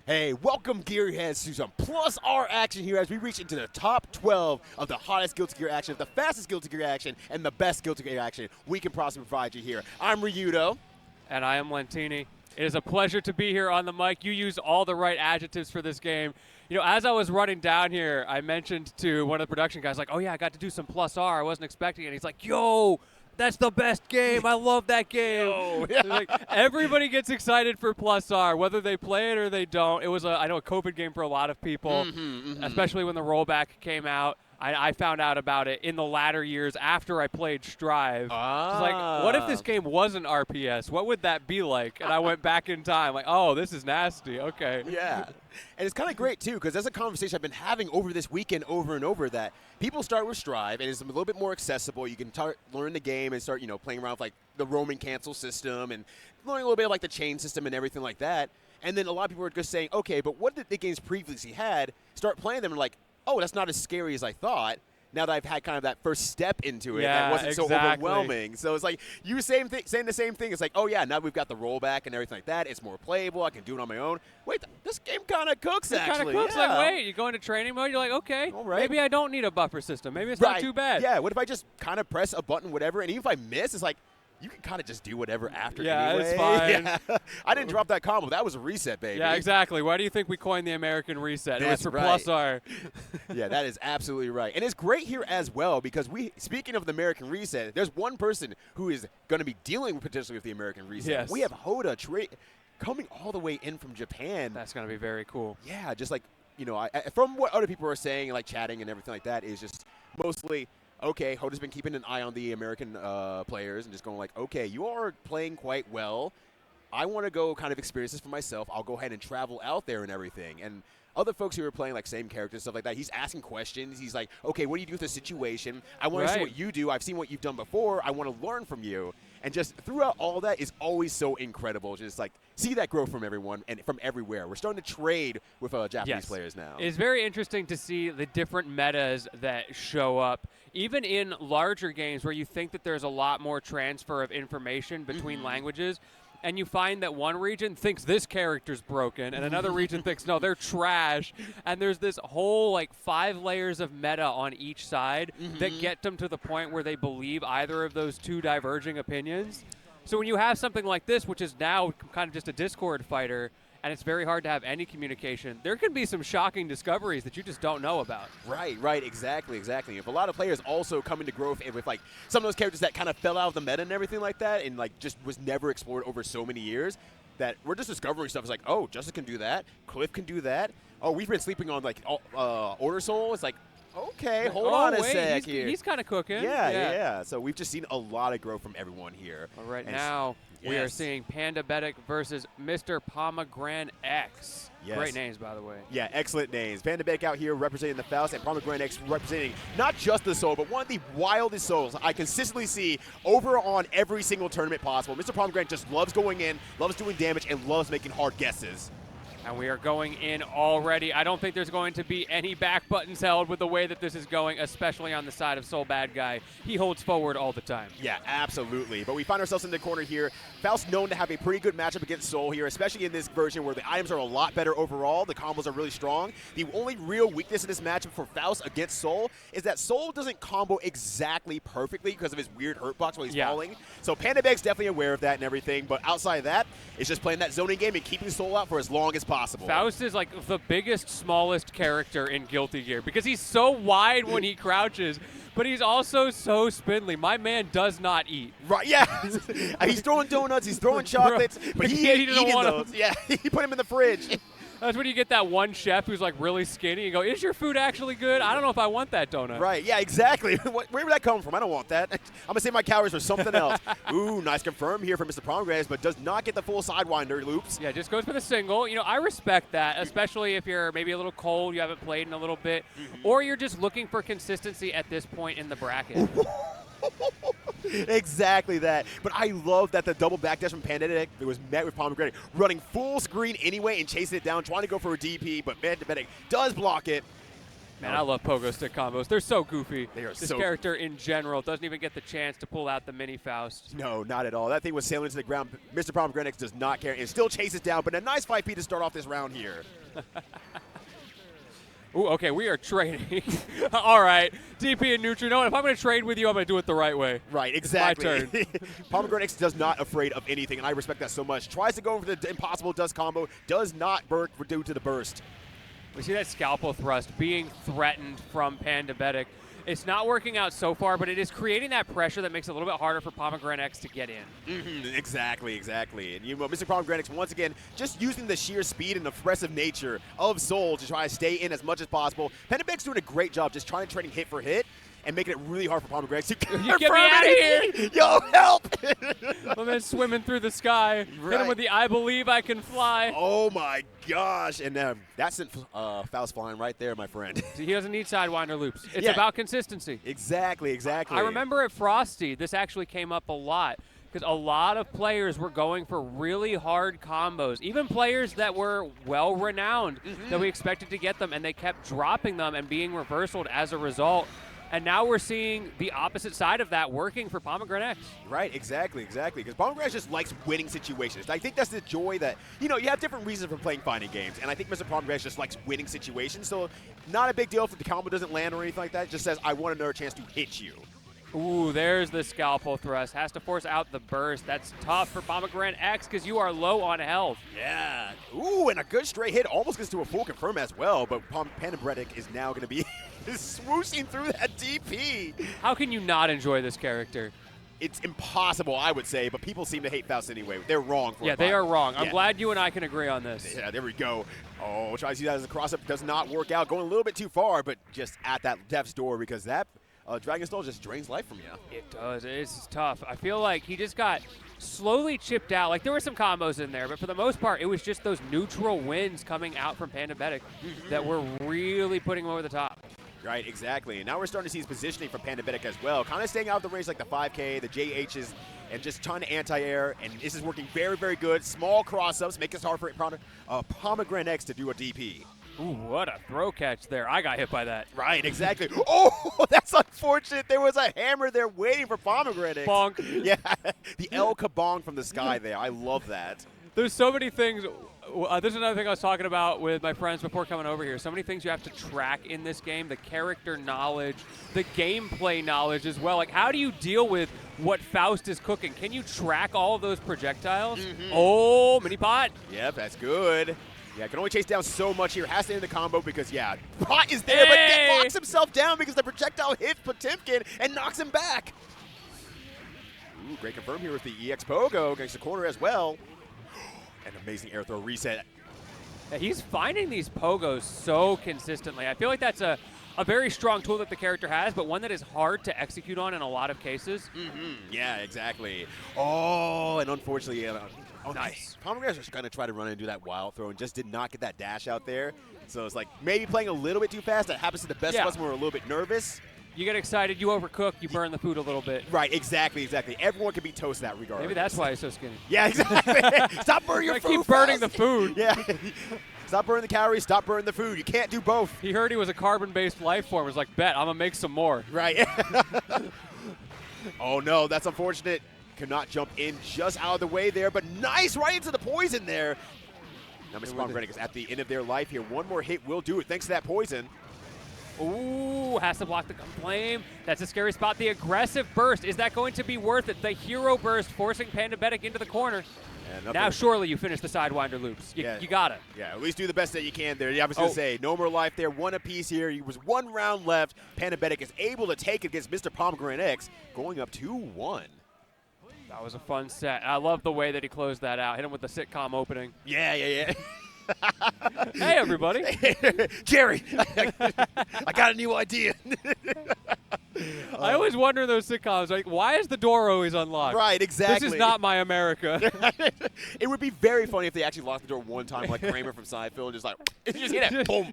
Hey, welcome Gearheads to some Plus R action here as we reach into the top 12 of the hottest Guilty Gear action, the fastest Guilty Gear action, and the best Guilty Gear action we can possibly provide you here. I'm Ryudo. And I am Lentini. It is a pleasure to be here on the mic. You use all the right adjectives for this game. You know, as I was running down here, I mentioned to one of the production guys, like, oh yeah, I got to do some Plus R. I wasn't expecting it. And he's like, yo, that's the best game. I love that game. Like, everybody gets excited for Plus R, whether they play it or they don't. It was, I know, a COVID game for a lot of people, especially when the rollback came out. I found out about it in the latter years after I played Strive. I was like, what if this game wasn't RPS? What would that be like? And I went back in time, like, oh, this is nasty. Okay. Yeah. And it's kind of great, too, because that's a conversation I've been having over this weekend over and over, that people start with Strive, and it's a little bit more accessible. You can learn the game and start, you know, playing around with, like, the roaming cancel system and learning a little bit of, like, the chain system and everything like that. And then a lot of people are just saying, okay, but what did the games previously had? Start playing them and like, oh, that's not as scary as I thought. Now that I've had kind of that first step into it, that wasn't so overwhelming. So it's like you saying the same thing. It's like, oh yeah, now we've got the rollback and everything like that. It's more playable. I can do it on my own. Wait, this game kind of cooks actually. It kind of cooks. Like, wait, you go into training mode. You're like, okay, maybe I don't need a buffer system. Maybe it's not too bad. Yeah. What if I just kind of press a button, whatever, and even if I miss, it's like, you can kind of just do whatever after anyway. It's fine. Yeah. I didn't drop that combo. That was a reset, baby. Yeah, exactly. Why do you think we coined the American reset? It was for Plus R. Yeah, that is absolutely right. And it's great here as well because speaking of the American reset, there's one person who is going to be dealing potentially with the American reset. Yes. We have Hotta coming all the way in from Japan. That's going to be very cool. Yeah, just like, you know, from what other people are saying, like chatting and everything like that, is just mostly – okay, Hotta's been keeping an eye on the American players and just going like, okay, you are playing quite well. I want to go kind of experience this for myself. I'll go ahead and travel out there and everything. And other folks who are playing like same characters, stuff like that, he's asking questions. He's like, okay, what do you do with the situation? I want to see what you do. I've seen what you've done before. I want to learn from you. And just throughout all that is always so incredible. Just like see that growth from everyone and from everywhere. We're starting to trade with Japanese players now. It's very interesting to see the different metas that show up, even in larger games where you think that there's a lot more transfer of information between languages. And you find that one region thinks this character's broken, and another region thinks, no, they're trash. And there's this whole, like, 5 layers of meta on each side that get them to the point where they believe either of those two diverging opinions. So when you have something like this, which is now kind of just a Discord fighter, and it's very hard to have any communication, there can be some shocking discoveries that you just don't know about. Right, exactly. If a lot of players also come into growth with like some of those characters that kind of fell out of the meta and everything like that and like just was never explored over so many years, that we're just discovering stuff. It's like, oh, Justice can do that, Kliff can do that. Oh, we've been sleeping on like Order Soul. It's like, okay, hold on a sec here. He's kind of cooking. Yeah. So we've just seen a lot of growth from everyone here. Well, right now, we are seeing pandabetic versus MrPomegranX. Yes. Great names, by the way. Yeah, excellent names. pandabetic out here representing the Faust, and PomegranX representing not just the soul, but one of the wildest souls I consistently see over on every single tournament possible. MrPomegranX just loves going in, loves doing damage, and loves making hard guesses. And we are going in already. I don't think there's going to be any back buttons held with the way that this is going, especially on the side of Soul Bad Guy. He holds forward all the time. Yeah, absolutely. But we find ourselves in the corner here. Faust known to have a pretty good matchup against Soul here, especially in this version where the items are a lot better overall. The combos are really strong. The only real weakness in this matchup for Faust against Soul is that Soul doesn't combo exactly perfectly because of his weird hurt box while he's falling. So pandabetic's definitely aware of that and everything. But outside of that, it's just playing that zoning game and keeping Soul out for as long as possible. Faust is like the biggest, smallest character in Guilty Gear because he's so wide when he crouches, but he's also so spindly. My man does not eat. Right, yeah. He's throwing donuts, he's throwing chocolates, but he ain't eating those. Yeah, he put them in the fridge. That's when you get that one chef who's like really skinny. You go, is your food actually good? I don't know if I want that donut. Right, yeah, exactly. Where would that come from? I don't want that. I'm going to save my calories for something else. Ooh, nice confirm here from MrPomegranX, but does not get the full Sidewinder loops. Yeah, just goes for the single. You know, I respect that, especially if you're maybe a little cold, you haven't played in a little bit, or you're just looking for consistency at this point in the bracket. Exactly that. But I love that the double backdash from pandabetic was met with PomegranX running full screen anyway and chasing it down, trying to go for a DP, but pandabetic does block it. Man, I love pogo stick combos. They're so goofy. They are this so character in general doesn't even get the chance to pull out the mini Faust. No, not at all. That thing was sailing to the ground. MrPomegranX does not care. It still chases down, but a nice 5P to start off this round here. Ooh, okay, we are trading. All right, DP and Neutral. You know what? If I'm going to trade with you, I'm going to do it the right way. Right, exactly. It's my turn. PomegranX does not afraid of anything, and I respect that so much. Tries to go for the impossible dust combo, does not work due to the burst. We see that scalpel thrust being threatened from pandabetic. It's not working out so far, but it is creating that pressure that makes it a little bit harder for PomegranX to get in. Exactly. And MrPomegranX, once again, just using the sheer speed and oppressive nature of Soul to try to stay in as much as possible. Pandabetic's doing a great job just trying to trading hit for hit and making it really hard for PomegranX to You get me out of here! Yo, help! My man's swimming through the sky. Right. Hit him with the I believe I can fly. Oh my gosh. And that sent Faust flying right there, my friend. He doesn't need Sidewinder loops. It's Yeah. about consistency. Exactly. I remember at Frosty, this actually came up a lot because a lot of players were going for really hard combos. Even players that were well-renowned that we expected to get them, and they kept dropping them and being reversaled as a result. And now we're seeing the opposite side of that working for PomegranX. Right, exactly. Because PomegranX just likes winning situations. I think that's the joy that, you have different reasons for playing fighting games. And I think MrPomegranX just likes winning situations. So not a big deal if the combo doesn't land or anything like that. It just says, I want another chance to hit you. Ooh, there's the scalpel thrust. Has to force out the burst. That's tough for PomegranX because you are low on health. Yeah. Ooh, and a good straight hit. Almost gets to a full confirm as well. But pandabetic is now going to be swooshing through that DP. How can you not enjoy this character? It's impossible, I would say, but people seem to hate Faust anyway. They're wrong for it. Yeah, they are wrong. I'm Yeah. glad you and I can agree on this. Yeah, there we go. Oh, tries to use that as a cross-up. Does not work out. Going a little bit too far, but just at that death's door because that Dragon Stall just drains life from you. It does. It's tough. I feel like he just got slowly chipped out. Like, there were some combos in there, but for the most part, it was just those neutral wins coming out from pandabetic that were really putting him over the top. Right, exactly. And now we're starting to see his positioning from pandabetic as well. Kind of staying out of the range like the 5K, the JHs, and just trying to anti-air. And this is working very, very good. Small cross-ups make it hard for PomegranX to do a DP. Ooh, what a throw catch there. I got hit by that. Right, exactly. Oh, that's unfortunate. There was a hammer there waiting for PomegranX. Bonk. Yeah, the El Kabong from the sky there. I love that. There's so many things. This is another thing I was talking about with my friends before coming over here. So many things you have to track in this game. The character knowledge, the gameplay knowledge as well. Like, how do you deal with what Faust is cooking? Can you track all of those projectiles? Oh, mini pot. Yep, that's good. Yeah, can only chase down so much here. Has to end the combo because, yeah, Pot is there, but locks himself down because the projectile hits Potemkin and knocks him back. Ooh, great confirm here with the EX Pogo against the corner as well. An amazing air throw reset. Yeah, he's finding these pogos so consistently. I feel like that's a very strong tool that the character has, but one that is hard to execute on in a lot of cases. Yeah, exactly. Oh, and unfortunately, Nice. PomegranX was going to try to run and do that wild throw and just did not get that dash out there. So it's like maybe playing a little bit too fast. That happens to the best of us when we're a little bit nervous. You get excited, you overcook, you burn the food a little bit. Right, exactly. Everyone can be toast in that regard. Maybe that's why he's so skinny. Yeah, exactly. Stop burning your food. Keep burning the food. Yeah. Stop burning the calories, stop burning the food. You can't do both. He heard he was a carbon-based life form. Was like, bet, I'm going to make some more. Right. Oh, no, that's unfortunate. Could not jump in just out of the way there, but nice right into the poison there. Now MrPomegranX is at the end of their life here. One more hit will do it thanks to that poison. Ooh, has to block the flame. That's a scary spot. The aggressive burst, is that going to be worth it? The hero burst forcing pandabetic into the corner. Now surely you finish the Sidewinder loops. You got it. Yeah, at least do the best that you can there. I was going to say, no more life there. One apiece here. It was one round left. Pandabetic is able to take it against MrPomegranX, going up 2-1. That was a fun set. I love the way that he closed that out. Hit him with the sitcom opening. Yeah. Hey, everybody. Jerry, I got a new idea. I always wonder in those sitcoms, like, why is the door always unlocked? Right, exactly. This is not my America. It would be very funny if they actually locked the door one time, like Kramer from Seinfeld, just like, just hit it, boom.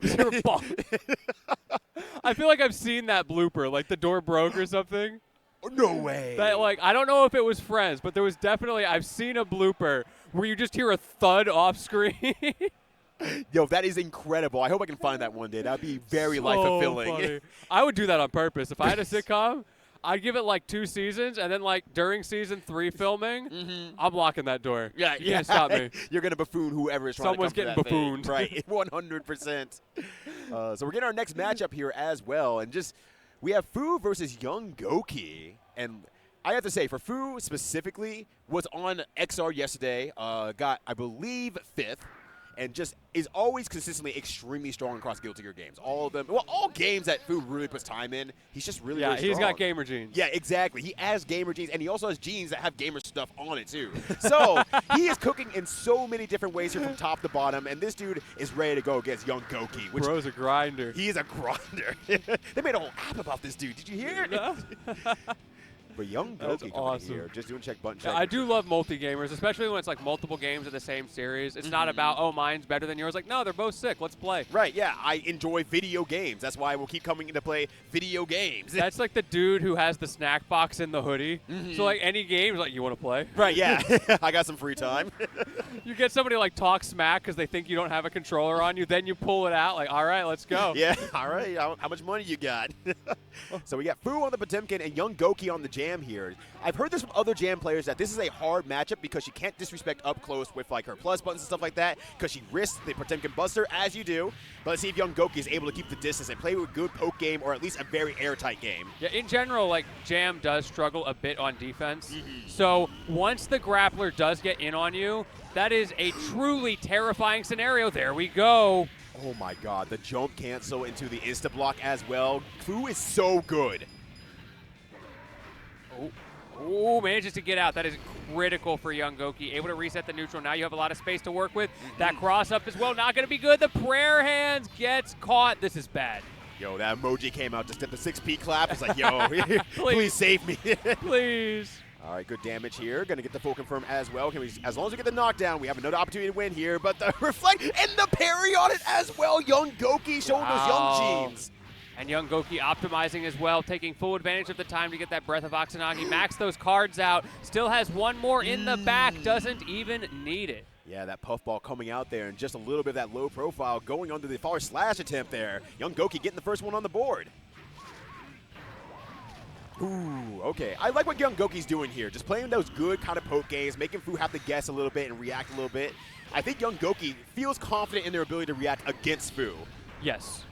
I feel like I've seen that blooper, like the door broke or something. No way. That, like, I don't know if it was Friends, but there was definitely, I've seen a blooper where you just hear a thud off screen. Yo, that is incredible. I hope I can find that one day. That would be very So life-fulfilling. funny. I would do that on purpose. If I had a sitcom, I'd give it like 2 seasons, and then like during season 3 filming, I'm locking that door. Yeah, You can't stop me. You're going to buffoon whoever is trying Someone's to come getting for that buffooned. thing. Right, 100%. So we're getting our next matchup here as well. And just, we have Fu versus Young Goki. And I have to say, for Fu specifically, was on XR yesterday, got, I believe, 5th. And just is always consistently extremely strong across Guilty Gear games. All of them. Well, all games that Fu really puts time in, he's just really, really strong. He's got gamer genes. Yeah, exactly. He has gamer genes, and he also has genes that have gamer stuff on it, too. So he is cooking in so many different ways here from top to bottom, and this dude is ready to go against Young Goki. Which Bro's a grinder. he is a grinder. They made a whole app about this dude. Did you hear it? No? But Young That's Goki coming awesome. here, just doing check button check. Yeah, I do love multi-gamers, especially when it's like multiple games of the same series. It's not about, oh, mine's better than yours. Like, no, they're both sick. Let's play. Right, yeah. I enjoy video games. That's why we'll keep coming in to play video games. That's like the dude who has the snack box in the hoodie. So like any game, like, you want to play? Right, yeah. I got some free time. You get somebody like talk smack because they think you don't have a controller on you, then you pull it out, like, all right, let's go. Yeah, all right. How much money you got? So we got Fu on the Potemkin and Young Goki on the Jam here. I've heard this from other Jam players that this is a hard matchup because she can't disrespect up close with like her plus buttons and stuff like that because she risks the Potemkin Buster as you do. But let's see if Young Goki is able to keep the distance and play with a good poke game or at least a very airtight game. Yeah, in general, like, Jam does struggle a bit on defense. So once the grappler does get in on you, that is a truly terrifying scenario. There we go. Oh my god, the jump cancel into the insta-block as well. Fu is so good. Oh, manages to get out. That is critical for Young Goki. Able to reset the neutral. Now you have a lot of space to work with. That cross up as well, not going to be good. The prayer hands gets caught. This is bad. Yo, that emoji came out, just did the 6P clap. It's like, yo, please save me. Please. All right, good damage here. Going to get the full confirm as well. As long as we get the knockdown, we have another opportunity to win here. But the reflect and the parry on it as well. Young Goki showing those young genes. And Young Goki optimizing as well, taking full advantage of the time to get that Breath of Oxenagi. Max those cards out. Still has one more in the back. Doesn't even need it. Yeah, that puffball coming out there and just a little bit of that low profile going onto the forward slash attempt there. Young Goki getting the first one on the board. Ooh, okay. I like what Young Goki's doing here. Just playing those good kind of poke games, making Fu have to guess a little bit and react a little bit. I think Young Goki feels confident in their ability to react against Fu. Yes.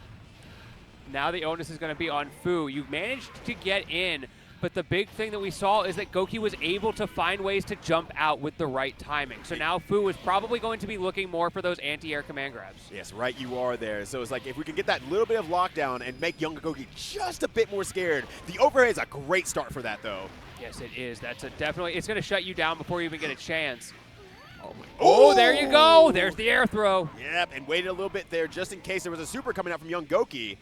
Now the onus is going to be on Fu. You've managed to get in, but the big thing that we saw is that Goki was able to find ways to jump out with the right timing. So now Fu is probably going to be looking more for those anti-air command grabs. Yes, right you are there. So it's like if we can get that little bit of lockdown and make Young Goki just a bit more scared. The overhead is a great start for that, though. Yes, it is. That's a definitely, it's going to shut you down before you even get a chance. Oh, there you go. There's the air throw. Yep, and waited a little bit there just in case there was a super coming out from Young Goki.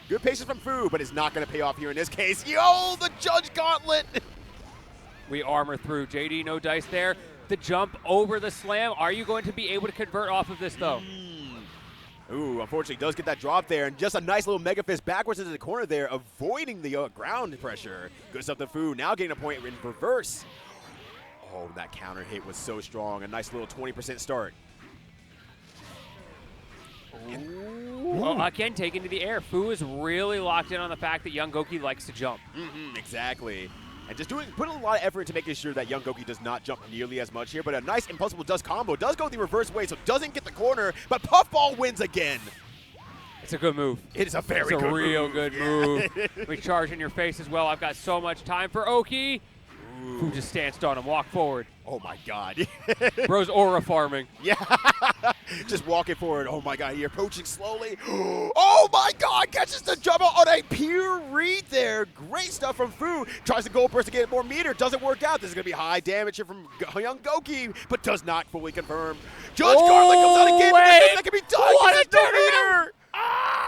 Good patience from Fu, but it's not going to pay off here in this case. Yo, the Judge Gauntlet! We armor through. JD, no dice there. The jump over the slam. Are you going to be able to convert off of this, though? Ooh, unfortunately does get that drop there, and just a nice little mega fist backwards into the corner there, avoiding the ground pressure. Good stuff to Fu, now getting a point in reverse. Oh, that counter hit was so strong. A nice little 20% start. Well, again, taken to the air. Fu is really locked in on the fact that Young Goki likes to jump. Exactly. And just putting a lot of effort into making sure that Young Goki does not jump nearly as much here, but a nice impossible dust combo. Does go the reverse way, so doesn't get the corner, but Puffball wins again. It's a good move. It is a very good move. It's a real good move. We charge in your face as well. I've got so much time for Oki. Fu just stanced on him. Walk forward. Oh, my God. Bro's aura farming. Yeah. Just walking forward. Oh, my God. He approaching slowly. Oh, my God. Catches the jump on a pure read there. Great stuff from Fu. Tries to go burst to get more meter. Doesn't work out. This is going to be high damage here from Young Goki, but does not fully confirm. Judge Garland comes out again. That can be done. What a no meter.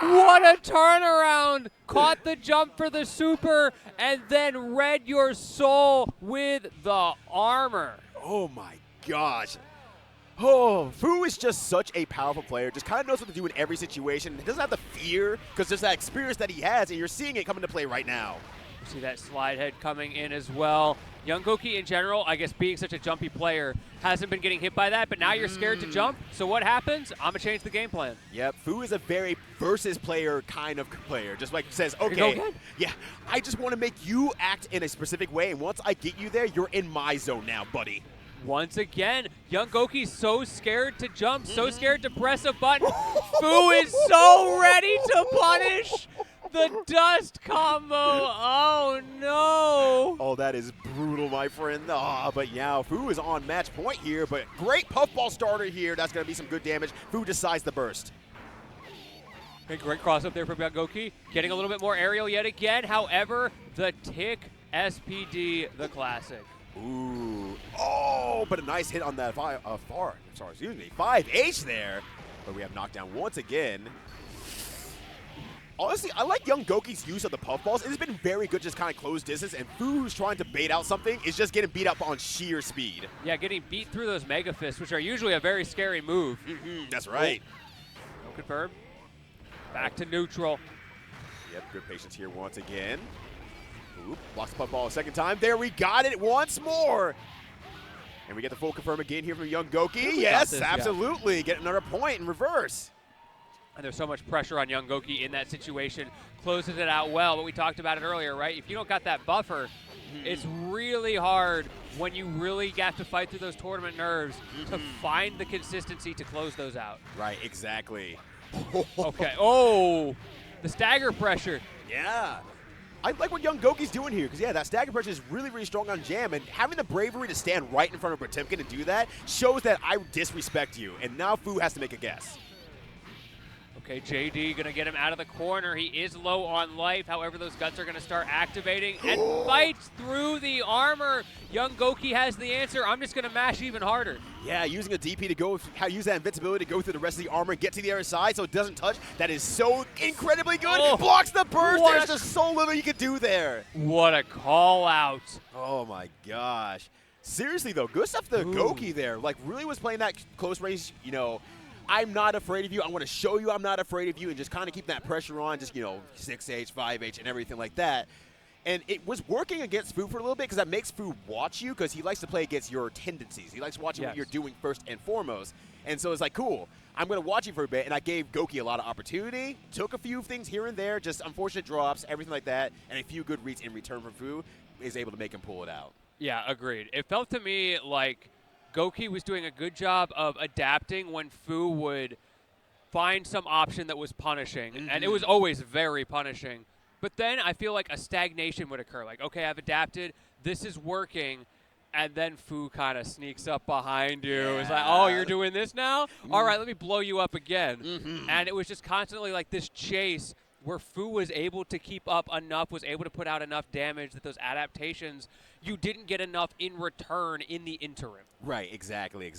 What a turnaround! Caught the jump for the super and then read your soul with the armor. Oh my gosh. Oh, Fu is just such a powerful player. Just kind of knows what to do in every situation. He doesn't have the fear because there's that experience that he has, and you're seeing it come into play right now. See that slide head coming in as well. Young Goki in general, I guess being such a jumpy player, hasn't been getting hit by that, but now you're scared to jump. So what happens? I'm going to change the game plan. Yep, Fu is a very versus player kind of player. Just like says, Go okay, again. yeah, I just want to make you act in a specific way, and once I get you there, you're in my zone now, buddy. Once again, Young Goki's so scared to jump, so scared to press a button. Fu is so ready to punish the dust combo. Oh, no. Oh, that is brutal, my friend. Ah, but yeah, Fu is on match point here, but great puffball starter here. That's going to be some good damage. Fu decides the burst. Okay, great cross up there from Young Goki. Getting a little bit more aerial yet again. However, the tick SPD, the classic. Ooh. Oh, but a nice hit on that 5H there. But we have knockdown once again. Honestly, I like Young Goki's use of the puffballs. It's been very good, just kind of close distance. And Fu, who's trying to bait out something, is just getting beat up on sheer speed. Yeah, getting beat through those Mega Fists, which are usually a very scary move. That's right. No confirm. Back to neutral. Yep, good patience here once again. Oop, blocks the puffball a second time. There, we got it once more. And we get the full confirm again here from Young Goki. Yes, this, absolutely. Get another point in reverse. And there's so much pressure on Young Goki in that situation. Closes it out well, but we talked about it earlier, right? If you don't got that buffer, it's really hard when you really have to fight through those tournament nerves to find the consistency to close those out. Right, exactly. Okay. Oh, the stagger pressure. Yeah. I like what Young Goki's doing here because, yeah, that stagger pressure is really, really strong on Jam, and having the bravery to stand right in front of Potemkin and do that shows that I disrespect you, and now Fu has to make a guess. Okay, JD going to get him out of the corner. He is low on life. However, those guts are going to start activating and fights through the armor. Young Goki has the answer. I'm just going to mash even harder. Yeah, using a DP to go, use that invincibility to go through the rest of the armor and get to the other side so it doesn't touch. That is so incredibly good. Oh, blocks the burst. what? There's just so little you can do there. What a call out. Oh, my gosh. Seriously, though, good stuff to Goki there. Like, really was playing that close range, you know, I'm not afraid of you. I want to show you I'm not afraid of you and just kind of keep that pressure on, just, you know, 6H, 5H, and everything like that. And it was working against Fu for a little bit because that makes Fu watch you because he likes to play against your tendencies. He likes watching what you're doing first and foremost. And so it's like, cool, I'm going to watch you for a bit. And I gave Goki a lot of opportunity, took a few things here and there, just unfortunate drops, everything like that, and a few good reads in return from Fu is able to make him pull it out. Yeah, agreed. It felt to me like Goki was doing a good job of adapting when Fu would find some option that was punishing, and it was always very punishing. But then I feel like a stagnation would occur. Like, okay, I've adapted, this is working, and then Fu kind of sneaks up behind you. It's like, oh, you're doing this now? All right, let me blow you up again. And it was just constantly like this chase where Fu was able to keep up enough, was able to put out enough damage that those adaptations, you didn't get enough in return in the interim. Right, exactly.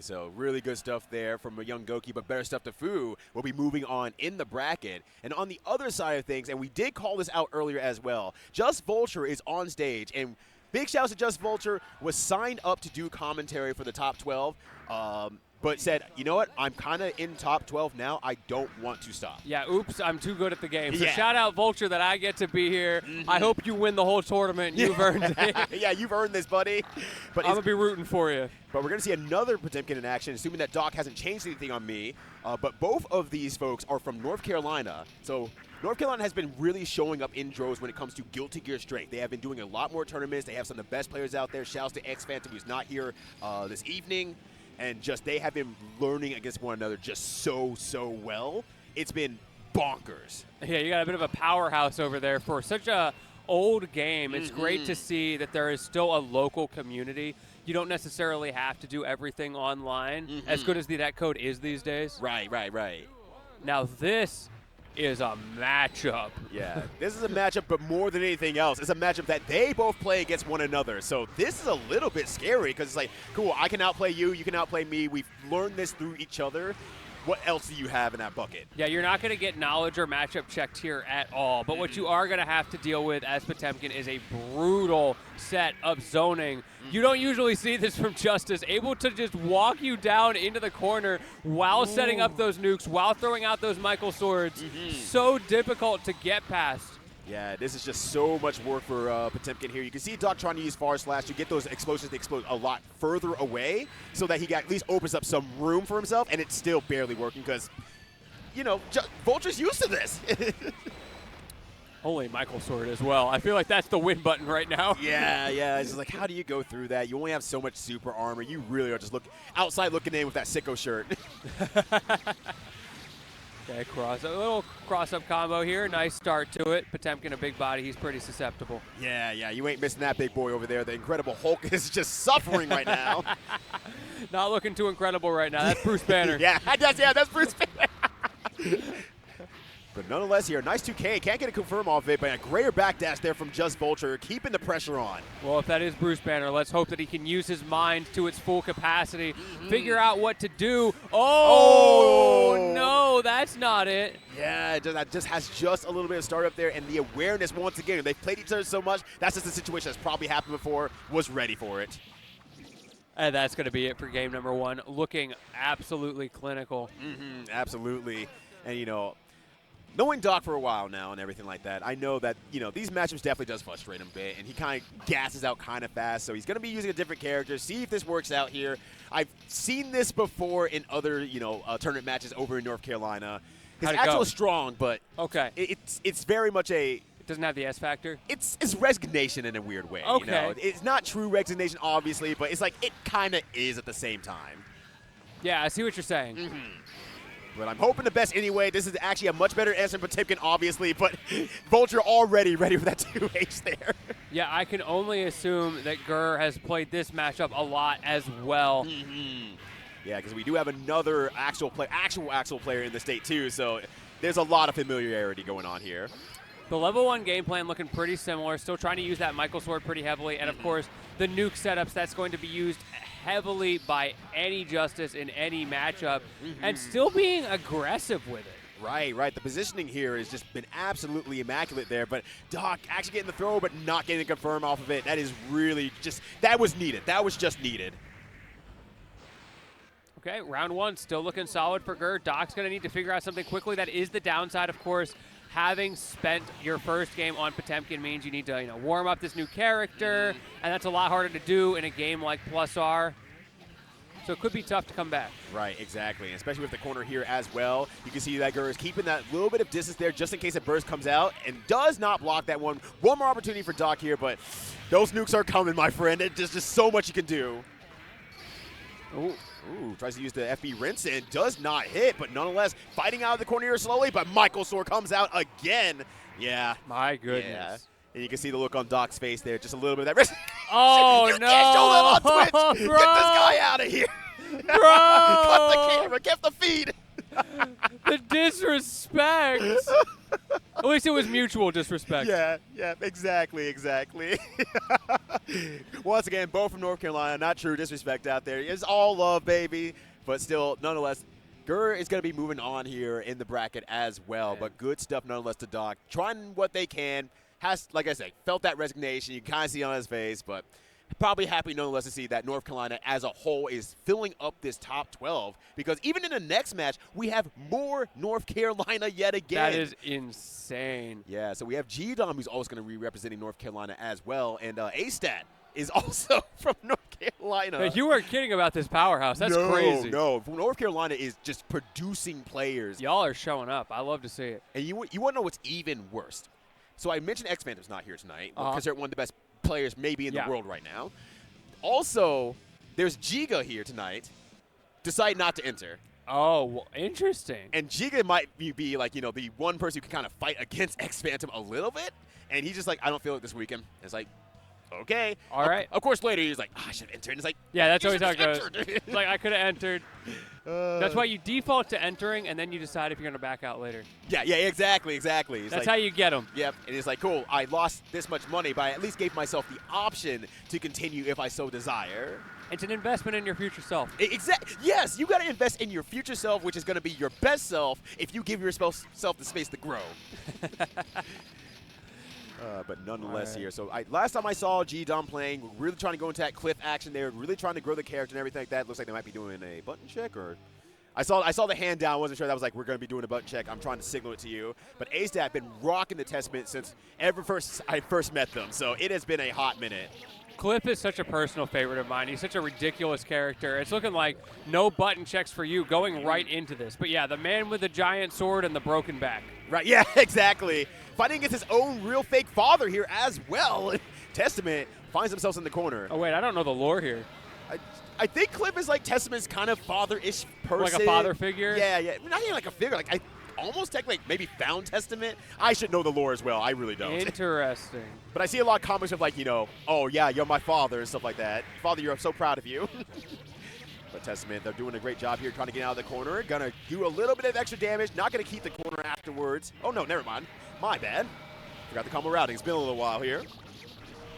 So really good stuff there from a Young Goki, but better stuff to Fu. We'll be moving on in the bracket. And on the other side of things, and we did call this out earlier as well, Just Vulture is on stage. And big shouts to Just Vulture, was signed up to do commentary for the top 12. But said, you know what, I'm kind of in top 12 now. I don't want to stop. Yeah, oops, I'm too good at the game. So shout out Vulture that I get to be here. I hope you win the whole tournament. You've earned it. Yeah, you've earned this, buddy. But I'm going to be rooting for you. But we're going to see another Potemkin in action, assuming that Doc hasn't changed anything on me. But both of these folks are from North Carolina. So North Carolina has been really showing up in droves when it comes to Guilty Gear strength. They have been doing a lot more tournaments. They have some of the best players out there. Shouts to X Phantom, who's not here this evening. And just they have been learning against one another just so well. It's been bonkers. Yeah, you got a bit of a powerhouse over there for such a old game. It's great to see that there is still a local community. You don't necessarily have to do everything online, as good as the netcode is these days. Right. Now this is a matchup. Yeah, this is a matchup, but more than anything else, it's a matchup that they both play against one another. So this is a little bit scary because it's like, cool, I can outplay you, you can outplay me. We've learned this through each other. What else do you have in that bucket? Yeah, you're not going to get knowledge or matchup checked here at all. But what you are going to have to deal with as Potemkin is a brutal set of zoning. You don't usually see this from Justice, able to just walk you down into the corner while setting up those nukes, while throwing out those Michael swords. So difficult to get past. Yeah, this is just so much work for Potemkin here. You can see Doc trying to use Far Slash to get those explosions to explode a lot further away so that he at least opens up some room for himself, and it's still barely working because, you know, Vulture's used to this. Only Michael Sword as well. I feel like that's the win button right now. Yeah, it's just like, how do you go through that? You only have so much super armor. You really are just outside looking in with that sicko shirt. Okay, a little cross-up combo here. Nice start to it. Potemkin, a big body. He's pretty susceptible. Yeah, you ain't missing that big boy over there. The Incredible Hulk is just suffering right now. Not looking too incredible right now. That's Bruce Banner. That's Bruce Banner. But nonetheless here, nice 2K. Can't get a confirm off it, but a greater backdash there from Just Vulture, keeping the pressure on. Well, if that is Bruce Banner, let's hope that he can use his mind to its full capacity, figure out what to do. Oh, no, that's not it. Yeah, that just has just a little bit of startup there, and the awareness, once again, they've played each other so much, that's just a situation that's probably happened before, was ready for it. And that's going to be it for game number 1, looking absolutely clinical. Absolutely. And, you know, knowing Doc for a while now and everything like that, I know that, you know, these matchups definitely does frustrate him a bit, and he kind of gasses out kind of fast, so he's going to be using a different character, see if this works out here. I've seen this before in other, you know, tournament matches over in North Carolina. His actual is strong, but okay, it's very much a... It doesn't have the S factor? It's resignation in a weird way. Okay. You know? It's not true resignation, obviously, but it's like it kind of is at the same time. Yeah, I see what you're saying. But I'm hoping the best anyway. This is actually a much better answer than Potemkin, obviously, but Vulture already ready for that 2H there. Yeah, I can only assume that Gurr has played this matchup a lot as well. Yeah, because we do have another actual player in the state too, so there's a lot of familiarity going on here. The level 1 game plan looking pretty similar, still trying to use that Michael Sword pretty heavily, and of course the nuke setups, that's going to be used heavily by any Justice in any matchup, and still being aggressive with it. Right. The positioning here has just been absolutely immaculate there, but Doc actually getting the throw but not getting a confirm off of it. That is really just, that was needed. That was just needed. Okay, round 1 still looking solid for Gurr. Doc's going to need to figure out something quickly. That is the downside, of course. Having spent your first game on Potemkin means you need to, you know, warm up this new character, and that's a lot harder to do in a game like Plus R. So it could be tough to come back. Right, exactly, especially with the corner here as well. You can see that Gurr is keeping that little bit of distance there just in case a burst comes out and does not block that one. One more opportunity for Doc here, but those nukes are coming, my friend. There's just so much you can do. Ooh, tries to use the FB rinse and does not hit, but nonetheless, fighting out of the corner here slowly, but Michael Sword comes out again. Yeah. My goodness. Yeah. And you can see the look on Doc's face there, just a little bit of that wrist. Oh, you no. can't show that on Twitch. Bro. Get this guy out of here. Bro. Cut the camera, get the feed. The disrespect. At least it was mutual disrespect. Yeah, exactly. Once again, both from North Carolina, not true disrespect out there. It's all love, baby. But still, nonetheless, Gurr is going to be moving on here in the bracket as well. Yeah. But good stuff nonetheless to Doc. Trying what they can. Has, like I said, felt that resignation. You can kind of see on his face, but probably happy nonetheless to see that North Carolina as a whole is filling up this top 12, because even in the next match, we have more North Carolina yet again. That is insane. Yeah, so we have Gdom, who's also going to be representing North Carolina as well, and A-Stat is also from North Carolina. Hey, you weren't kidding about this powerhouse. That's crazy. No, North Carolina is just producing players. Y'all are showing up. I love to see it. And you want to know what's even worse? So I mentioned X-Phantom's not here tonight because they're one of the best players maybe in the world right now. Also, there's Giga here tonight. Decide not to enter. Oh, well, interesting. And Giga might be like, you know, the one person who can kind of fight against X-Phantom a little bit. And he's just like, I don't feel it this weekend. It's like, okay. All right. Of course, later he's like, I should enter. And it's like, yeah, that's always how it goes. It's like, I could have entered. That's why you default to entering, and then you decide if you're going to back out later. Yeah, exactly. It's that's like, how you get them. Yep, and it's like, cool, I lost this much money, but I at least gave myself the option to continue if I so desire. It's an investment in your future self. Yes, you got to invest in your future self, which is going to be your best self if you give yourself the space to grow. But nonetheless here. So last time I saw Gdom playing, really trying to go into that Kliff action there, really trying to grow the character and everything like that. Looks like they might be doing a button check or I saw the hand down. Wasn't sure that was like, we're going to be doing a button check. I'm trying to signal it to you. But A-Stat been rocking the Testament since I first met them. So it has been a hot minute. Kliff is such a personal favorite of mine. He's such a ridiculous character. It's looking like no button checks for you going right into this. But yeah, the man with the giant sword and the broken back. Right, yeah, exactly. Fighting against his own real fake father here as well. Testament finds themselves in the corner. Oh, wait, I don't know the lore here. I think Kliff is like Testament's kind of father-ish person. Like a father figure? Yeah, yeah. Not even like a figure. Like I almost technically maybe found Testament. I should know the lore as well. I really don't. Interesting. But I see a lot of comments of like, oh yeah, you're my father and stuff like that. Father, I'm so proud of you. But Testament, they're doing a great job here trying to get out of the corner. Gonna do a little bit of extra damage. Not gonna keep the corner afterwards. Oh no, never mind. My bad. Forgot the combo routing. It's been a little while here.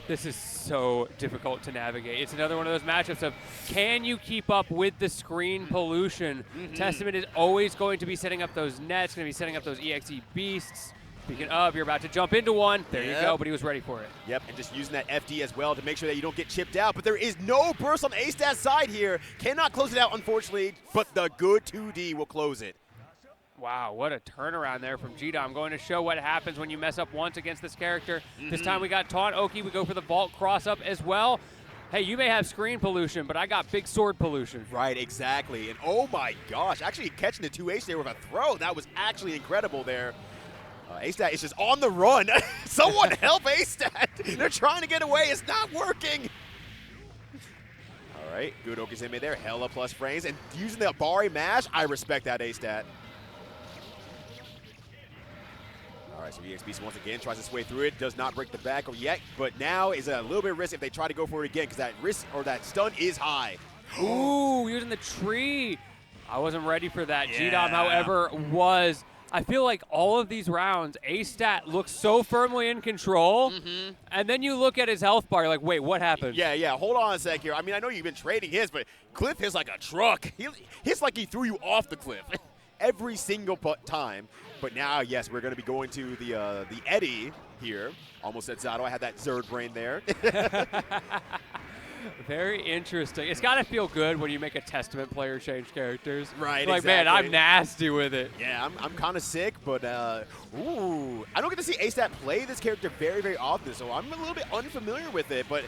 This is so difficult to navigate. It's another one of those matchups of, can you keep up with the screen pollution? Testament is always going to be setting up those nets, going to be setting up those EXE beasts. Speaking of, you're about to jump into one. There you go, but he was ready for it. Yep, and just using that FD as well to make sure that you don't get chipped out. But there is no burst on A-Stat's side here. Cannot close it out, unfortunately, but the good 2D will close it. Wow, what a turnaround there from Gdom. Going to show what happens when you mess up once against this character. This time we got Taunt Oki. We go for the Vault cross-up as well. Hey, you may have screen pollution, but I got big sword pollution. Right, exactly. And oh my gosh, actually catching the 2H there with a throw. That was actually incredible there. A-Stat is just on the run. Someone help A-Stat. They're trying to get away. It's not working. All right, good Okizeme there. Hella plus frames. And using the Bari mash, I respect that A-Stat. All right, so EXBC once again tries its way through it. Does not break the back yet, but now is a little bit of risk if they try to go for it again because that risk or that stun is high. Ooh, using the tree. I wasn't ready for that. Yeah. Gdom, however, was. I feel like all of these rounds, A-Stat looks so firmly in control, and then you look at his health bar, you're like, wait, what happened? Yeah, hold on a sec here. I mean, I know you've been trading his, but Kliff hits like a truck. He hits like he threw you off the cliff every single time. But now, yes, we're going to be going to the Eddie here. Almost said Zato. I had that Zerd brain there. Very interesting. It's got to feel good when you make a Testament player change characters. Right, like, exactly. man, I'm nasty with it. Yeah, I'm kind of sick, but ooh. I don't get to see A-Stat play this character very, very often, so I'm a little bit unfamiliar with it. But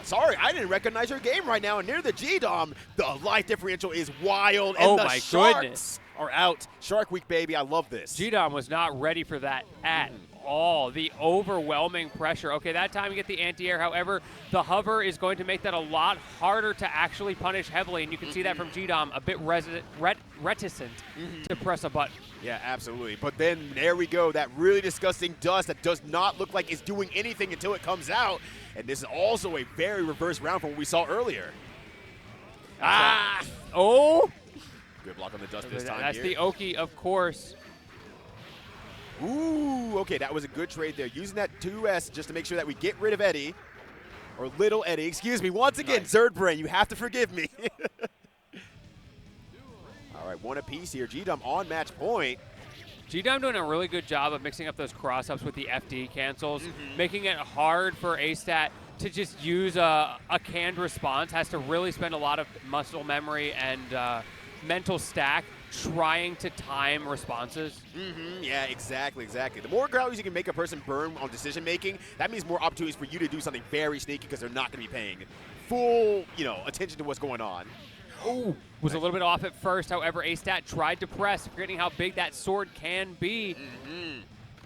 sorry, I didn't recognize your game right now. And near the Gdom, the life differential is wild, and the Sharks are out. Shark Week, baby. I love this. Gdom was not ready for that at all. The overwhelming pressure. Okay, that time you get the anti-air. However, the hover is going to make that a lot harder to actually punish heavily, and you can see that from Gdom, a bit reticent to press a button. Yeah, absolutely. But then there we go, that really disgusting dust that does not look like it's doing anything until it comes out. And this is also a very reverse round from what we saw earlier. Oh! Good block on the dust this time. That's here. the Oki, of course. Ooh, okay, that was a good trade there. Using that 2S just to make sure that we get rid of Eddie. Or Little Eddie, excuse me. Once again, nice. Zerd Brain, you have to forgive me. All right, one apiece here. Gdom on match point. Gdom doing a really good job of mixing up those cross-ups with the FD cancels, making it hard for A-Stat to just use a canned response. Has to really spend a lot of muscle memory and mental stack trying to time responses. Yeah, exactly. The more calories you can make a person burn on decision making, that means more opportunities for you to do something very sneaky because they're not going to be paying full, attention to what's going on. Oh, was a little bit off at first. However, A-Stat tried to press, forgetting how big that sword can be.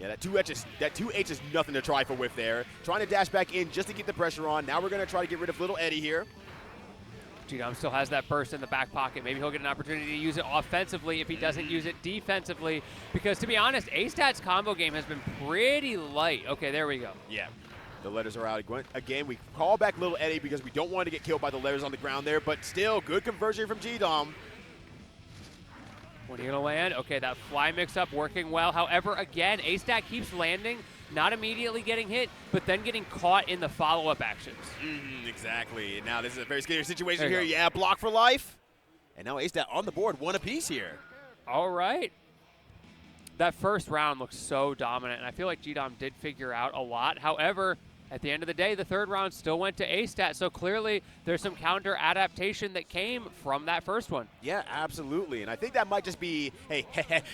Yeah, that 2H is nothing to try for whiff there. Trying to dash back in just to get the pressure on. Now we're going to try to get rid of Little Eddie here. Gdom still has that burst in the back pocket. Maybe he'll get an opportunity to use it offensively if he doesn't use it defensively. Because to be honest, A-Stat's combo game has been pretty light. Okay, there we go. Yeah, the letters are out again. We call back Little Eddie because we don't want to get killed by the letters on the ground there. But still, good conversion from Gdom. When are you going to land? Okay, that fly mix-up working well. However, again, A-Stat keeps landing, not immediately getting hit, but then getting caught in the follow-up actions. Exactly. Now this is a very scary situation here. Yeah, block for life. And now A-Stat on the board, one apiece here. All right. That first round looks so dominant, and I feel like Gdom did figure out a lot. However, At the end of the day, the third round still went to A-Stat, so clearly there's some counter adaptation that came from that first one. Yeah, absolutely. And I think that might just be a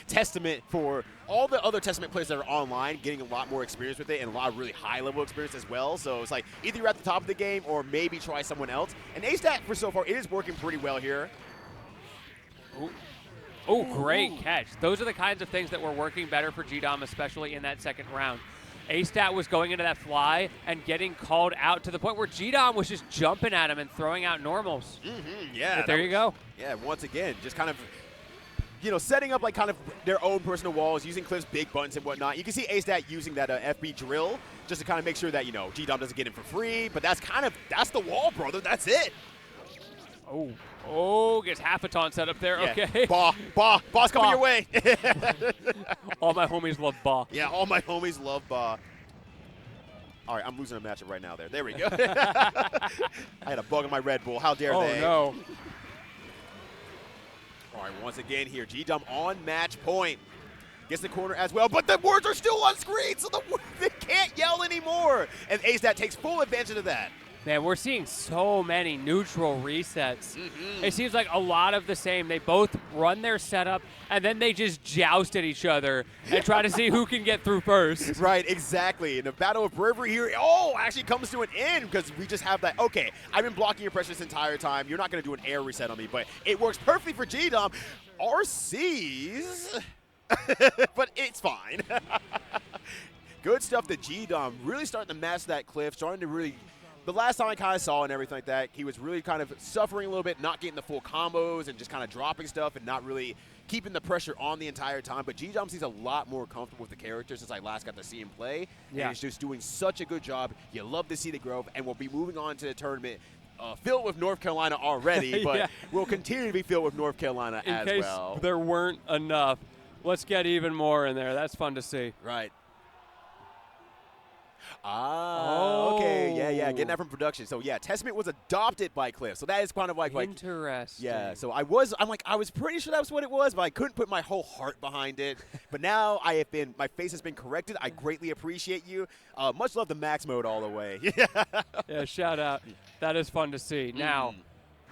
testament for all the other Testament players that are online, getting a lot more experience with it and a lot of really high-level experience as well. So it's like either you're at the top of the game or maybe try someone else. And A-Stat, for so far, it is working pretty well here. Oh, great catch. Those are the kinds of things that were working better for Gdom, especially in that second round. A-Stat was going into that fly and getting called out to the point where Gdom was just jumping at him and throwing out normals. Yeah. But there you go. Yeah, once again, just kind of, setting up like kind of their own personal walls, using Kliff's big buttons and whatnot. You can see A-Stat using that FB drill just to kind of make sure that, Gdom doesn't get in for free. But that's the wall, brother. That's it. Oh, gets half a taunt set up there. Yeah. Okay. Boss coming your way. All my homies love Ba. Yeah, all my homies love Ba. All right, I'm losing a matchup right now there. There we go. I had a bug in my Red Bull. How dare they? Oh, no. All right, once again here, Gdom on match point. Gets the corner as well, but the words are still on screen, so they can't yell anymore. And A-Stat takes full advantage of that. Man, we're seeing so many neutral resets. It seems like a lot of the same. They both run their setup, and then they just joust at each other and try to see who can get through first. Right, exactly. And the Battle of Bravery here, actually comes to an end because we just have that, okay, I've been blocking your pressure this entire time. You're not going to do an air reset on me, but it works perfectly for Gdom. RCs, but it's fine. Good stuff to Gdom. Really starting to master that Kliff, starting to really... The last time I kind of saw and everything like that, he was really kind of suffering a little bit, not getting the full combos and just kind of dropping stuff and not really keeping the pressure on the entire time. But Gdom seems a lot more comfortable with the character since I last got to see him play. Yeah. And he's just doing such a good job. You love to see the growth, and we'll be moving on to the tournament filled with North Carolina already, but Yeah. we'll continue to be filled with North Carolina In as case well. there weren't enough, let's get even more in there. That's fun to see. Right. Okay, yeah, getting that from production. So yeah, Testament was adopted by Kliff, so that is kind of like Interesting. yeah. So I was pretty sure that was what it was, but I couldn't put my whole heart behind it. But now my face has been corrected. I greatly appreciate you. Much love to Max Mode all the way. Yeah, shout out. That is fun to see. Now,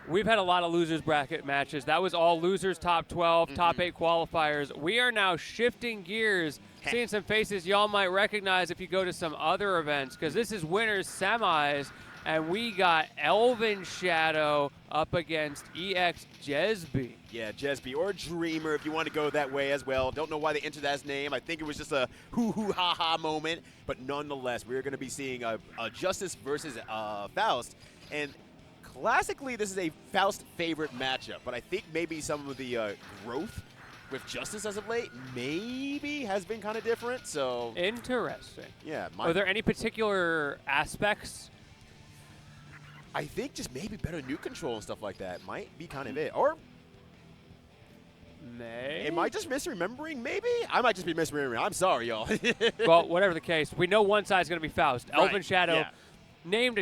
we've had a lot of losers bracket matches. That was all losers top 12, top 8 qualifiers. We are now shifting gears, seeing some faces y'all might recognize if you go to some other events, because this is winners semis, and we got ElvenShadow up against EX jejsbee. Yeah, jejsbee or Dreamer if you want to go that way as well. Don't know why they entered that as name. I think it was just a hoo-hoo-ha-ha moment, but nonetheless, we're going to be seeing a Justice versus Faust, and classically, this is a Faust favorite matchup, but I think maybe some of the growth with Justice as of late maybe has been kind of different. So Interesting. yeah, Are there any particular aspects? I think just maybe better nuke control and stuff like that might be kind of it, or am I just misremembering? Maybe I might just be misremembering. I'm sorry, y'all. Well, whatever the case, we know one side's going to be Faust. Right, ElvenShadow yeah. named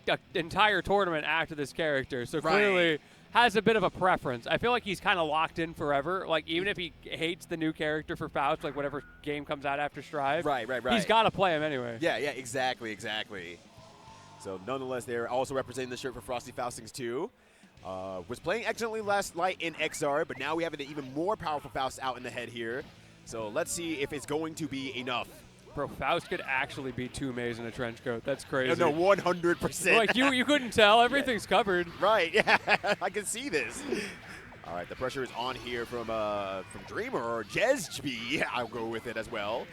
an entire tournament after this character, so Right. clearly has a bit of a preference. I feel like he's kind of locked in forever. Like, even if he hates the new character for Faust, like whatever game comes out after Strive, Right. he's got to play him anyway. Yeah, exactly. So nonetheless, they're also representing the shirt for Frosty Faustings too. Was playing excellently last night in XR, but now we have an even more powerful Faust out in the head here. So let's see if it's going to be enough. Bro, Faust could actually be 2 Mays in a trench coat. That's crazy. No, 100%. Like, you couldn't tell. Everything's covered. Right, yeah, I can see this. All right, the pressure is on here from Dreamer or jejsbee. I'll go with it as well.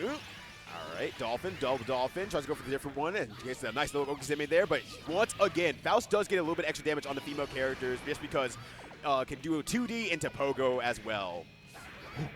Ooh. All right, double Dolphin, tries to go for the different one, and gets a nice little Okizeme there, but once again, Faust does get a little bit extra damage on the female characters just because can do a 2D into Pogo as well.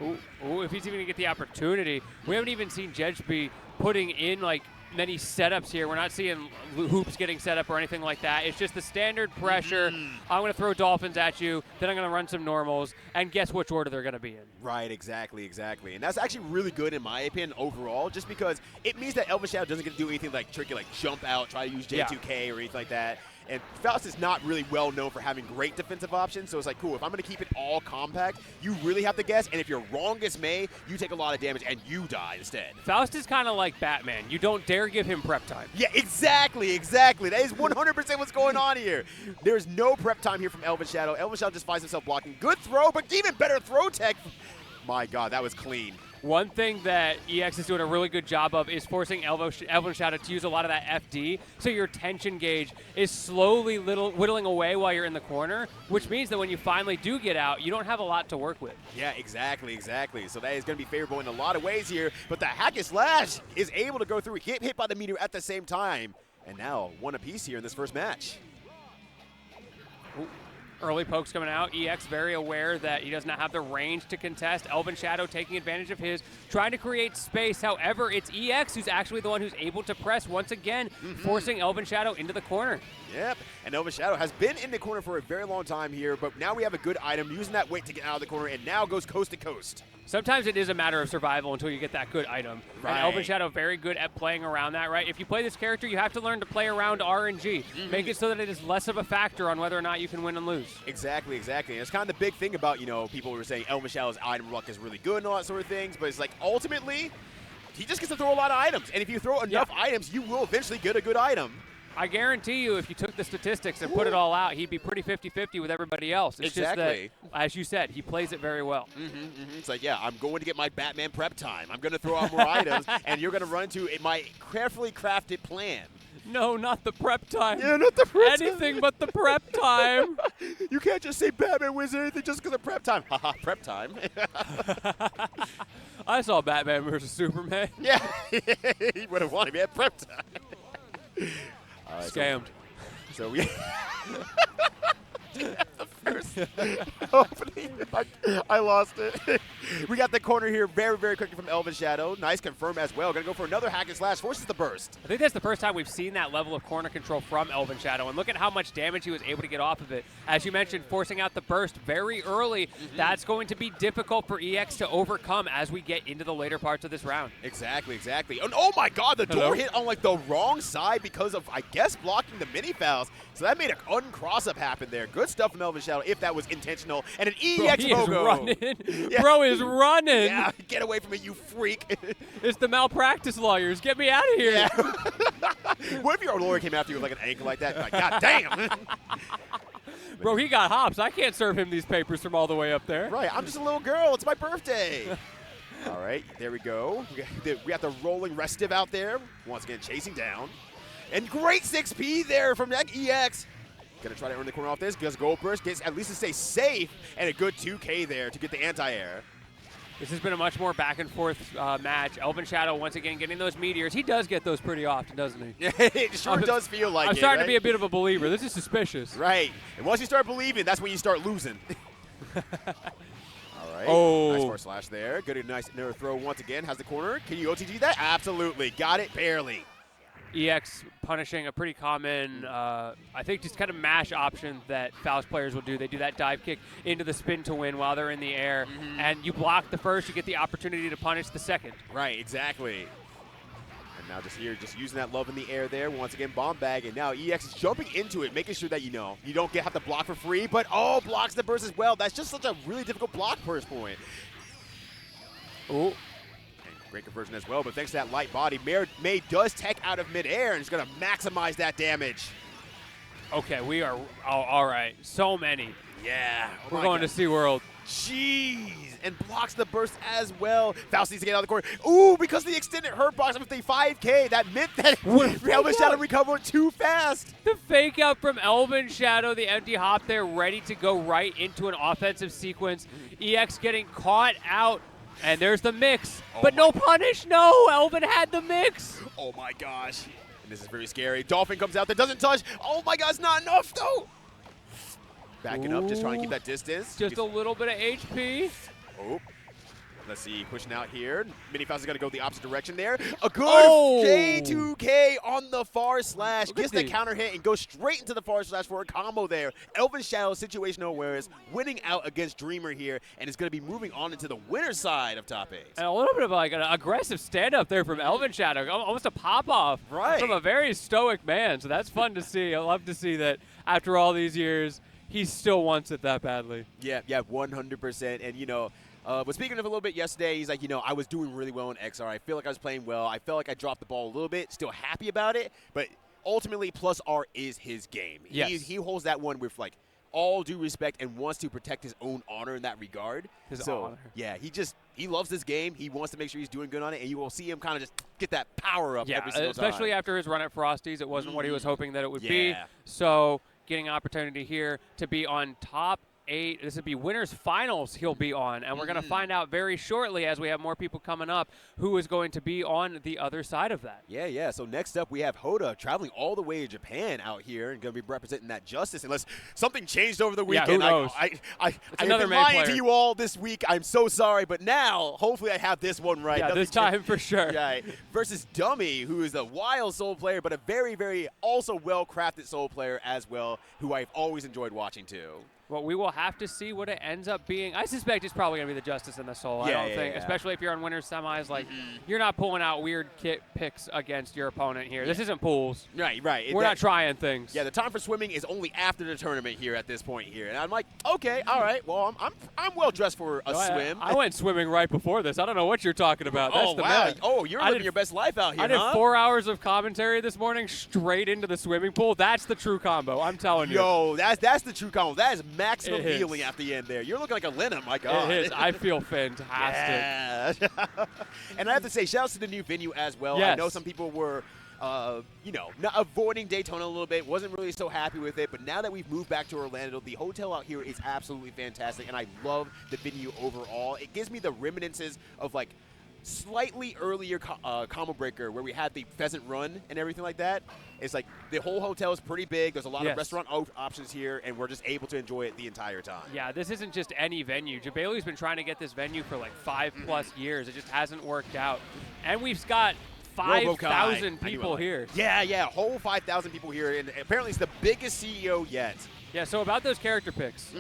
Ooh, if he's even going to get the opportunity. We haven't even seen jejsbee putting in, like, many setups here. We're not seeing hoops getting set up or anything like that. It's just the standard pressure. I'm going to throw dolphins at you, then I'm going to run some normals, and guess which order they're going to be in. Right, exactly. And that's actually really good in my opinion overall, just because it means that ElvenShadow doesn't get to do anything like tricky, like jump out, try to use J2K or anything like that. And Faust is not really well known for having great defensive options, so it's like, cool, if I'm going to keep it all compact, you really have to guess, and if you're wrong as May, you take a lot of damage and you die instead. Faust is kind of like Batman. You don't dare give him prep time. Yeah, exactly. That is 100% what's going on here. There's no prep time here from ElvenShadow. ElvenShadow just finds himself blocking. Good throw, but even better throw tech. My God, that was clean. One thing that EX is doing a really good job of is forcing ElvenShadow to use a lot of that FD, so your tension gauge is slowly whittling away while you're in the corner, which means that when you finally do get out, you don't have a lot to work with. Yeah, exactly. So that is going to be favorable in a lot of ways here, but the hack and slash is able to go through, get hit by the meteor at the same time, and now one apiece here in this first match. Ooh. Early pokes coming out. EX very aware that he does not have the range to contest. ElvenShadow taking advantage of his, trying to create space. However, it's EX who's actually the one who's able to press once again, forcing ElvenShadow into the corner. Yep, and ElvenShadow has been in the corner for a very long time here, but now we have a good item, using that weight to get out of the corner, and now goes coast to coast. Sometimes it is a matter of survival until you get that good item. Right. And ElvenShadow very good at playing around that, right? If you play this character, you have to learn to play around RNG. Make it so that it is less of a factor on whether or not you can win and lose. Exactly. And it's kind of the big thing about, people were saying ElvenShadow's item luck is really good and all that sort of things, but it's like, ultimately, he just gets to throw a lot of items. And if you throw enough items, you will eventually get a good item. I guarantee you, if you took the statistics and put it all out, he'd be pretty 50-50 with everybody else. It's just that, as you said, he plays it very well. It's like, yeah, I'm going to get my Batman prep time. I'm going to throw out more items, and you're going to run into my carefully crafted plan. No, not the prep time. Yeah, not the prep time. Anything but the prep time. You can't just say Batman wins anything just because of prep time. Haha, prep time. I saw Batman versus Superman. Yeah, he would have won if he had prep time. Scammed. So we the first opening. I lost it. We got the corner here very, very quickly from ElvenShadow. Nice confirm as well. Gonna go for another hack and slash. Forces the burst. I think that's the first time we've seen that level of corner control from ElvenShadow. And look at how much damage he was able to get off of it. As you mentioned, forcing out the burst very early. That's going to be difficult for EX to overcome as we get into the later parts of this round. Exactly. And oh my God, the door hit on like the wrong side because of, I guess, blocking the mini fouls. So that made an uncross-up happen there. Good stuff from ElvenShadow if that was intentional. And an EX Bro, Bro is running. Yeah, get away from me, you freak. It's the malpractice lawyers. Get me out of here. Yeah. What if your lawyer came after you with like an ankle like that? Like, God damn. Bro, he got hops. I can't serve him these papers from all the way up there. Right, I'm just a little girl. It's my birthday. All right, there we go. We got the rolling restive out there. Once again, chasing down. And great 6P there from that EX. Gonna try to earn the corner off this because Gold Burst gets at least to stay safe, and a good 2K there to get the anti-air. This has been a much more back and forth match. ElvenShadow once again getting those meteors. He does get those pretty often, doesn't he? Yeah, it sure does feel like it. I'm starting right? to be a bit of a believer. This is suspicious. Right. And once you start believing, that's when you start losing. All right. Oh. Nice forward slash there. Good, nice narrow throw once again. Has the corner. Can you OTG that? Absolutely. Got it barely. EX punishing a pretty common, I think, just kind of mash option that Faust players will do. They do that dive kick into the spin to win while they're in the air. And you block the first, you get the opportunity to punish the second. Right, exactly. And now just here, just using that love in the air there. Once again, bomb bag. And now EX is jumping into it, making sure that, you don't have to block for free. But, blocks the burst as well. That's just such a really difficult block first point. Oh. Great conversion as well, but thanks to that light body, May does tech out of midair and is going to maximize that damage. Okay, we are, all right, so many. Yeah. We're going to SeaWorld. Jeez, and blocks the burst as well. Faust needs to get out of the corner. Ooh, because of the extended hurt box with the 5K, that meant that ElvenShadow recovered too fast. The fake out from ElvenShadow, the empty hop there, ready to go right into an offensive sequence. EX getting caught out. And there's the mix, but no punish. No, Elven had the mix. Oh my gosh. And this is very scary. Dolphin comes out that doesn't touch. Oh my God, it's not enough though. Backing up, just trying to keep that distance. Just a little bit of HP. Oh. Let's see, pushing out here. Mini Faust is going to go the opposite direction there. A good J2K on the far slash. Gets the counter hit and goes straight into the far slash for a combo there. ElvenShadow, situational awareness, winning out against Dreamer here, and is going to be moving on into the winner's side of top 8. And a little bit of like an aggressive stand-up there from ElvenShadow. Almost a pop-off from a very stoic man. So that's fun to see. I love to see that after all these years, he still wants it that badly. Yeah, 100%. And, you know, but speaking of a little bit yesterday, he's like, you know, I was doing really well in XR. I feel like I was playing well. I felt like I dropped the ball a little bit. Still happy about it. But ultimately, plus R is his game. Yes. He holds that one with, like, all due respect and wants to protect his own honor in that regard. His honor. Yeah, he loves this game. He wants to make sure he's doing good on it, and you will see him kind of just get that power up every single time. Especially after his run at Frosty's. It wasn't what he was hoping that it would be. So getting an opportunity here to be on top 8. This would be winners finals he'll be on, and we're going to find out very shortly as we have more people coming up who is going to be on the other side of that. Yeah. So next up we have Hotta traveling all the way to Japan out here and going to be representing that justice unless something changed over the weekend. Yeah, who knows? I've been lying to you all this week. I'm so sorry, but now hopefully I have this one right. Yeah, this time for sure. Right. Versus Dummy, who is a wild soul player, but a very, very also well-crafted soul player as well, who I've always enjoyed watching too. Well, we will have to see what it ends up being. I suspect it's probably going to be the Justice and the Soul. I don't think, especially if you're on winners semis, like you're not pulling out weird kit picks against your opponent here. This isn't pools. Right. We're not trying things. Yeah, the time for swimming is only after the tournament here at this point here. And I'm like, okay, all right, well, I'm well dressed for a swim. I went swimming right before this. I don't know what you're talking about. That's the wow. man. Oh, you're living your best life out here, I did 4 hours of commentary this morning straight into the swimming pool. That's the true combo. I'm telling you. Yo, that's the true combo. That is maximum healing at the end there. You're looking like a Lena, my God. It is. I feel fantastic. Yeah. And I have to say, shout out to the new venue as well. Yes. I know some people were, not avoiding Daytona a little bit, wasn't really so happy with it, but now that we've moved back to Orlando, the hotel out here is absolutely fantastic, and I love the venue overall. It gives me the reminiscences of, like, slightly earlier Combo Breaker where we had the Pheasant Run and everything like that. It's like the whole hotel is pretty big. There's a lot of restaurant options here, and we're just able to enjoy it the entire time. Yeah, this isn't just any venue. Jabali's been trying to get this venue for like 5+ years. It just hasn't worked out. And we've got 5,000 people here. Yeah, whole 5,000 people here, and apparently it's the biggest CEO yet. Yeah, so about those character picks,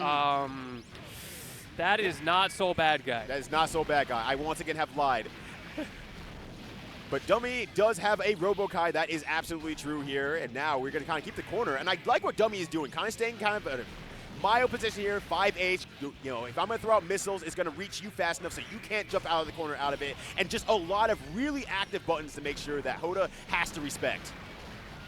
that is not so bad guy. That is not so bad guy. I once again have lied. But Dummy does have a Robo-Ky. That is absolutely true here. And now we're going to kind of keep the corner. And I like what Dummy is doing. Kind of staying kind of at a mild position here, 5H. You know, if I'm going to throw out missiles, it's going to reach you fast enough so you can't jump out of the corner out of it. And just a lot of really active buttons to make sure that Hotta has to respect.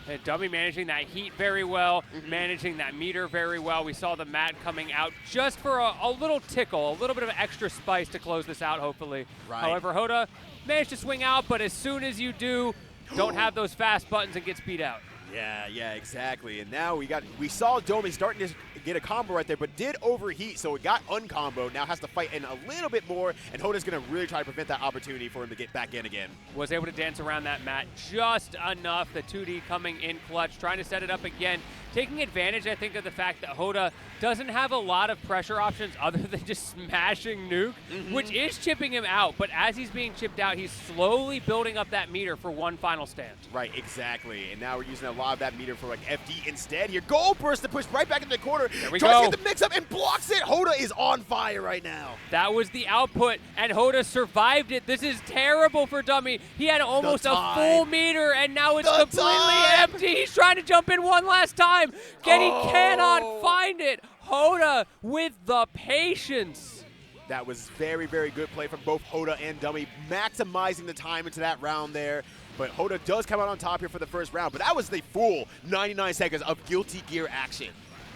And Dummy managing that heat very well, managing that meter very well. We saw the mat coming out just for a little tickle, a little bit of extra spice to close this out, hopefully. Right. However, Hotta managed to swing out, but as soon as you do, don't have those fast buttons and gets beat out. Yeah, exactly. And now we saw Domi starting to get a combo right there, but did overheat, so it got uncomboed. Now has to fight in a little bit more, and Hotta's going to really try to prevent that opportunity for him to get back in again. Was able to dance around that mat just enough. The 2D coming in clutch, trying to set it up again. Taking advantage, I think, of the fact that Hotta doesn't have a lot of pressure options other than just smashing Nuke, which is chipping him out. But as he's being chipped out, he's slowly building up that meter for one final stand. Right, exactly. And now we're using a lot of that meter for, like, FD instead here. Gold burst to push right back into the corner. There we Tries go. to get the mix-up and blocks it. Hotta is on fire right now. That was the output, and Hotta survived it. This is terrible for Dummy. He had almost a full meter, and now it's completely empty. He's trying to jump in one last time. He cannot find it. Hotta with the patience. That was very, very good play from both Hotta and Dummy, maximizing the time into that round there. But Hotta does come out on top here for the first round, but that was the full 99 seconds of Guilty Gear action.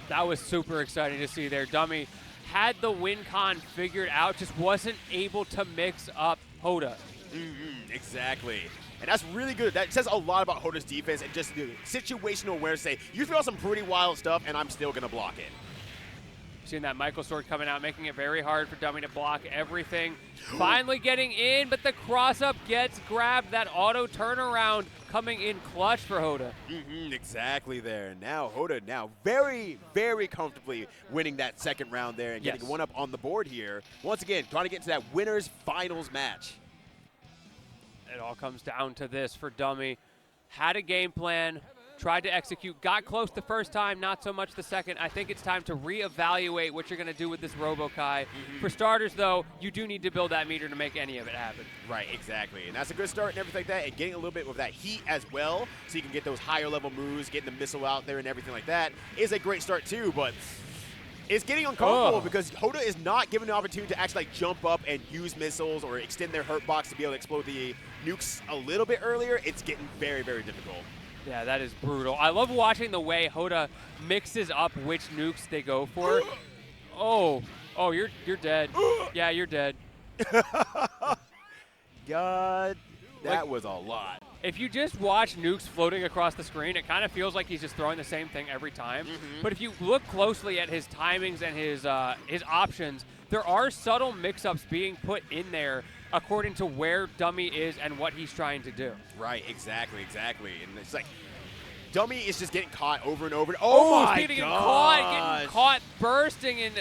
That was super exciting to see there. Dummy had the win con figured out, just wasn't able to mix up Hotta. Exactly. And that's really good. That says a lot about Hotta's defense and just the situational awareness. Say, you throw out some pretty wild stuff, and I'm still going to block it. Seeing that Michael sword coming out, making it very hard for Dummy to block everything. Finally getting in, but the cross-up gets grabbed. That auto turnaround coming in clutch for Hotta. Exactly there. Now Hotta very, very comfortably winning that second round there and getting one up on the board here. Once again, trying to get to that winner's finals match. It all comes down to this for Dummy. Had a game plan, tried to execute, got close the first time, not so much the second. I think it's time to reevaluate what you're going to do with this Robo-Ky. For starters, though, you do need to build that meter to make any of it happen. Right, exactly. And that's a good start and everything like that, and getting a little bit of that heat as well, so you can get those higher level moves, getting the missile out there and everything like that is a great start too, but it's getting uncomfortable because Hotta is not given the opportunity to actually jump up and use missiles or extend their hurt box to be able to explode the nukes a little bit earlier. It's getting very, very difficult. Yeah, that is brutal. I love watching the way Hotta mixes up which nukes they go for. Oh, you're dead. Yeah, you're dead. God, that was a lot. If you just watch nukes floating across the screen, it kind of feels like he's just throwing the same thing every time. But if you look closely at his timings and his options, there are subtle mix-ups being put in there according to where Dummy is and what he's trying to do. Right, exactly. And it's like, Dummy is just getting caught over and over. Oh my getting caught bursting in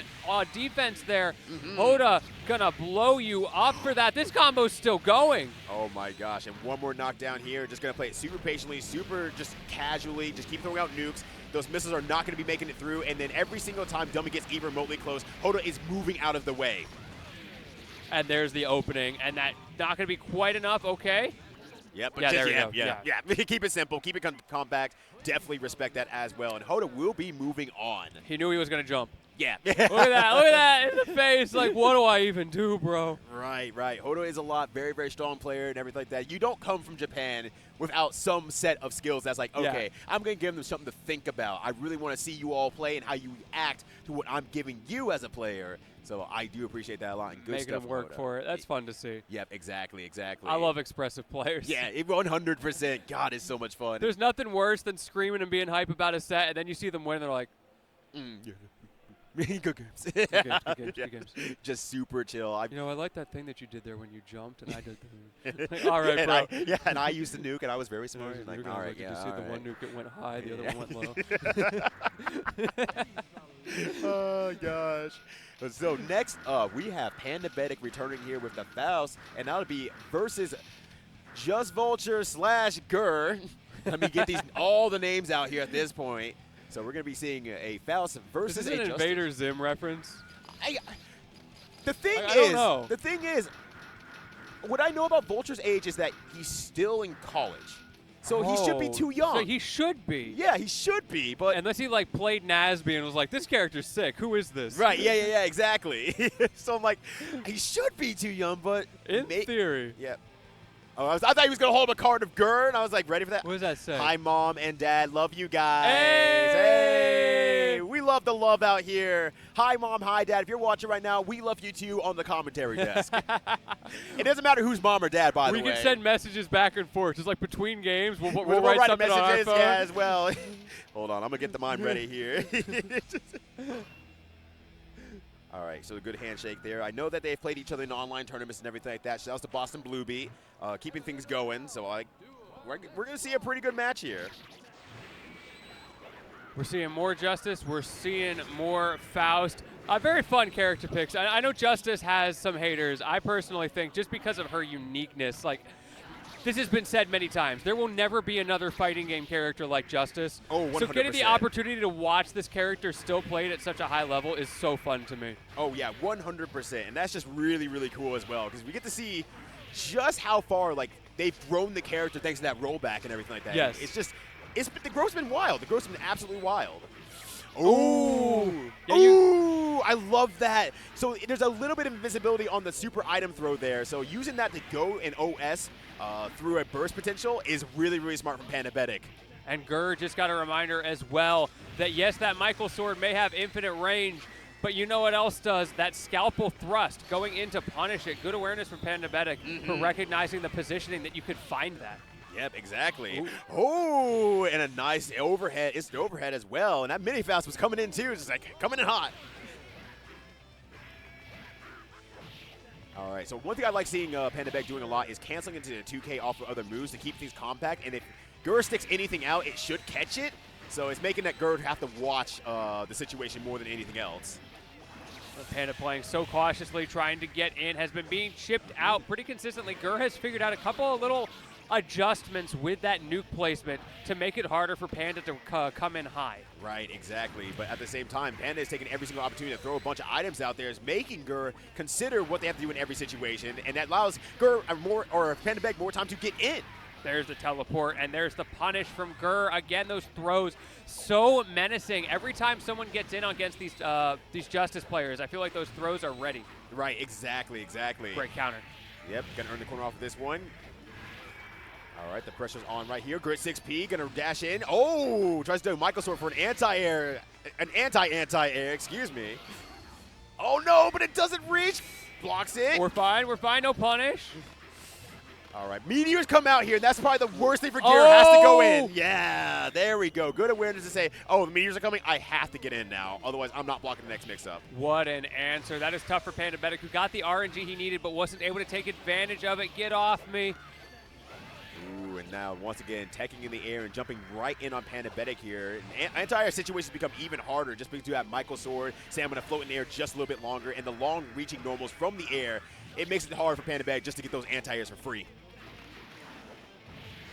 defense there. Hotta gonna blow you up for that. This combo's still going. Oh my gosh, and one more knockdown here. Just gonna play it super patiently, super just casually, just keep throwing out nukes. Those missiles are not gonna be making it through, and then every single time Dummy gets even remotely close, Hotta is moving out of the way. And there's the opening, and that not gonna be quite enough, okay? Yep. Yeah, there we go. Yeah. Keep it simple. Keep it compact. Definitely respect that as well. And Hotta will be moving on. He knew he was going to jump. Yeah. Look at that in the face. Like, what do I even do, bro? Right. Hotta is a very, very strong player and everything like that. You don't come from Japan without some set of skills that's like, okay, I'm going to give them something to think about. I really want to see you all play and how you react to what I'm giving you as a player. So I do appreciate that a lot. And good Making stuff them work for it. That's fun to see. Yep, exactly. I love expressive players. Yeah, 100%. God, it's so much fun. There's nothing worse than screaming and being hype about a set, and then you see them win, and they're like, Good games. Good games. Just super chill. I like that thing that you did there when you jumped, and I did the like, all right, bro. And I used the nuke, and I was very smart. All right, did you see the one nuke, it went high, the other one went low. Oh, gosh. So next up, we have pandabetic returning here with the Faust, and that'll be versus JustVulture/Gur. Let me get all the names out here at this point. So we're going to be seeing a Faust versus Is this an Invader Zim reference? The thing is, what I know about Vulture's age is that he's still in college. So he should be too young. So he should be. Yeah, he should be, but unless he played Nasby and was like, this character's sick. Who is this? Right, yeah, exactly. So I'm like, he should be too young, but in theory. Yeah. Oh, I thought he was going to hold a card of Gur, and I was like, ready for that? What does that say? Hi, Mom and Dad. Love you guys. Hey! We love the love out here. Hi, Mom. Hi, Dad. If you're watching right now, we love you too on the commentary desk. It doesn't matter who's Mom or Dad, by the way. We can send messages back and forth. Just like between games, we'll write something messages on our phone. as well. Hold on. I'm going to get the mime ready here. All right, so a good handshake there. I know that they've played each other in online tournaments and everything like that. Shouts to Boston Bluebee, keeping things going. So we're going to see a pretty good match here. We're seeing more Justice. We're seeing more Faust. Very fun character picks. I know Justice has some haters. I personally think just because of her uniqueness, this has been said many times. There will never be another fighting game character like Justice. Oh, 100%. So getting the opportunity to watch this character still played at such a high level is so fun to me. Oh, yeah, 100%. And that's just really, really cool as well because we get to see just how far, they've grown the character thanks to that rollback and everything like that. Yes. The growth's been wild. The growth's been absolutely wild. Ooh. Yeah, Ooh, I love that. So there's a little bit of invisibility on the super item throw there. So using that to go in OS through a burst potential is really, really smart from pandabetic. And Gur just got a reminder as well that, yes, that Michael sword may have infinite range, but you know what else does? That scalpel thrust going in to punish it. Good awareness from pandabetic for recognizing the positioning that you could find that. Yep, exactly. Ooh. Oh, and a nice overhead. It's the overhead as well. And that mini Faust was coming in too. Just coming in hot. All right, so one thing I like seeing pandabetic doing a lot is canceling into the 2K off of other moves to keep things compact, and if Gur sticks anything out, it should catch it, so it's making that Gur have to watch the situation more than anything else. The Panda playing so cautiously, trying to get in, has been being chipped out pretty consistently. Gur has figured out a couple of little adjustments with that nuke placement to make it harder for Panda to come in high. Right, exactly. But at the same time, Panda is taking every single opportunity to throw a bunch of items out there, is making Gur consider what they have to do in every situation, and that allows Gur pandabetic more time to get in. There's the teleport, and there's the punish from Gur. Again, those throws so menacing. Every time someone gets in against these Justice players, I feel like those throws are ready. Right, exactly. Great counter. Yep, gonna earn the corner off of this one. All right, the pressure's on right here. Grit 6P gonna dash in. Oh, tries to do Michael Sword for an anti-air, excuse me. Oh no, but it doesn't reach. Blocks it. We're fine, no punish. All right, Meteors come out here, and that's probably the worst thing for Gear. Has to go in. Yeah, there we go. Good awareness to say, oh, the Meteors are coming. I have to get in now. Otherwise, I'm not blocking the next mix-up. What an answer. That is tough for pandabetic, who got the RNG he needed but wasn't able to take advantage of it. Get off me. Ooh, and now, once again, teching in the air and jumping right in on pandabetic here. Anti-air situations become even harder just because you have Michael Sword, Sam going to float in the air just a little bit longer, and the long-reaching normals from the air. It makes it hard for pandabetic just to get those anti-airs for free.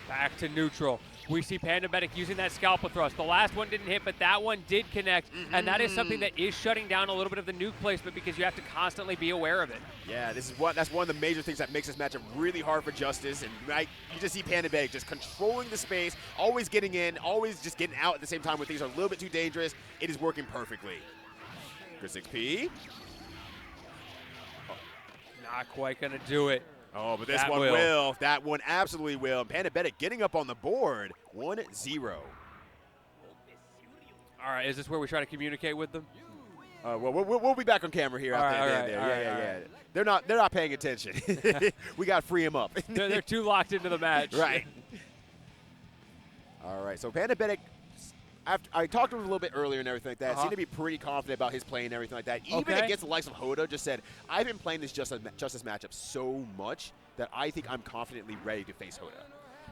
Back to neutral. We see pandabetic using that scalpel thrust. The last one didn't hit, but that one did connect, and that is something that is shutting down a little bit of the nuke placement because you have to constantly be aware of it. Yeah, that's one of the major things that makes this matchup really hard for Justice, and you just see pandabetic just controlling the space, always getting in, always just getting out at the same time when things are a little bit too dangerous. It is working perfectly. Good 6P. Not quite going to do it. Oh, but this one will. That one absolutely will. pandabetic getting up on the board, 1-0. All right, is this where we try to communicate with them? Well, we'll be back on camera here after the end there. Yeah. They're not paying attention. We got to free them up. They're too locked into the match. Right. All right, so pandabetic, after I talked to him a little bit earlier and everything like that, seemed to be pretty confident about his play and everything like that. Even against the likes of Hotta, just said, I've been playing this Justice matchup so much that I think I'm confidently ready to face Hotta.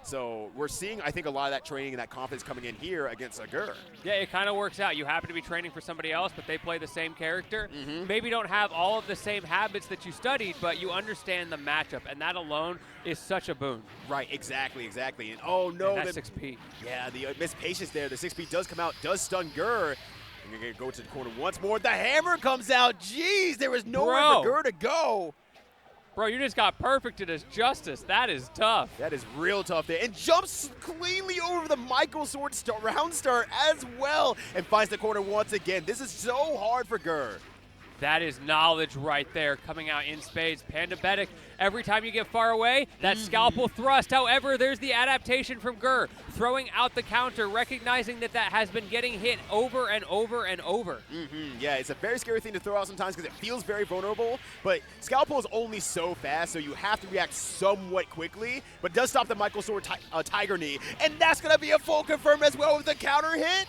So we're seeing, I think, a lot of that training and that confidence coming in here against Gur. Yeah, it kind of works out. You happen to be training for somebody else, but they play the same character. Maybe don't have all of the same habits that you studied, but you understand the matchup, and that alone is such a boon. Right, exactly. And oh no, and that 6P. Yeah, the missed patience there. The 6P does come out, does stun Gur. And you're gonna go to the corner once more. The hammer comes out. Jeez, there was nowhere for Gur to go. Bro, you just got perfected as Justice. That is tough. That is real tough there. And jumps cleanly over the Michael Sword round start as well. And finds the corner once again. This is so hard for Gur. That is knowledge right there, coming out in spades. pandabetic, every time you get far away, that scalpel thrust. However, there's the adaptation from Gur, throwing out the counter, recognizing that that has been getting hit over and over and over. Yeah, it's a very scary thing to throw out sometimes because it feels very vulnerable, but scalpel is only so fast, so you have to react somewhat quickly, but does stop the Michael Sword Tiger Knee, and that's going to be a full confirm as well with the counter hit.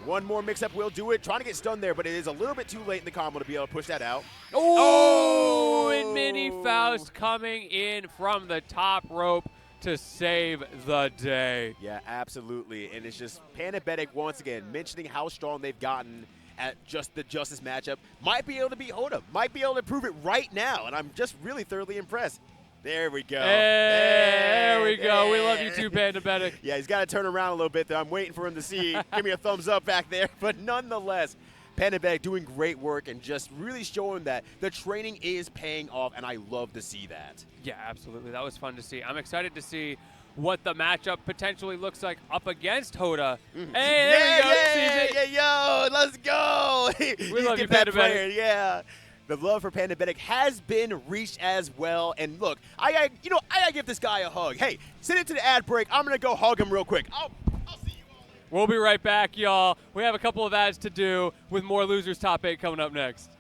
One more mix-up will do it. Trying to get stunned there, but it is a little bit too late in the combo to be able to push that out. Oh! And Mini Faust coming in from the top rope to save the day. Yeah, absolutely. And it's just pandabetic, once again, mentioning how strong they've gotten at just the Justice matchup. Might be able to beat Hotta. Might be able to prove it right now, and I'm just really thoroughly impressed. There we go. There we go. We love you too, pandabetic. Yeah, he's got to turn around a little bit there. I'm waiting for him to see. Give me a thumbs up back there. But nonetheless, pandabetic doing great work and just really showing that the training is paying off, and I love to see that. Yeah, absolutely. That was fun to see. I'm excited to see what the matchup potentially looks like up against Hotta. Hey, there we go. Yo, let's go. We love you, pandabetic. Yeah. The love for pandabetic has been reached as well. And look, I gotta give this guy a hug. Hey, send it to the ad break. I'm gonna go hug him real quick. I'll see you all later. We'll be right back, y'all. We have a couple of ads to do with more Losers Top 8 coming up next.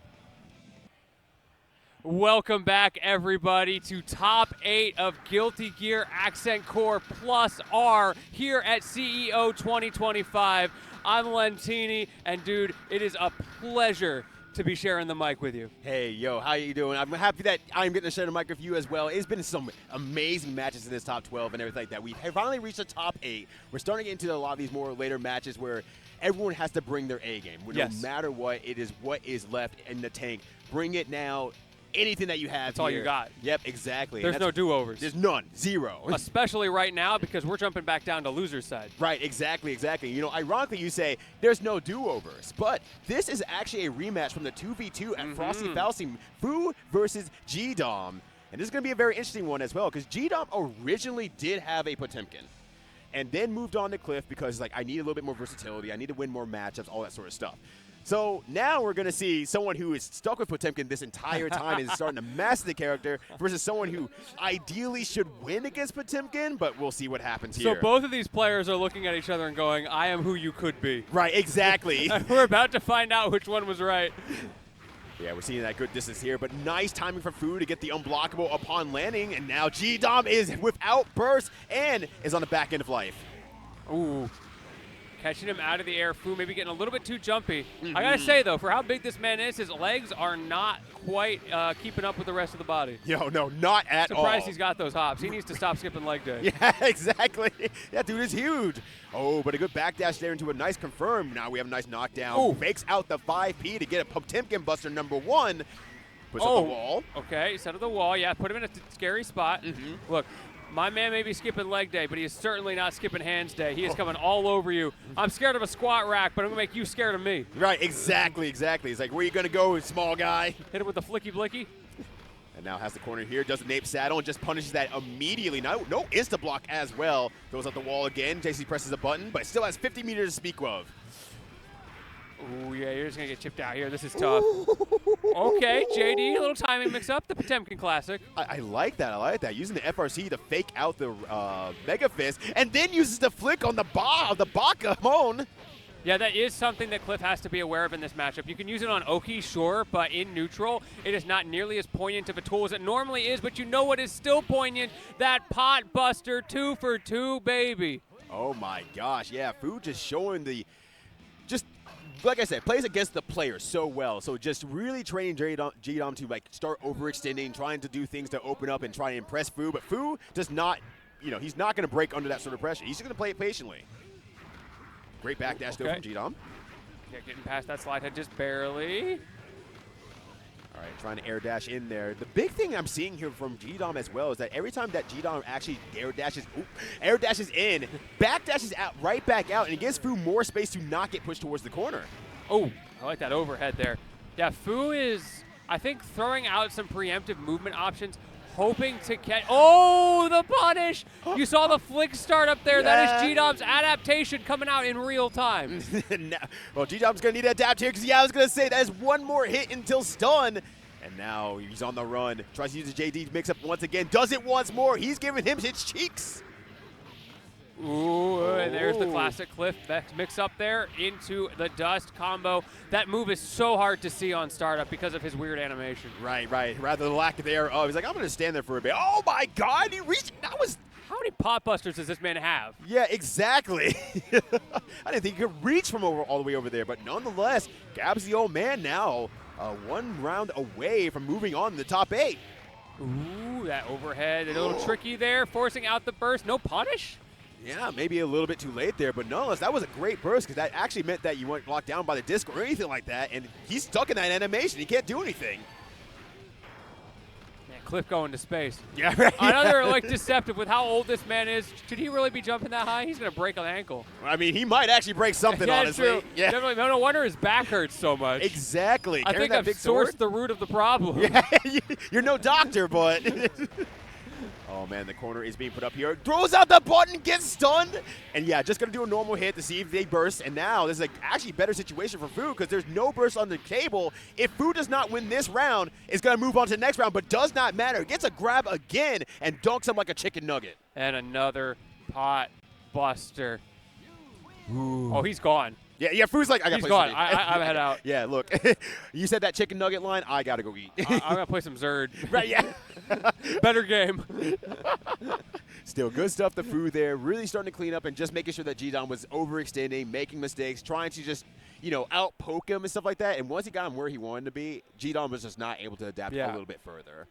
Welcome back, everybody, to Top 8 of Guilty Gear Accent Core Plus R here at CEO 2025. I'm Lentini, and dude, it is a pleasure to be sharing the mic with you. Hey, yo, how you doing? I'm happy that I'm getting to share the mic with you as well. It's been some amazing matches in this top 12 and everything like that. We've finally reached the top 8. We're starting to get into a lot of these more later matches where everyone has to bring their A game. No matter what, it is what is left in the tank. Bring it now. Anything that you have That's all you got. Yep, exactly. There's no do-overs. There's none. Zero. Especially right now because we're jumping back down to loser's side. Right, exactly. You know, ironically, you say there's no do-overs, but this is actually a rematch from the 2v2 at Frosty Fausty, Fu versus Gdom. And this is going to be a very interesting one as well because Gdom originally did have a Potemkin and then moved on to Kliff because, like, I need a little bit more versatility. I need to win more matchups, all that sort of stuff. So now we're going to see someone who is stuck with Potemkin this entire time and is starting to master the character versus someone who ideally should win against Potemkin, but we'll see what happens here. So both of these players are looking at each other and going, I am who you could be. Right, exactly. We're about to find out which one was right. Yeah, we're seeing that good distance here, but nice timing for Fu to get the unblockable upon landing, and now Gdom is without burst and is on the back end of life. Ooh. Catching him out of the air. Fu maybe getting a little bit too jumpy. I got to say, though, for how big this man is, his legs are not quite keeping up with the rest of the body. Yo, no, not at all. Surprised he's got those hops. He needs to stop skipping leg day. Yeah, exactly. That dude is huge. Oh, but a good backdash there into a nice confirm. Now we have a nice knockdown. Ooh. Fakes out the 5P to get a Potemkin buster #1. Puts up the wall. Okay, set up the wall. Yeah, put him in a scary spot. Look. My man may be skipping leg day, but he is certainly not skipping hands day. He is coming all over you. I'm scared of a squat rack, but I'm going to make you scared of me. Right, exactly. It's like, where are you going to go, small guy? Hit him with the flicky blicky. And now has the corner here, does the nape saddle, and just punishes that immediately. No insta-block as well. Goes up the wall again. JC presses a button, but still has 50 meters to speak of. Ooh, yeah, you're just going to get chipped out here. This is tough. Okay, JD, a little timing mix-up, the Potemkin Classic. I like that. Using the FRC to fake out the Mega Fist, and then uses the flick on the Baka Mon. Yeah, that is something that Kliff has to be aware of in this matchup. You can use it on Oki, sure, but in neutral, it is not nearly as poignant of a tool as it normally is, but you know what is still poignant? That pot buster 2 for 2, baby. Oh, my gosh. Yeah, Fu just showing the like I said, plays against the player so well. So just really training Gdom to like start overextending, trying to do things to open up and try and impress Fu. But Fu does not, he's not going to break under that sort of pressure. He's just going to play it patiently. Great backdash though from Gdom. Yeah, getting past that slide head just barely. All right, trying to air dash in there. The big thing I'm seeing here from Gdom as well is that every time that Gdom actually air dashes in, back dashes out, right back out, and it gives Fu more space to not get pushed towards the corner. Oh, I like that overhead there. Yeah, Fu is, I think, throwing out some preemptive movement options, hoping to catch. Oh, the punish! You saw the flick start up there. Yeah. That is Gdom's adaptation coming out in real time. Well, Gdom's going to need to adapt here because, I was going to say, that is one more hit until stun. And now he's on the run. Tries to use the JD mix-up once again. Does it once more. He's giving him his cheeks. Ooh, and there's the classic Kliff mix up there into the dust combo. That move is so hard to see on startup because of his weird animation. Right. Rather than lack thereof. He's like, I'm going to stand there for a bit. Oh, my God. He reached. That was. How many pot busters does this man have? Yeah, exactly. I didn't think he could reach from all the way over there. But nonetheless, Gab's the old man now. One round away from moving on to the top 8. Ooh, that overhead. A little tricky there. Forcing out the burst. No punish? Yeah, maybe a little bit too late there, but nonetheless, that was a great burst because that actually meant that you weren't locked down by the disc or anything like that, and he's stuck in that animation. He can't do anything. Yeah, Kliff going to space. Yeah, right. Another, deceptive with how old this man is. Should he really be jumping that high? He's going to break an ankle. I mean, he might actually break something, yeah, honestly. True. Yeah, definitely. No wonder his back hurts so much. Exactly. I think I've sourced the root of the problem. Yeah, you're no doctor, but... Oh, man, the corner is being put up here. Throws out the button, gets stunned. And, yeah, just going to do a normal hit to see if they burst. And now this is actually a better situation for Fu because there's no burst on the table. If Fu does not win this round, it's going to move on to the next round, but does not matter. Gets a grab again and dunks him like a chicken nugget. And another pot buster. Ooh. Oh, he's gone. Yeah, Fu's like, I got to play some He's gone. I'm head out. Yeah, look. You said that chicken nugget line, I got to go eat. I'm going to play some Zerd. Right, yeah. Better game. Still good stuff, the food there, really starting to clean up and just making sure that Gdom was overextending, making mistakes, trying to just, out-poke him and stuff like that. And once he got him where he wanted to be, Gdom was just not able to adapt a little bit further.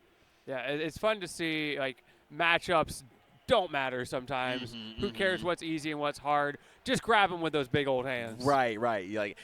Yeah, it's fun to see, like, matchups don't matter sometimes. Who cares what's easy and what's hard? Just grab him with those big old hands. Right. Like,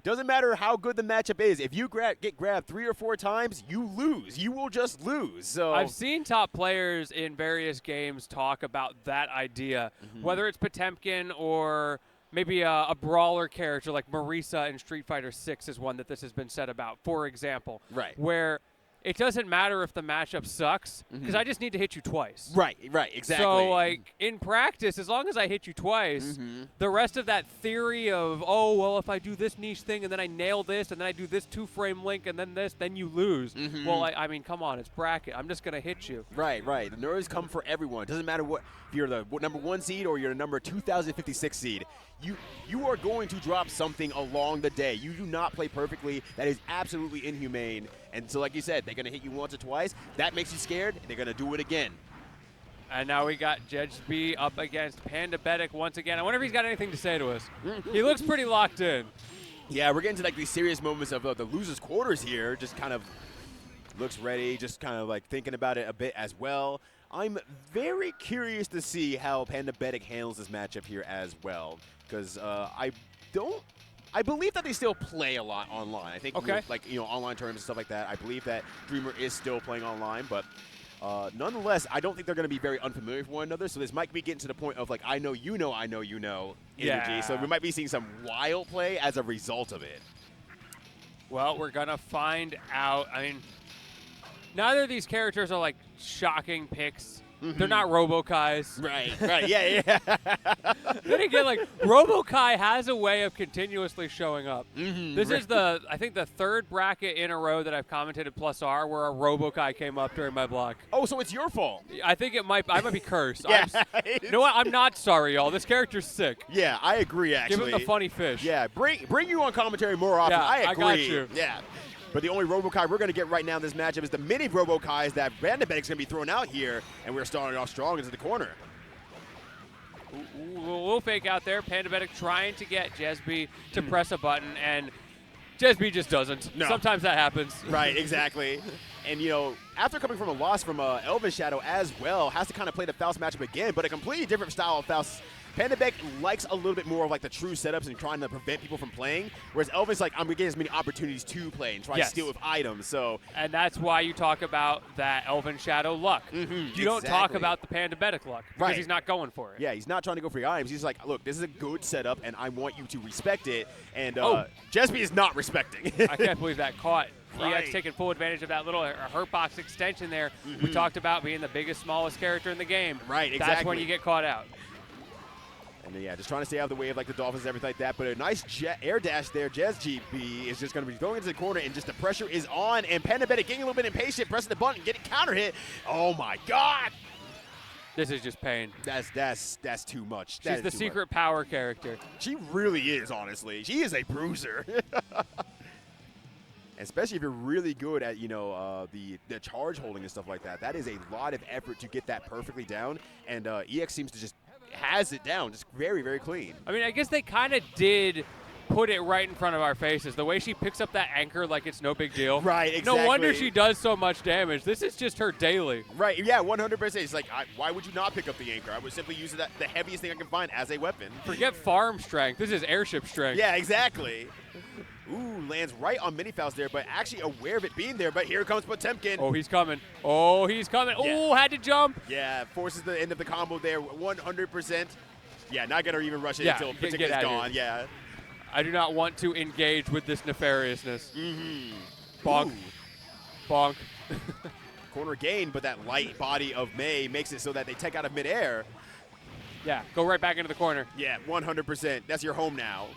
doesn't matter how good the matchup is. If you get grabbed 3 or 4 times, you lose. You will just lose. So I've seen top players in various games talk about that idea, whether it's Potemkin or maybe a brawler character like Marisa in Street Fighter 6 is one that this has been said about, for example. Right. Where it doesn't matter if the matchup sucks because I just need to hit you twice. Right, exactly. So, like, in practice, as long as I hit you twice, the rest of that theory of, oh, well, if I do this niche thing and then I nail this and then I do this 2-frame link and then this, then you lose. Well, I mean, come on, it's bracket. I'm just going to hit you. Right. The nerves come for everyone. It doesn't matter if you're the number 1 seed or you're the number 2056 seed. You are going to drop something along the day. You do not play perfectly. That is absolutely inhumane. And so, like you said, they're going to hit you once or twice. That makes you scared, and they're going to do it again. And now we got jejsbee up against pandabetic once again. I wonder if he's got anything to say to us. He looks pretty locked in. Yeah, we're getting to like these serious moments of the losers' quarters here. Just kind of looks ready, just kind of like thinking about it a bit as well. I'm very curious to see how pandabetic handles this matchup here as well, because I believe that they still play a lot online. I think, online tournaments and stuff like that. I believe that Dreamer is still playing online, but nonetheless, I don't think they're going to be very unfamiliar with one another. So this might be getting to the point of, like, I know you know energy. Yeah. So we might be seeing some wild play as a result of it. Well, we're going to find out. I mean, neither of these characters are, like, shocking picks. They're not Robo-Kys. Right, yeah. Then again, like, Robo-Ky has a way of continuously showing up. This is I think the 3rd bracket in a row that I've commentated plus R where a Robo-Ky came up during my block. Oh, so it's your fault. I think I might be cursed. Yeah. You know what? I'm not sorry, y'all. This character's sick. Yeah, I agree, actually. Give him the funny fish. Yeah, bring you on commentary more often. Yeah, I agree. I got you. Yeah. But the only Robo-Ky we're going to get right now in this matchup is the mini Robo-Kys that pandabetic's going to be throwing out here, and we're starting off strong into the corner. We'll fake out there. pandabetic trying to get jejsbee to press a button, and jejsbee just doesn't. No. Sometimes that happens. Right, exactly. And, after coming from a loss from ElvenShadow as well, has to kind of play the Faust matchup again, but a completely different style of Faust. pandabetic likes a little bit more of like the true setups and trying to prevent people from playing, whereas Elven's like, I'm going to get as many opportunities to play and try to steal with items. So, and that's why you talk about that ElvenShadow luck. You don't talk about the pandabetic luck because he's not going for it. Yeah, he's not trying to go for your items. He's like, look, this is a good setup, and I want you to respect it. And jejsbee is not respecting. I can't believe that caught. EX taking full advantage of that little hurt box extension there. We talked about being the biggest, smallest character in the game. Right, exactly. That's when you get caught out. And yeah, just trying to stay out of the way of like the Dolphins and everything like that. But a nice air dash there. jejsbee is just going to be going into the corner, and just the pressure is on. And pandabetic getting a little bit impatient, pressing the button, getting counter hit. Oh my God! This is just pain. That's too much. She's the secret power character. She really is, honestly. She is a bruiser. Especially if you're really good at, the charge holding and stuff like that. That is a lot of effort to get that perfectly down. And EX seems to just has it down, just very, very clean. I mean, I guess they kind of did put it right in front of our faces. The way she picks up that anchor like it's no big deal. Right, exactly. No wonder she does so much damage. This is just her daily. Right, yeah, 100%. It's like, why would you not pick up the anchor? I would simply use the heaviest thing I can find as a weapon. Forget farm strength. This is airship strength. Yeah, exactly. Ooh, lands right on mini Faust there, but actually aware of it being there. But here comes Potemkin. Oh, he's coming. Oh, he's coming. Yeah. Oh, had to jump. Yeah, forces the end of the combo there, 100%. Yeah, not going to even rush it until Potemkin's gone. Yeah. I do not want to engage with this nefariousness. Bonk. Ooh. Bonk. Corner gain, but that light body of May makes it so that they take out of midair. Yeah, go right back into the corner. Yeah, 100%. That's your home now.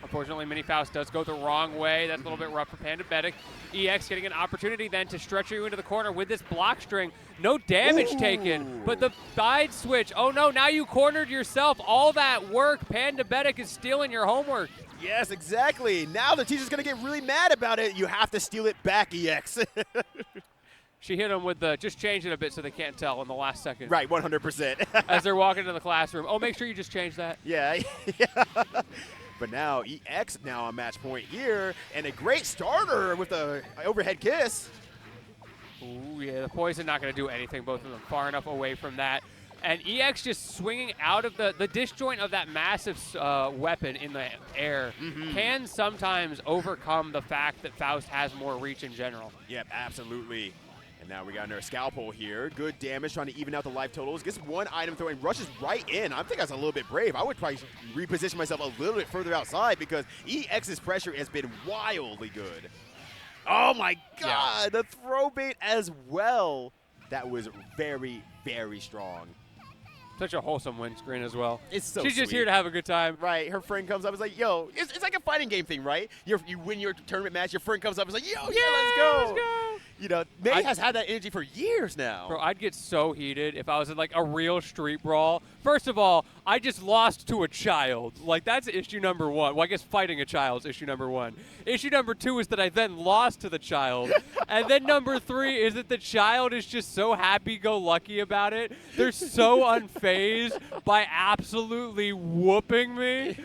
Unfortunately, Mini Faust does go the wrong way. That's a little bit rough for pandabetic. EX getting an opportunity then to stretch you into the corner with this block string. No damage taken, but the side switch. Oh no, now you cornered yourself. All that work, pandabetic is stealing your homework. Yes, exactly. Now the teacher's going to get really mad about it. You have to steal it back, EX. She hit him with the, just change it a bit so they can't tell in the last second. Right, 100%. As they're walking into the classroom. Oh, make sure you just change that. Yeah. But now EX now on match point here, and a great starter with a overhead kiss. Ooh, yeah, the poison not going to do anything. Both of them far enough away from that. And EX just swinging out of the disjoint of that massive weapon in the air can sometimes overcome the fact that Faust has more reach in general. Yep, absolutely. And now we got another scalpel here. Good damage, trying to even out the life totals. Gets one item throw and rushes right in. I think that's a little bit brave. I would probably reposition myself a little bit further outside because EX's pressure has been wildly good. Oh my God, the throw bait as well. That was very, very strong. Such a wholesome windscreen as well. It's so She's just sweet. here to have a good time. Right, her friend comes up and is like, yo, it's like a fighting game thing, right? You win your tournament match, your friend comes up and is like, yo, yeah, let's go. Let's go. You know, May has had that energy for years now. Bro, I'd get so heated if I was in like a real street brawl. First of all, I just lost to a child. Like, that's issue number one. Well, I guess fighting a child is issue number one. Issue number two is that I then lost to the child. And then number three is that the child is just so happy-go-lucky about it. They're so unfazed by absolutely whooping me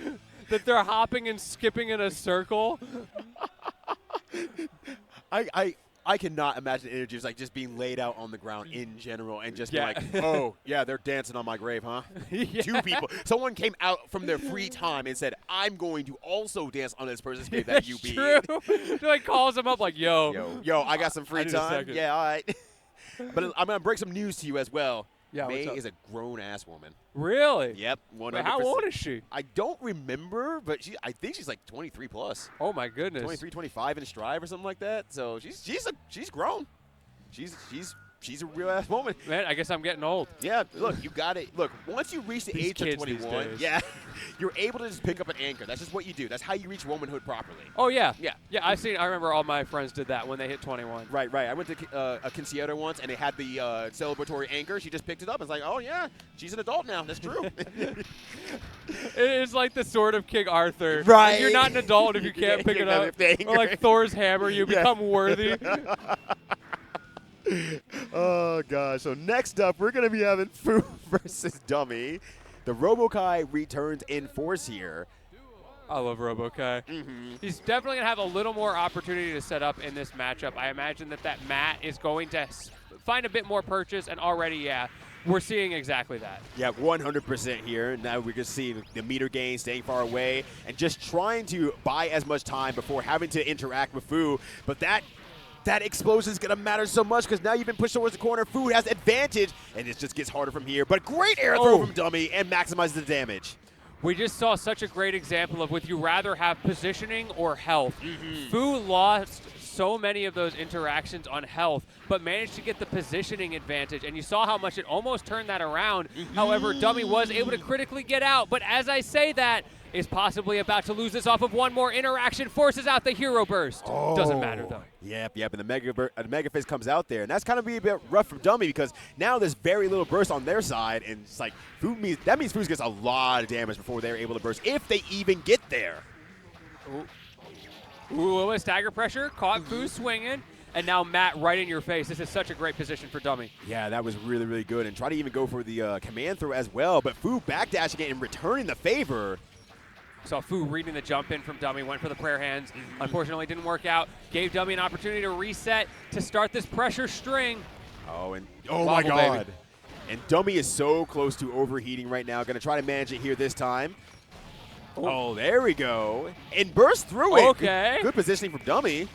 that they're hopping and skipping in a circle. I cannot imagine the energy of like just being laid out on the ground in general and just Yeah. being like, oh, yeah, they're dancing on my grave, huh? Yeah. Two people. Someone came out from their free time and said, I'm going to also dance on this person's grave that you beat. True. So like calls him up like, Yo, I got some I free need a time. second. Yeah, all right. But I'm going to break some news to you as well. Yeah, May what's up? is a grown-ass woman. Really? Yep, 100%. Wait, how old is she? I don't remember, but I think she's like 23 plus. Oh my goodness. 23, 25 in Strive or something like that. So she's grown. She's a real ass woman. Man, I guess I'm getting old. Yeah, look, you got it. Look, once you reach the These age of kids these 21, days. yeah, you're able to just pick up an anchor. That's just what you do. That's how you reach womanhood properly. Oh yeah. Yeah. Yeah, I remember all my friends did that when they hit 21. Right. I went to a quinceañera once, and they had the celebratory anchor. She just picked it up. It's like, oh yeah, she's an adult now. That's true. It's like the sword of King Arthur. Right. Like, you're not an adult if you can't pick it up. If the anchor- Or like Thor's hammer, you Yeah. become worthy. Oh gosh. So next up, we're gonna be having Fu versus Dummy. The Robo-Ky returns in force here. I love Robo-Ky. He's definitely going to have a little more opportunity to set up in this matchup. I imagine that mat is going to find a bit more purchase, and already, yeah, we're seeing exactly that. Yeah, 100% here. Now we're just seeing the meter gain, staying far away, and just trying to buy as much time before having to interact with Fu. But that explosion is going to matter so much because now you've been pushed towards the corner. Fu has advantage, and it just gets harder from here. But great air throw from Dummy and maximizes the damage. We just saw such a great example of would you rather have positioning or health. Fu lost so many of those interactions on health, but managed to get the positioning advantage, and you saw how much it almost turned that around. However, Dummy was able to critically get out, but as I say that, is possibly about to lose this off of one more interaction, forces out the hero burst. Doesn't matter, though. Yep, and the Mega Fist comes out there, and that's kind of be a bit rough for Dummy because now there's very little burst on their side, and it's like that means Fu gets a lot of damage before they're able to burst, if they even get there. Ooh, a stagger pressure, caught Fu swinging, and now Matt right in your face. This is such a great position for Dummy. Yeah, that was really, really good, and try to even go for the command throw as well, but Fu backdashing it and returning the favor. Saw Fu reading the jump in from Dummy, went for the prayer hands. Unfortunately, didn't work out. Gave Dummy an opportunity to reset to start this pressure string. Oh Wobble, my God. baby. And Dummy is so close to overheating right now. Going to try to manage it here this time. Oh, there we go. And burst through it. Okay. Good positioning from Dummy.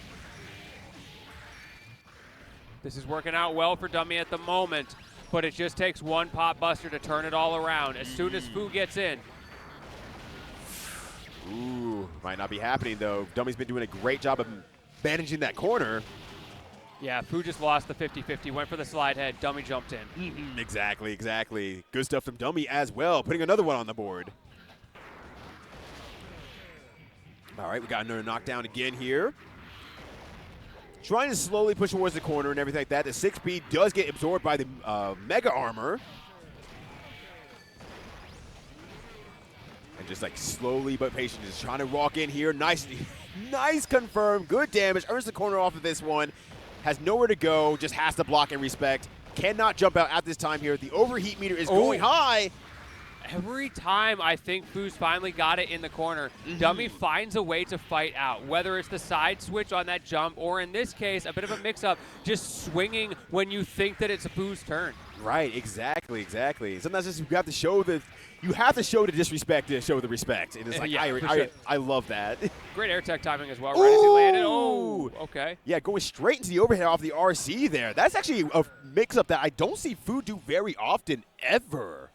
This is working out well for Dummy at the moment, but it just takes one pop buster to turn it all around. As soon as Fu gets in. Ooh, might not be happening, though. Dummy's been doing a great job of managing that corner. Yeah, Fu just lost the 50-50, went for the slide head. Dummy jumped in. Exactly. Good stuff from Dummy as well, putting another one on the board. All right, we got another knockdown again here. Trying to slowly push towards the corner and everything like that. The 6B does get absorbed by the Mega Armor. And just like slowly but patiently, just trying to walk in here. Nice confirm. Good damage. Earns the corner off of this one. has nowhere to go, just has to block and respect. Cannot jump out at this time here. The overheat meter is going high. Every time I think Fu's finally got it in the corner, Dummy finds a way to fight out, whether it's the side switch on that jump or, in this case, a bit of a mix-up, just swinging when you think that it's a Fu's turn. Right, exactly. Sometimes just you have to show the disrespect to show the respect. And it's like, I love that. Great air tech timing as well, right as he landed. Oh, okay. Yeah, going straight into the overhead off the RC there. That's actually a mix-up that I don't see Fu do very often, ever.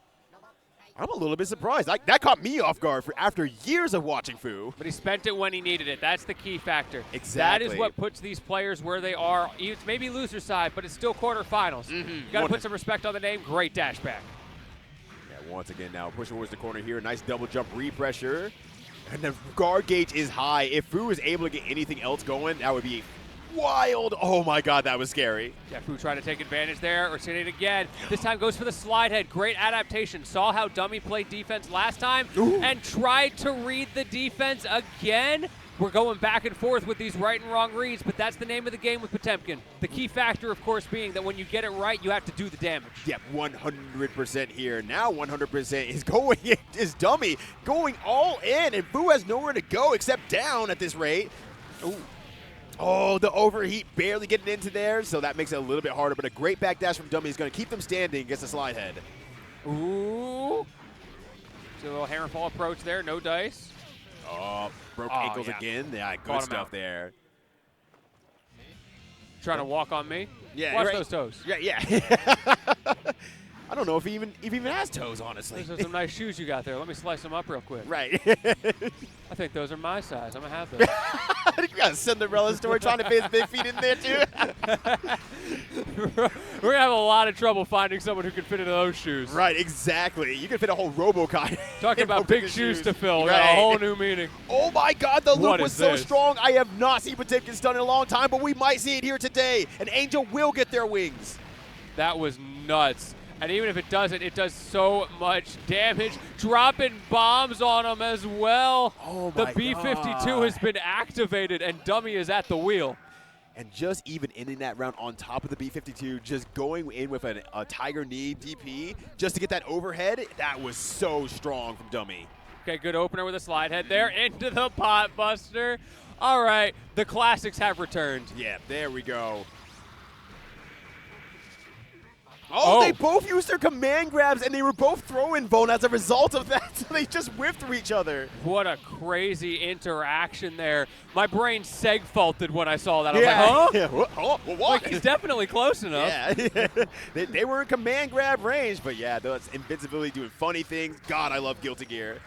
I'm a little bit surprised. That caught me off guard after years of watching Fu. But he spent it when he needed it. That's the key factor. Exactly. That is what puts these players where they are. It's maybe loser side, but it's still quarterfinals. You got to put some respect on the name. Great dash back. Yeah, once again now, pushing towards the corner here. Nice double jump repressure. And the guard gauge is high. If Fu is able to get anything else going, that would be wild. Oh my God, that was scary. Yeah, Fu trying to take advantage there, or sitting it again. This time goes for the slide head. Great adaptation. Saw how Dummy played defense last time and tried to read the defense again. We're going back and forth with these right and wrong reads, but that's the name of the game with Potemkin. The key factor, of course, being that when you get it right, you have to do the damage. Yep, 100% here. Now 100% is Dummy going all in, and Fu has nowhere to go except down at this rate. Ooh. Oh, the overheat barely getting into there, so that makes it a little bit harder, but a great backdash from Dummy is going to keep them standing against the slide head. Ooh. So a little hammer fall approach there, no dice. Oh, broke ankles again. Yeah, good stuff there. Trying to walk on me? Yeah, watch those toes. Yeah. I don't know if he even has toes, honestly. Those are some nice shoes you got there. Let me slice them up real quick. Right. I think those are my size. I'm going to have those. I think you got a Cinderella story trying to fit his big feet in there, too. We're going to have a lot of trouble finding someone who can fit into those shoes. Right, exactly. You can fit a whole Robo-Ky. Talking about big shoes to fill. Right. Got a whole new meaning. Oh, my God. The loop was so strong. I have not seen Potemkin stun in a long time, but we might see it here today. An Angel will get their wings. That was nuts. And even if it doesn't, it does so much damage. Dropping bombs on him as well. Oh the my B-52 God. has been activated, and Dummy is at the wheel. And just even ending that round on top of the B-52, just going in with a Tiger Knee DP just to get that overhead, that was so strong from Dummy. Okay, good opener with a slide head there into the pot buster. All right, the classics have returned. Yeah, there we go. Oh, they both used their command grabs, and they were both throwing bone as a result of that, so they just whiffed through each other. What a crazy interaction there. My brain seg-faulted when I saw that. I was like, huh? Yeah. What? Like, he's definitely close enough. Yeah. they were in command grab range, but yeah, that's invincibility doing funny things. God, I love Guilty Gear.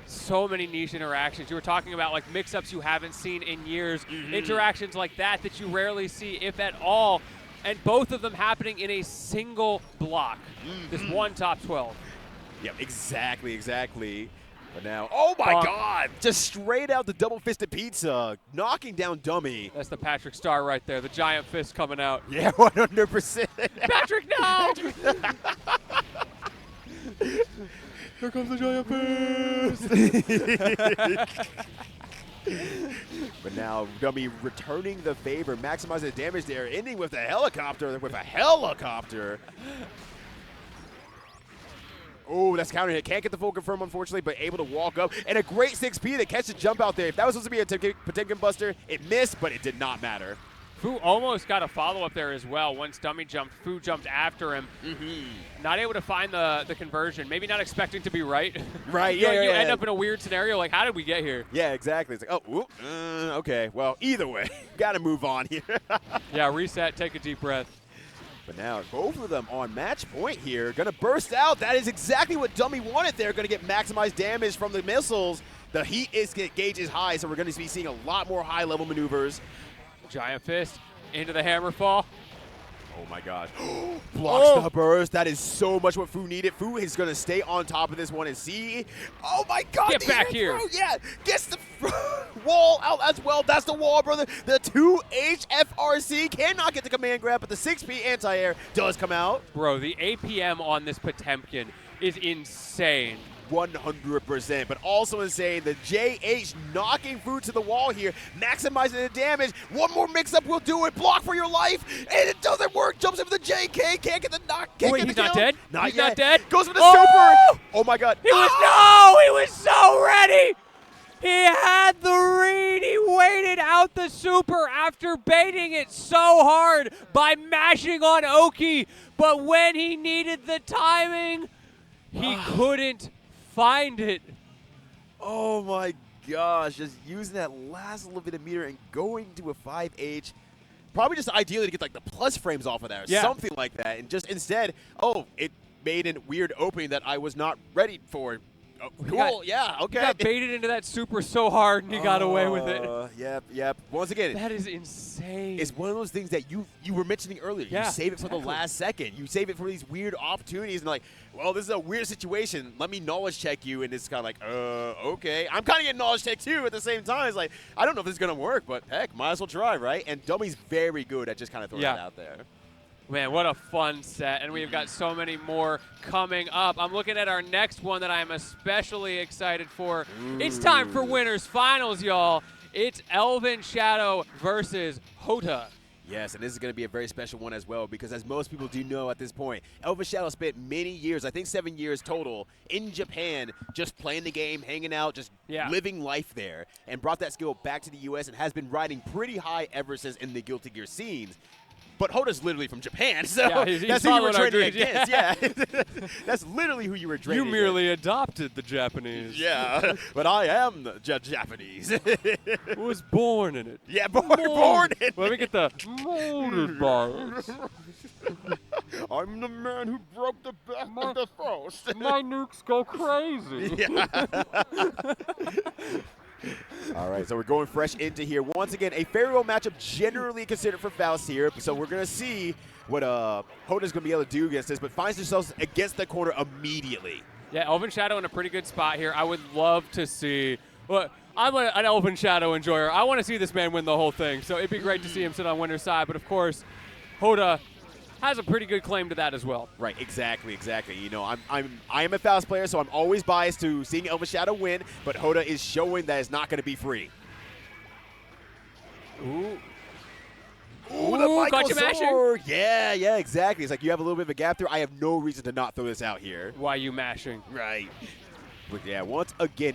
So many niche interactions. You were talking about like mix-ups you haven't seen in years. Interactions like that you rarely see, if at all. And both of them happening in a single block. This one top 12. Yep, exactly. But now, oh my God, just straight out the double-fisted pizza, knocking down Dummy. That's the Patrick Star right there, the giant fist coming out. Yeah, 100%. Patrick, no! Here comes the giant fist. But now Dummy returning the favor, maximizing the damage there, ending with a helicopter. Oh, that's counter hit. Can't get the full confirm, unfortunately, but able to walk up. And a great 6P that catches the jump out there. If that was supposed to be a Potemkin buster, it missed, but it did not matter. Fu almost got a follow-up there as well. Once Dummy jumped, Fu jumped after him. Not able to find the conversion. Maybe not expecting to be right. Right, you end up in a weird scenario. Like, how did we get here? Yeah, exactly. It's like, okay. Well, either way, got to move on here. Yeah, reset, take a deep breath. But now both of them on match point here. Going to burst out. That is exactly what Dummy wanted there. Going to get maximized damage from the missiles. The heat gauge is high, so we're going to be seeing a lot more high-level maneuvers. Giant fist into the hammer fall. Oh my gosh. Blocks the burst. That is so much what Fu needed. Fu is going to stay on top of this one and see. Oh my God. Get back here. Yeah. Gets the wall out as well. That's the wall, brother. The 2 HFRC cannot get the command grab, but the 6P anti-air does come out. Bro, the APM on this Potemkin is insane. 100%, but also insane. The JH knocking food to the wall here, maximizing the damage. One more mix-up will do it. Block for your life, and it doesn't work. Jumps into the JK, can't get the knock. Wait, he's not dead? He's not dead? Goes for the super. Oh my god. He was so ready. He had the read. He waited out the super after baiting it so hard by mashing on Oki, but when he needed the timing, he couldn't find it. Oh my gosh, just using that last little bit of meter and going to a 5H. Probably just ideally to get like the plus frames off of that or something like that. And just instead, it made a weird opening that I was not ready for. Oh, cool, yeah, okay. He got baited into that super so hard and he got away with it. Yep. Once again, that is insane. It's one of those things that you were mentioning earlier. Yeah, you save it for the last second. You save it for these weird opportunities and like, well, this is a weird situation. Let me knowledge check you, and it's kind of like, okay. I'm kind of getting knowledge check too at the same time. It's like, I don't know if this is gonna work, but heck, might as well try, right? And Dummy's very good at just kind of throwing it out there. Man, what a fun set, and we've got so many more coming up. I'm looking at our next one that I'm especially excited for. It's time for winners finals, y'all. It's ElvenShadow versus Hotta. Yes, and this is going to be a very special one as well because as most people do know at this point, ElvenShadow spent many years, I think 7 years total, in Japan just playing the game, hanging out, just living life there, and brought that skill back to the U.S. and has been riding pretty high ever since in the Guilty Gear scenes. But Hotta's literally from Japan, so he's that's who you were training against. Yeah. That's literally who you were training You merely adopted the Japanese. Yeah, but I am the Japanese. Was born in it. Yeah, born in it. Let me get the molded bars. I'm the man who broke the back of the Faust. My nukes go crazy. Yeah. All right, so we're going fresh into here. Once again, a farewell matchup generally considered for Faust here. So we're going to see what Hotta's going to be able to do against this, but finds themselves against the corner immediately. Yeah, ElvenShadow in a pretty good spot here. I would love to see. Well, I'm an ElvenShadow enjoyer. I want to see this man win the whole thing. So it'd be great to see him sit on winner's side. But of course, Hotta has a pretty good claim to that as well. Right, exactly. You know, I am a Faust player, so I'm always biased to seeing ElvenShadow win, but Hotta is showing that it's not going to be free. Ooh, the Michael gotcha Sword. Yeah, exactly. It's like you have a little bit of a gap there. I have no reason to not throw this out here. Why you mashing? Right. But yeah, once again,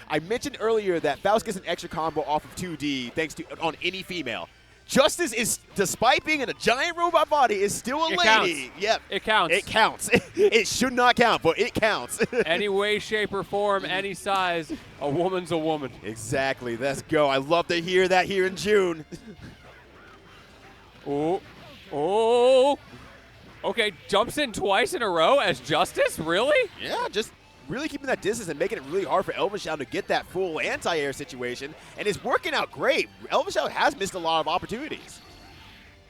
I mentioned earlier that Faust gets an extra combo off of 2D thanks to on any female. Justice is, despite being in a giant robot body, is still a lady. Counts. Yep. It counts. It counts. It should not count, but it counts. Any way, shape, or form, any size, a woman's a woman. Exactly. Let's go. I love to hear that here in June. Oh. Okay, jumps in twice in a row as Justice? Really? Yeah, just really keeping that distance and making it really hard for ElvenShadow to get that full anti-air situation, and it's working out great. ElvenShadow has missed a lot of opportunities.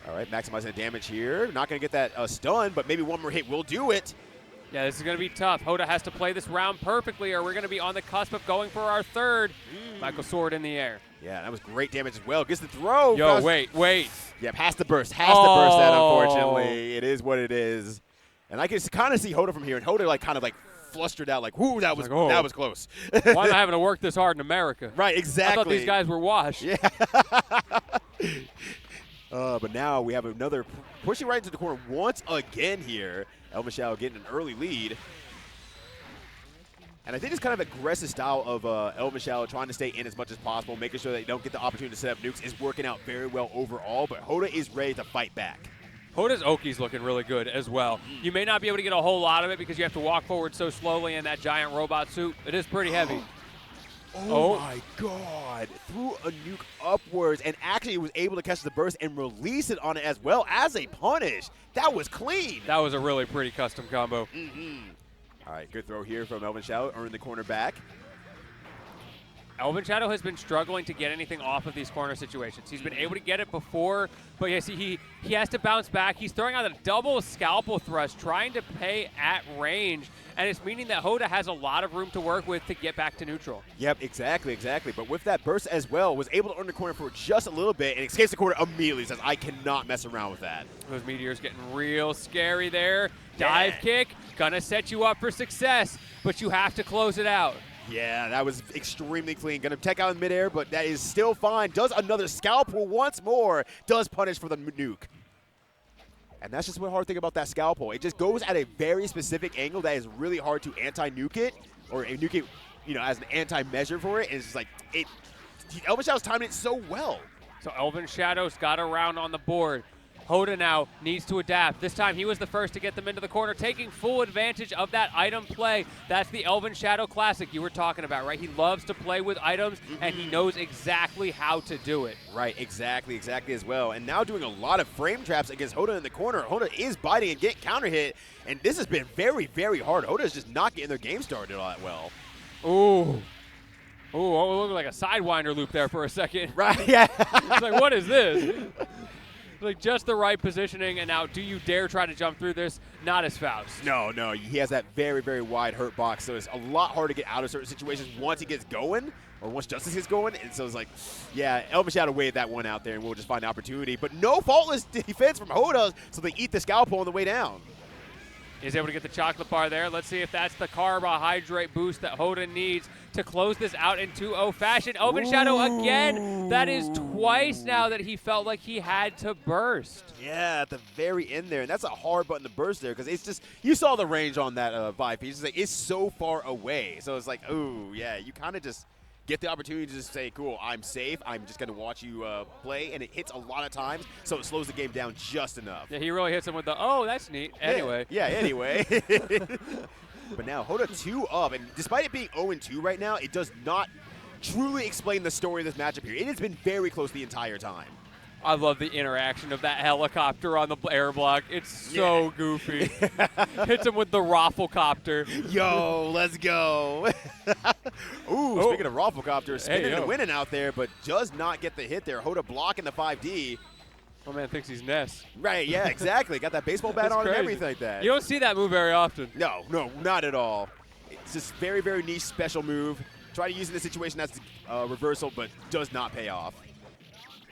All right, maximizing the damage here. Not going to get that stun, but maybe one more hit will do it. Yeah, this is going to be tough. Hotta has to play this round perfectly, or we're going to be on the cusp of going for our third. Michael Sword in the air. Yeah, that was great damage as well. Gets the throw. Yo, wait. Yep, has to burst. Has to burst that, unfortunately. It is what it is. And I can kind of see Hotta from here, and Hotta kind of flustered out like, whoo, that was close. Why am I having to work this hard in America? Right, exactly. I thought these guys were washed. Yeah. But now we have another pushing right into the corner once again here. ElvenShadow getting an early lead. And I think this kind of aggressive style of ElvenShadow trying to stay in as much as possible, making sure they don't get the opportunity to set up nukes is working out very well overall, but Hotta is ready to fight back. Hotta's Oki's looking really good as well. You may not be able to get a whole lot of it because you have to walk forward so slowly in that giant robot suit. It is pretty heavy. Oh my God. Threw a nuke upwards and actually was able to catch the burst and release it on it as well as a punish. That was clean. That was a really pretty custom combo. All right, good throw here from ElvenShadow, earned the corner back. ElvenShadow has been struggling to get anything off of these corner situations. He's been able to get it before, but yeah, see, he has to bounce back. He's throwing out a double scalpel thrust, trying to pay at range, and it's meaning that Hotta has a lot of room to work with to get back to neutral. Yep, exactly. But with that burst as well, was able to earn the corner for just a little bit and escapes the corner immediately. Says, I cannot mess around with that. Those meteors getting real scary there. Dive kick, gonna set you up for success, but you have to close it out. Yeah, that was extremely clean. Gonna tech out in midair, but that is still fine. Does another scalpel once more. Does punish for the nuke. And that's just one hard thing about that scalpel. It just goes at a very specific angle that is really hard to anti-nuke it, or nuke it, as an anti-measure for it. And it's just like, ElvenShadow's timing it so well. So ElvenShadow's got a round on the board. Hotta now needs to adapt. This time he was the first to get them into the corner, taking full advantage of that item play. That's the ElvenShadow classic you were talking about, right? He loves to play with items, and he knows exactly how to do it. Right, exactly as well. And now doing a lot of frame traps against Hotta in the corner. Hotta is biting and getting counter hit, and this has been very, very hard. Hotta is just not getting their game started all that well. Ooh, it looked like a Sidewinder loop there for a second. Right, yeah. It's like, what is this? Like just the right positioning, and now do you dare try to jump through this? Not as Faust. No, he has that very, very wide hurt box, so it's a lot harder to get out of certain situations once he gets going, or once Justice gets going, and so it's like, yeah, ElvenShadow waved that one out there, and we'll just find an opportunity, but no faultless defense from Hotta, so they eat the scalpel on the way down. He's able to get the chocolate bar there. Let's see if that's the carbohydrate boost that Hotta needs to close this out in 2-0 fashion. ElvenShadow again. That is twice now that he felt like he had to burst. Yeah, at the very end there. And that's a hard button to burst there because it's just, you saw the range on that Vibe piece. It's like, it's so far away. So it's like, ooh, yeah, you kind of just get the opportunity to just say, cool, I'm safe. I'm just going to watch you play. And it hits a lot of times, so it slows the game down just enough. Yeah, he really hits him with the, oh, that's neat. Anyway. Yeah, anyway. But now Hotta 2 up, and despite it being 0-2 right now, it does not truly explain the story of this matchup here. It has been very close the entire time. I love the interaction of that helicopter on the air block. It's so goofy. Hits him with the Rafflecopter. Yo, let's go. Ooh, speaking of Rafflecopter, spinning and winning out there, but does not get the hit there. Hotta blocking the 5D. Oh, man thinks he's Ness. Right, yeah, exactly. Got that baseball bat on and everything like that. You don't see that move very often. No, not at all. It's just very, very niche special move. Try to use it in a situation that's reversal, but does not pay off.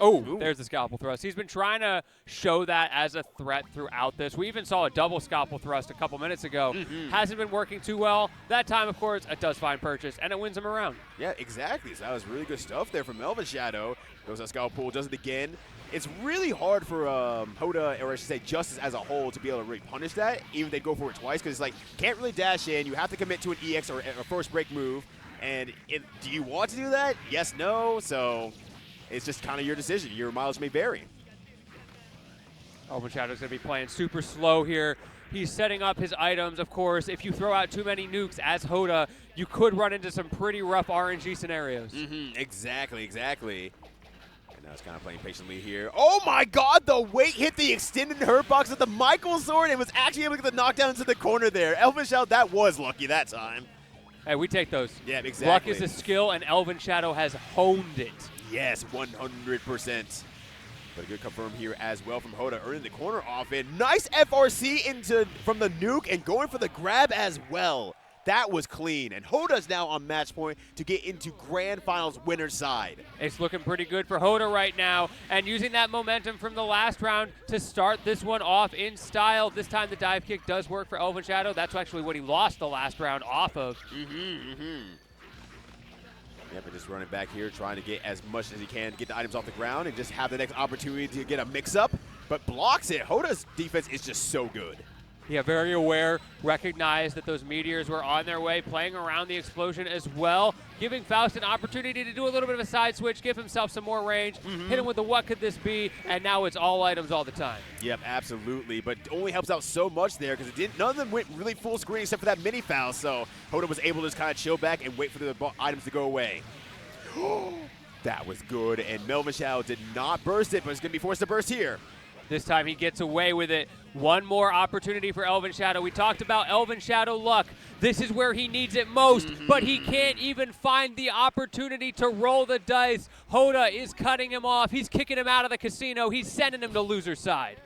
Oh, there's the scalpel thrust. He's been trying to show that as a threat throughout this. We even saw a double scalpel thrust a couple minutes ago. Hasn't been working too well. That time, of course, it does find purchase, and it wins him around. Yeah, exactly. So that was really good stuff there from ElvenShadow. Goes that scalpel, does it again. It's really hard for Hotta, or I should say Justice as a whole, to be able to really punish that, even if they go for it twice, because it's like, can't really dash in. You have to commit to an EX or a first break move. And do you want to do that? Yes, no. So it's just kind of your decision. Your mileage may vary. ElvenShadow's going to be playing super slow here. He's setting up his items. Of course, if you throw out too many nukes as Hotta, you could run into some pretty rough RNG scenarios. Exactly. And now it's kind of playing patiently here. Oh my god, the weight hit the extended hurt box with the Michael sword and was actually able to get the knockdown into the corner there. ElvenShadow, that was lucky that time. Hey, we take those. Yeah, exactly. Luck is a skill, and ElvenShadow has honed it. Yes, 100%. But a good confirm here as well from Hotta, earning the corner off it. Nice FRC from the nuke and going for the grab as well. That was clean, and Hotta's now on match point to get into Grand Finals winner's side. It's looking pretty good for Hotta right now, and using that momentum from the last round to start this one off in style. This time the dive kick does work for ElvenShadow. That's actually what he lost the last round off of. Yep, and just running back here, trying to get as much as he can to get the items off the ground and just have the next opportunity to get a mix-up, but blocks it. Hotta's defense is just so good. Yeah, very aware, recognized that those meteors were on their way, playing around the explosion as well, giving Faust an opportunity to do a little bit of a side switch, give himself some more range, hit him with the what could this be, and now it's all items all the time. Yep, absolutely, but only helps out so much there because none of them went really full screen except for that mini Faust, so Hotta was able to just kind of chill back and wait for the items to go away. That was good, and ElvenShadow did not burst it, but is going to be forced to burst here. This time he gets away with it. One more opportunity for ElvenShadow. We talked about ElvenShadow luck. This is where he needs it most, but he can't even find the opportunity to roll the dice. Hotta is cutting him off. He's kicking him out of the casino. He's sending him to loser's side.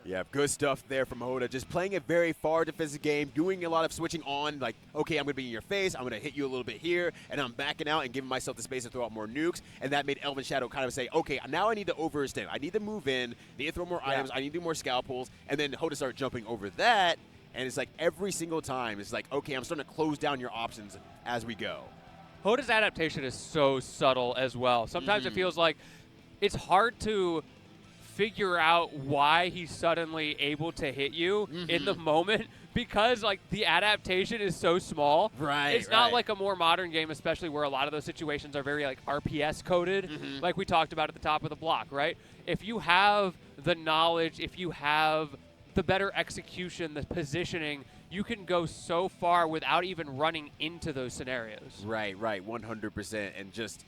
Yeah, good stuff there from Hotta. Just playing a very far defensive game, doing a lot of switching on, like, okay, I'm going to be in your face, I'm going to hit you a little bit here, and I'm backing out and giving myself the space to throw out more nukes, and that made ElvenShadow kind of say, okay, now I need to overextend. I need to move in, need to throw more items, I need to do more scalp pulls, and then Hotta started jumping over that, and it's like every single time, it's like, okay, I'm starting to close down your options as we go. Hotta's adaptation is so subtle as well. Sometimes it feels like it's hard to figure out why he's suddenly able to hit you in the moment because like the adaptation is so small. Right. It's not like a more modern game, especially where a lot of those situations are very like RPS coded, like we talked about at the top of the block, right? If you have the knowledge, if you have the better execution, the positioning, you can go so far without even running into those scenarios. Right, 100%. And just,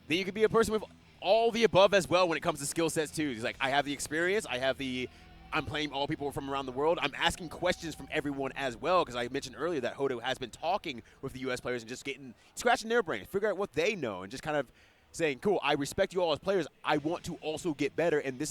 then you could be a person with all the above as well when it comes to skill sets too. He's like, I have the experience, I'm playing all people from around the world. I'm asking questions from everyone as well, because I mentioned earlier that Hotta has been talking with the U.S. players and just scratching their brains, figure out what they know, and just kind of saying, cool, I respect you all as players. I want to also get better, and this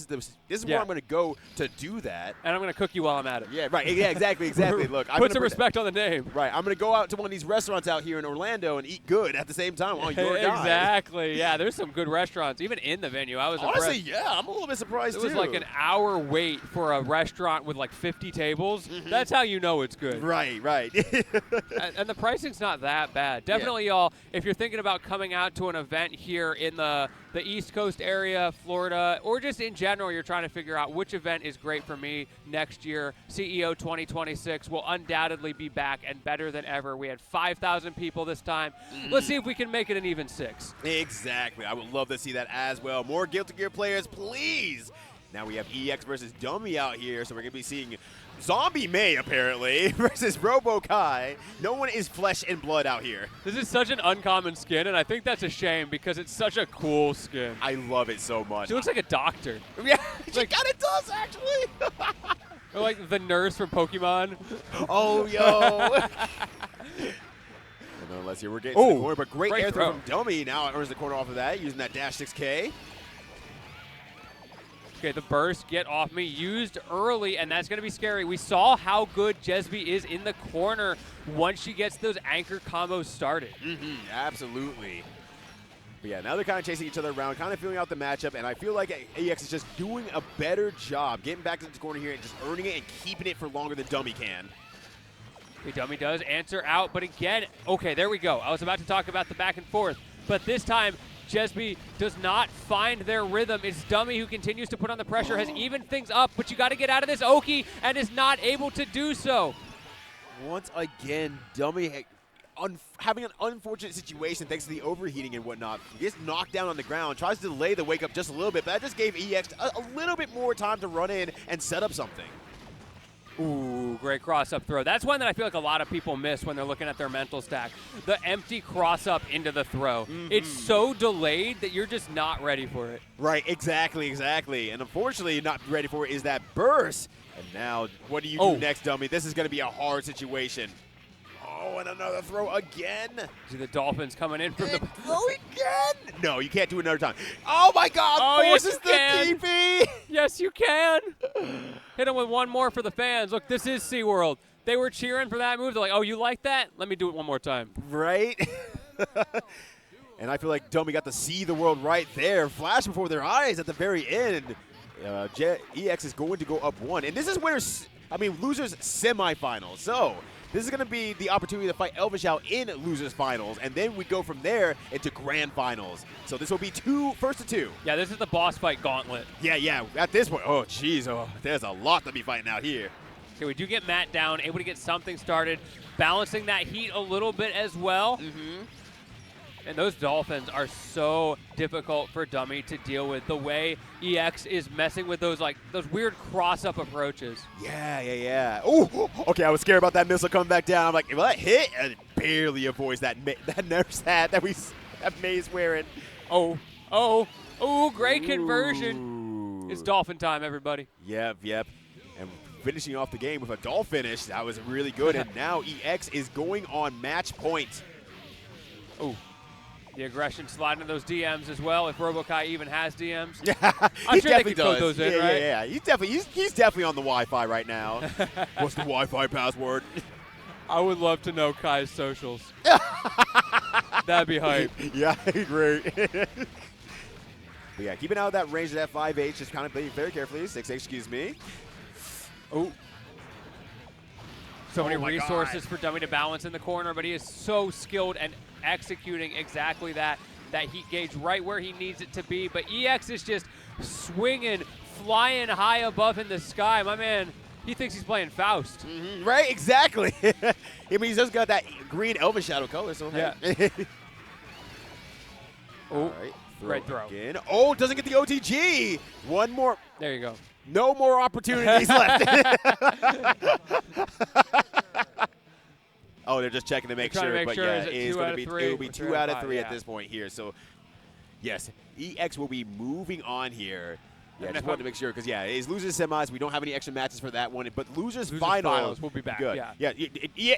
is where I'm going to go to do that. And I'm going to cook you while I'm at it. Yeah, right. Yeah, exactly. Look, put some respect on the name. Right. I'm going to go out to one of these restaurants out here in Orlando and eat good at the same time while you're a guy. Exactly. Yeah, there's some good restaurants, even in the venue. I was honestly, impressed. yeah, I'm a little bit surprised too. It was like an hour wait for a restaurant with like 50 tables. That's how you know it's good. Right. And the pricing's not that bad. Definitely, y'all, if you're thinking about coming out to an event here in the East Coast area, Florida, or just in general, you're trying to figure out which event is great for me next year. CEO 2026 will undoubtedly be back and better than ever. We had 5,000 people this time. Let's see if we can make it an even 6. Exactly. I would love to see that as well. More Guilty Gear players, please. Now we have EX versus Dummy out here, so we're going to be seeing Zombie May, apparently, versus Robo-Ky. No one is flesh and blood out here. This is such an uncommon skin, and I think that's a shame because it's such a cool skin. I love it so much. She looks like a doctor. Yeah, she kind of does, actually. Or like the nurse from Pokemon. Oh, yo. Nonetheless, here we're getting to the corner, but great air throw from Dummy. Now it earns the corner off of that, using that dash 6K. Okay, the burst, get off me, used early, and that's going to be scary. We saw how good jejsbee is in the corner once she gets those anchor combos started. Absolutely. But yeah, now they're kind of chasing each other around, kind of feeling out the matchup, and I feel like EX is just doing a better job getting back into the corner here and just earning it and keeping it for longer than Dummy can. Okay, Dummy does answer out, but again, okay, there we go. I was about to talk about the back and forth, but this time, jejsbee does not find their rhythm. It's Dummy who continues to put on the pressure, has evened things up, but you got to get out of this Oki and is not able to do so. Once again, Dummy having an unfortunate situation thanks to the overheating and whatnot. He gets knocked down on the ground, tries to delay the wake up just a little bit, but that just gave EX a little bit more time to run in and set up something. Ooh, great cross-up throw. That's one that I feel like a lot of people miss when they're looking at their mental stack. The empty cross-up into the throw. It's so delayed that you're just not ready for it. Right, exactly. And unfortunately, not ready for it is that burst. And now, what do you do next, Dummy? This is going to be a hard situation. Oh, and another throw again. See the Dolphins coming in from the... Throw again? No, you can't do it another time. Oh, my God. Forces the DP. Yes, you can. Hit him with one more for the fans. Look, this is SeaWorld. They were cheering for that move. They're like, oh, you like that? Let me do it one more time. Right? And I feel like Dummy got to see the world right there, flash before their eyes at the very end. EX is going to go up 1. And this is losers semifinals. So this is going to be the opportunity to fight ElvenShadow in losers finals. And then we go from there into grand finals. So this will be first to 2. Yeah, this is the boss fight gauntlet. Yeah. At this point, oh, jeez. Oh, there's a lot to be fighting out here. Okay, we do get Matt down, able to get something started, balancing that heat a little bit as well. And those Dolphins are so difficult for Dummy to deal with. The way EX is messing with those weird cross-up approaches. Yeah. Oh, okay, I was scared about that missile coming back down. I'm like, will that hit? And it barely avoids that nurse hat that May's wearing. Oh, great conversion. It's Dolphin time, everybody. Yep. And finishing off the game with a doll finish, that was really good. And now EX is going on match point. The aggression sliding in those DMs as well, if Robo-Ky even has DMs. Yeah, I'm he sure they definitely can code does. those in, yeah, right? Yeah, he's definitely on the Wi-Fi right now. What's the Wi-Fi password? I would love to know Kai's socials. That'd be hype. Yeah, great. But yeah, keep an eye on that range of that 5H. Just kind of play very carefully. 6H, excuse me. Oh. So many my resources God. for Dummy to balance in the corner, but he is so skilled and executing exactly that heat gauge right where he needs it to be. But EX is just swinging, flying high above in the sky. My man, he thinks he's playing Faust. Right, exactly. I mean, he's just got that green ElvenShadow color, so Yeah. All right, great throw. Again. Oh, doesn't get the OTG. One more. There you go. No more opportunities left. Oh, they're just checking to make sure. But yeah, it's going to be it will be 2 out of 3 at this point here. So, yes, EX will be moving on here. Yeah, just wanted to make sure because it's losers semis. We don't have any extra matches for that one, but losers finals. We'll be back. Good. Yeah.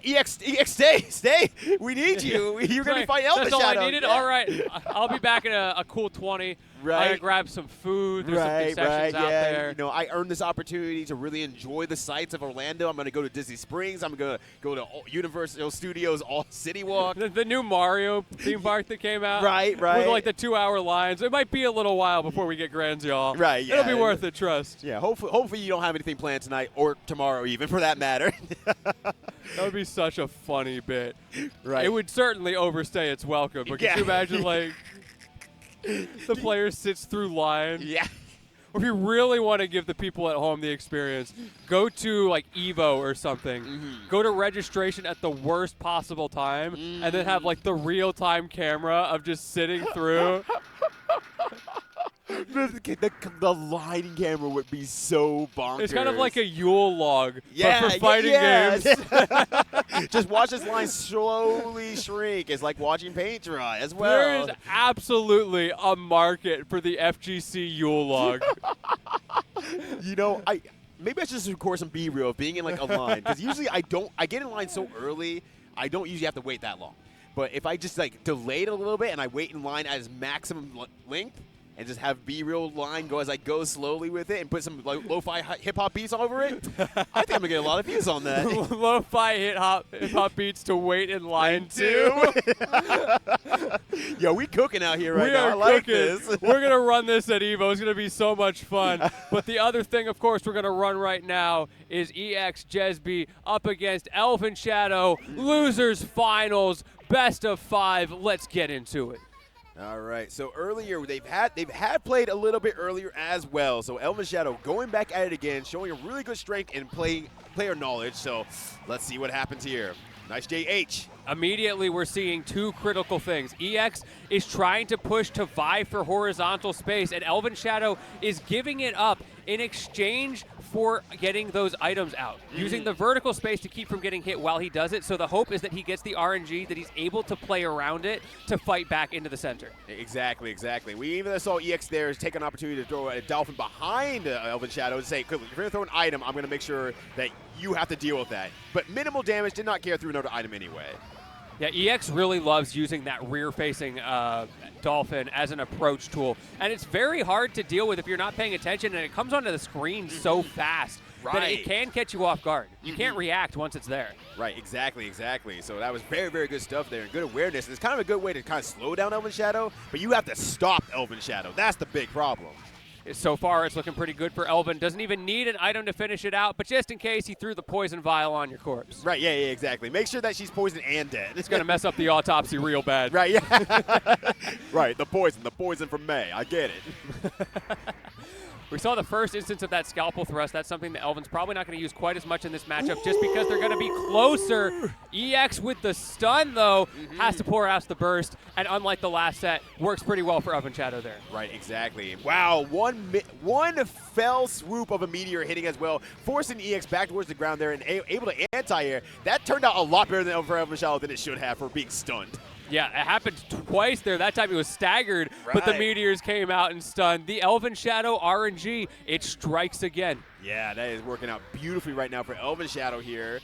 EX, stay. We need you. You're going to be fighting ElvenShadow. That's all I needed. Yeah. All right, I'll be back in a cool 20. Right. I'm gonna grab some food. There's some concessions out there. You know, I earned this opportunity to really enjoy the sights of Orlando. I'm going to go to Disney Springs. I'm going to go to Universal Studios All City Walk. The new Mario theme park that came out. Right. With like the 2-hour lines. It might be a little while before we get Grands, y'all. Right, yeah. It'll be worth it, trust. Yeah, hopefully you don't have anything planned tonight or tomorrow even, for that matter. That would be such a funny bit. Right. It would certainly overstay its welcome. But can you imagine, like, the player sits through line? Yeah. Or if you really want to give the people at home the experience, go to, like, EVO or something. Go to registration at the worst possible time, and then have, like, the real-time camera of just sitting through. The lighting camera would be so bonkers. It's kind of like a Yule log, yeah, but for fighting games. Just watch this line slowly shrink. It's like watching paint dry as well. There is absolutely a market for the FGC Yule log. You know, maybe I should just record some B-reel of being in like a line, because usually I get in line so early, I don't usually have to wait that long. But if I just like delay it a little bit and I wait in line at its maximum length, and just have B-reel line go as I go slowly with it and put some lo-fi hip-hop beats all over it, I think I'm going to get a lot of views on that. Lo-fi hip-hop beats to wait in line too. Yo, we cooking out here right we now. are I like cooking. this. We're going to run this at EVO. It's going to be so much fun. But the other thing, of course, we're going to run right now is EX jejsbee up against ElvenShadow. Losers finals, best of 5. Let's get into it. All right, so earlier they've had played a little bit earlier as well. So ElvenShadow going back at it again, showing a really good strength and player knowledge. So let's see what happens here. Nice JH. Immediately, we're seeing 2 critical things. EX is trying to push to vie for horizontal space, and ElvenShadow is giving it up in exchange for getting those items out, using the vertical space to keep from getting hit while he does it. So the hope is that he gets the RNG, that he's able to play around it to fight back into the center. Exactly. We even saw EX there take an opportunity to throw a dolphin behind ElvenShadow and say, if you're going to throw an item, I'm going to make sure that you have to deal with that. But minimal damage, did not care through another item anyway. Yeah, EX really loves using that rear-facing dolphin as an approach tool. And it's very hard to deal with if you're not paying attention, and it comes onto the screen so fast that it can catch you off guard. You can't react once it's there. Right, exactly. So that was very, very good stuff there, and good awareness. And it's kind of a good way to kind of slow down ElvenShadow, but you have to stop ElvenShadow. That's the big problem. So far, it's looking pretty good for Elven. Doesn't even need an item to finish it out, but just in case, he threw the poison vial on your corpse. Right, yeah, exactly. Make sure that she's poisoned and dead. It's going to mess up the autopsy real bad. Right, yeah. Right, the poison from May. I get it. We saw the first instance of that scalpel thrust. That's something that Elven's probably not going to use quite as much in this matchup just because they're going to be closer. EX with the stun, though, has to pour out the burst, and unlike the last set, works pretty well for ElvenShadow there. Right, exactly. Wow, one fell swoop of a meteor hitting as well, forcing EX back towards the ground there and able to anti-air. That turned out a lot better for ElvenShadow than it should have for being stunned. Yeah, it happened twice there. That time he was staggered, but the meteors came out and stunned. The ElvenShadow RNG, it strikes again. Yeah, that is working out beautifully right now for ElvenShadow here.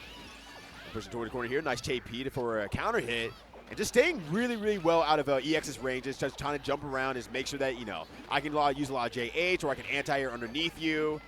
Pushing toward the corner here. Nice JP for a counter hit. And just staying really, really well out of EX's ranges, just trying to jump around, is make sure that, you know, I can use a lot of JH, or I can anti-air underneath you.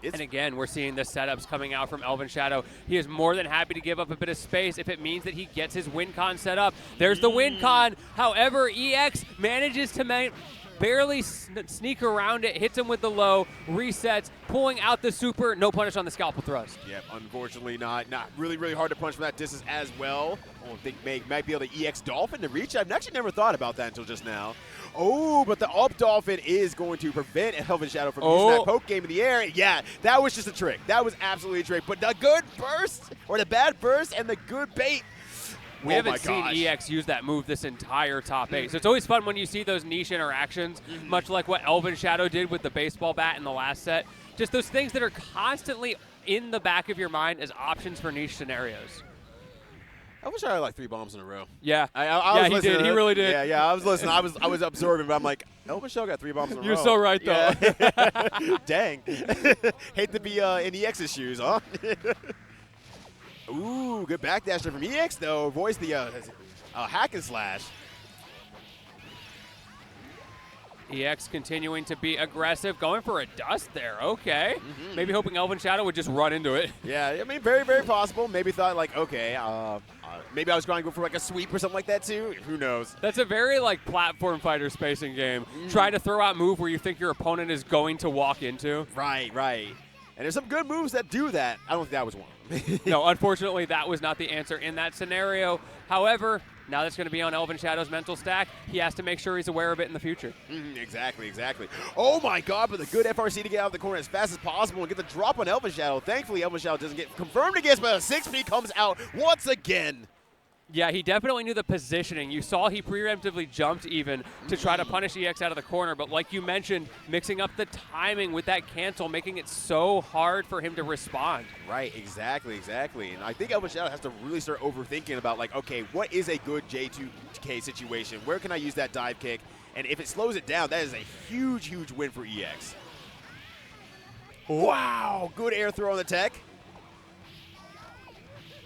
And again, we're seeing the setups coming out from ElvenShadow. He is more than happy to give up a bit of space if it means that he gets his win con set up. There's the win con. However, EX manages to barely sneak around it, hits him with the low, resets, pulling out the super, no punish on the scalpel thrust. Yep, unfortunately not really, really hard to punch from that distance as well. I don't think might be able to EX Dolphin to reach. I've actually never thought about that until just now. Oh, but the up Dolphin is going to prevent ElvenShadow from using that poke game in the air. Yeah, that was just a trick. That was absolutely a trick. But the good burst, or the bad burst, and the good bait. We haven't seen EX use that move this entire top 8. So it's always fun when you see those niche interactions, much like what ElvenShadow did with the baseball bat in the last set. Just those things that are constantly in the back of your mind as options for niche scenarios. I wish I had like 3 bombs in a row. Yeah, I was he did. He really did. Yeah, I was listening. I was observing, but I'm like, ElvenShadow got 3 bombs in a row. You're so right, though. Yeah. Dang. Hate to be in EX's shoes, huh? Ooh, good backdasher from EX, though. Avoids the hack and slash. EX continuing to be aggressive, going for a dust there. Okay. Maybe hoping ElvenShadow would just run into it. Yeah, I mean, very, very possible. Maybe thought, like, okay, maybe I was going to go for, like, a sweep or something like that, too. Who knows? That's a very, like, platform fighter spacing game. Trying to throw out move where you think your opponent is going to walk into. Right, right. And there's some good moves that do that. I don't think that was one. No, unfortunately, that was not the answer in that scenario. However, now that's going to be on ElvenShadow's mental stack. He has to make sure he's aware of it in the future. Exactly, exactly. Oh, my God, but the good FRC to get out of the corner as fast as possible and get the drop on ElvenShadow. Thankfully, ElvenShadow doesn't get confirmed against, but a 6P comes out once again. Yeah, he definitely knew the positioning. You saw he preemptively jumped even to try to punish EX out of the corner, but like you mentioned, mixing up the timing with that cancel, making it so hard for him to respond. Right, exactly, exactly. And I think ElvenShadow has to really start overthinking about, like, okay, what is a good J2K situation? Where can I use that dive kick? And if it slows it down, that is a huge, huge win for EX. Wow, good air throw on the tech.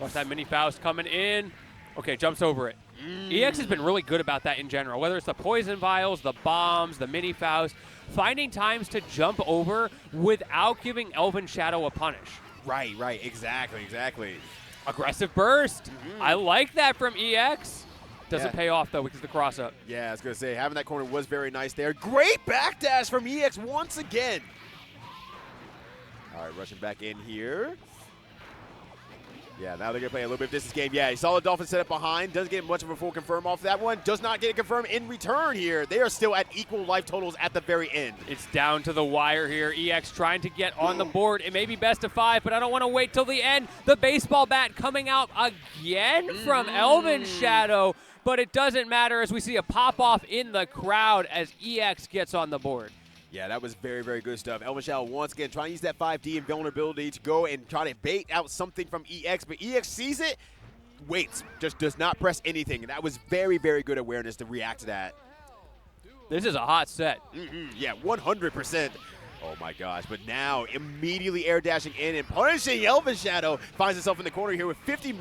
Watch that mini Faust coming in. Okay, jumps over it. EX has been really good about that in general, whether it's the poison vials, the bombs, the mini Faust, finding times to jump over without giving ElvenShadow a punish. Right, right, exactly, exactly. Aggressive burst. I like that from EX. Doesn't pay off, though, because of the cross-up. Yeah, I was going to say, having that corner was very nice there. Great backdash from EX once again. All right, rushing back in here. Yeah, now they're going to play a little bit of distance game. Yeah, he saw the Dolphin set up behind. Doesn't get much of a full confirm off that one. Does not get it confirmed in return here. They are still at equal life totals at the very end. It's down to the wire here. EX trying to get on the board. It may be best of 5, but I don't want to wait till the end. The baseball bat coming out again from ElvenShadow, but it doesn't matter as we see a pop-off in the crowd as EX gets on the board. Yeah, that was very, very good stuff. ElvenShadow once again trying to use that 5D invulnerability to go and try to bait out something from EX, but EX sees it, waits, just does not press anything, and that was very, very good awareness to react to that. This is a hot set. Yeah, 100%. Oh my gosh, but now immediately air dashing in and punishing ElvenShadow. Finds himself in the corner here with 50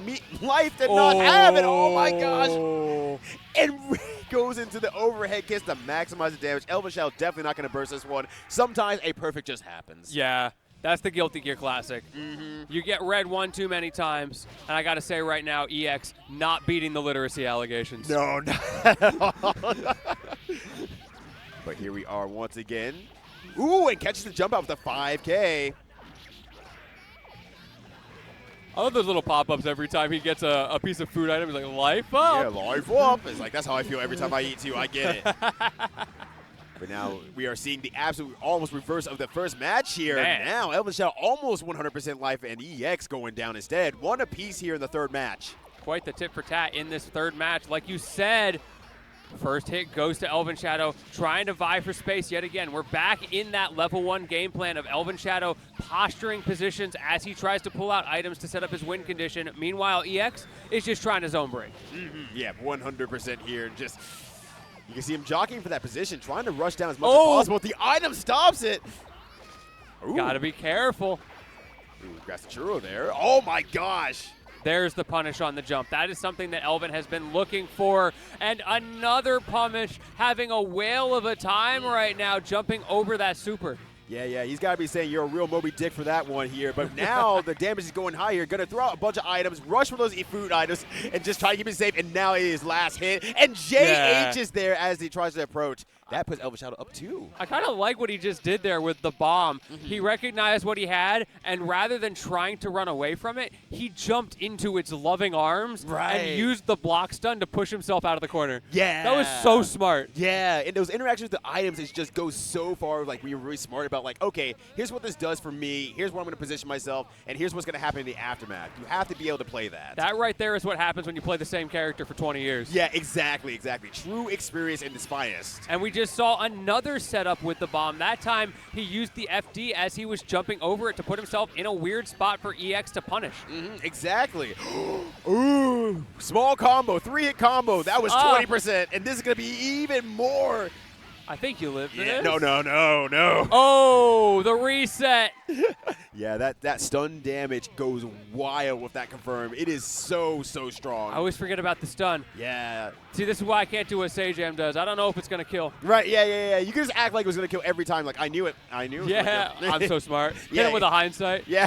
life to not have it. Oh my gosh. And goes into the overhead kiss to maximize the damage. ElvenShadow definitely not going to burst this one. Sometimes a perfect just happens. Yeah, that's the Guilty Gear Classic. You get red one too many times, and I got to say right now, EX not beating the literacy allegations. No, not at all. But here we are once again. Ooh, and catches the jump out with a 5K. I love those little pop-ups every time he gets a piece of food item. He's like, life up. Yeah, life up. It's like, that's how I feel every time I eat, too. I get it. But now we are seeing the absolute almost reverse of the first match here. Man. Now ElvenShadow almost 100% life and EX going down instead. One apiece here in the third match. Quite the tit for tat in this third match. Like you said, first hit goes to ElvenShadow, trying to vie for space yet again. We're back in that level 1 game plan of ElvenShadow posturing positions as he tries to pull out items to set up his win condition. Meanwhile, EX is just trying to zone break. Yeah, 100% here. Just, you can see him jockeying for that position, trying to rush down as much as possible. The item stops it. Gotta be careful. Ooh, grabs the churro there. Oh my gosh. There's the punish on the jump. That is something that Elven has been looking for. And another punish, having a whale of a time right now, jumping over that super. Yeah, he's got to be saying you're a real Moby Dick for that one here. But now the damage is going higher. Going to throw out a bunch of items, rush for those food items, and just try to keep it safe. And now it is last hit. And JH is there as he tries to approach. That puts ElvenShadow up too. I kind of like what he just did there with the bomb. He recognized what he had, and rather than trying to run away from it, he jumped into its loving arms and used the block stun to push himself out of the corner. Yeah. That was so smart. Yeah, and those interactions with the items, it just goes so far. Like, we were really smart about, like, okay, here's what this does for me, here's where I'm going to position myself, and here's what's going to happen in the aftermath. You have to be able to play that. That right there is what happens when you play the same character for 20 years. Yeah, exactly. True experience in its finest. And we just saw another setup with the bomb. That time, he used the FD as he was jumping over it to put himself in a weird spot for EX to punish. Exactly. Ooh, small combo, 3-hit combo. That was 20%, and this is going to be even more. I think you lived Yeah, this. no. Oh, the reset. Yeah, that stun damage goes wild with that confirm. It is so strong. I always forget about the stun. Yeah. See, this is why I can't do what Sajam does. I don't know if it's going to kill. Right, yeah. You can just act like it was going to kill every time. Like, I knew it. Yeah, I'm so smart. Yeah. Hit him with a hindsight. Yeah.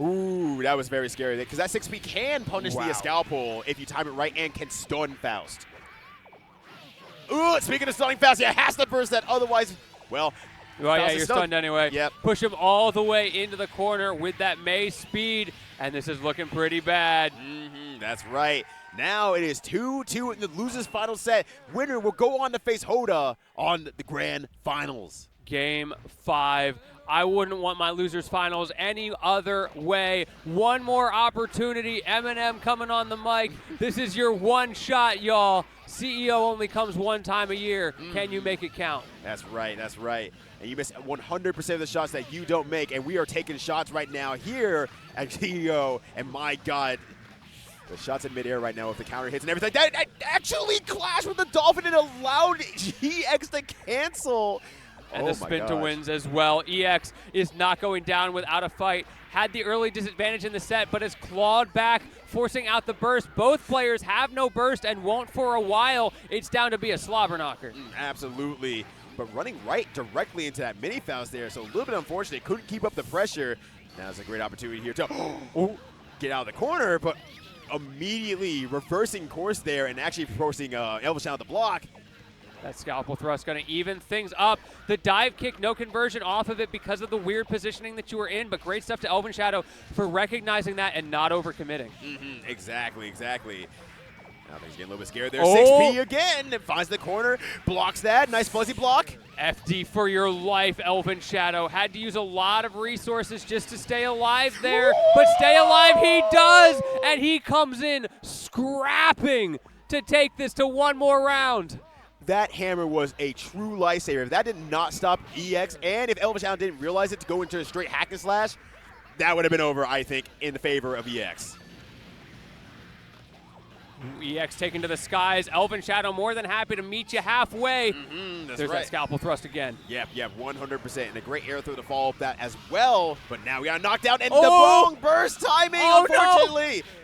Ooh, that was very scary. Because that 6P can punish the scalpel if you time it right and can stun Faust. Ooh, speaking of stunning Faust, it has to burst that. Otherwise, well, yeah, you're stunned anyway. Yep. Push him all the way into the corner with that Mei speed, and this is looking pretty bad. That's right. Now it is 2-2 in the loser's final set. Winner will go on to face Hotta on the grand finals. Game 5. I wouldn't want my losers finals any other way. One more opportunity. Eminem coming on the mic. This is your one shot, y'all. CEO only comes one time a year. Can you make it count? That's right. And you miss 100% of the shots that you don't make. And we are taking shots right now here at CEO. And my God, the shots in midair right now with the counter hits and everything. That actually clashed with the Dolphin and allowed GX to cancel. And the spin to wins as well. EX is not going down without a fight. Had the early disadvantage in the set, but has clawed back, forcing out the burst. Both players have no burst and won't for a while. It's down to be a slobber knocker. Absolutely. But running right directly into that mini Faust there, so a little bit unfortunate. Couldn't keep up the pressure. Now it's a great opportunity here to get out of the corner, but immediately reversing course there and actually forcing ElvenShadow to block. That scalpel thrust going to even things up. The dive kick, no conversion off of it because of the weird positioning that you were in, but great stuff to ElvenShadow for recognizing that and not overcommitting. Exactly. Now things getting a little bit scared there. 6P again. Finds the corner, blocks that. Nice fuzzy block. FD for your life, ElvenShadow. Had to use a lot of resources just to stay alive there, but stay alive he does, and he comes in scrapping to take this to one more round. That hammer was a true lifesaver. If that did not stop EX, and if ElvenShadow didn't realize it to go into a straight hack and slash, that would have been over, I think, in the favor of EX. EX taken to the skies. ElvenShadow more than happy to meet you halfway. There's that scalpel thrust again. Yep, 100%. And a great air throw to follow up that as well. But now we got knocked down, and the wrong burst timing, unfortunately. No.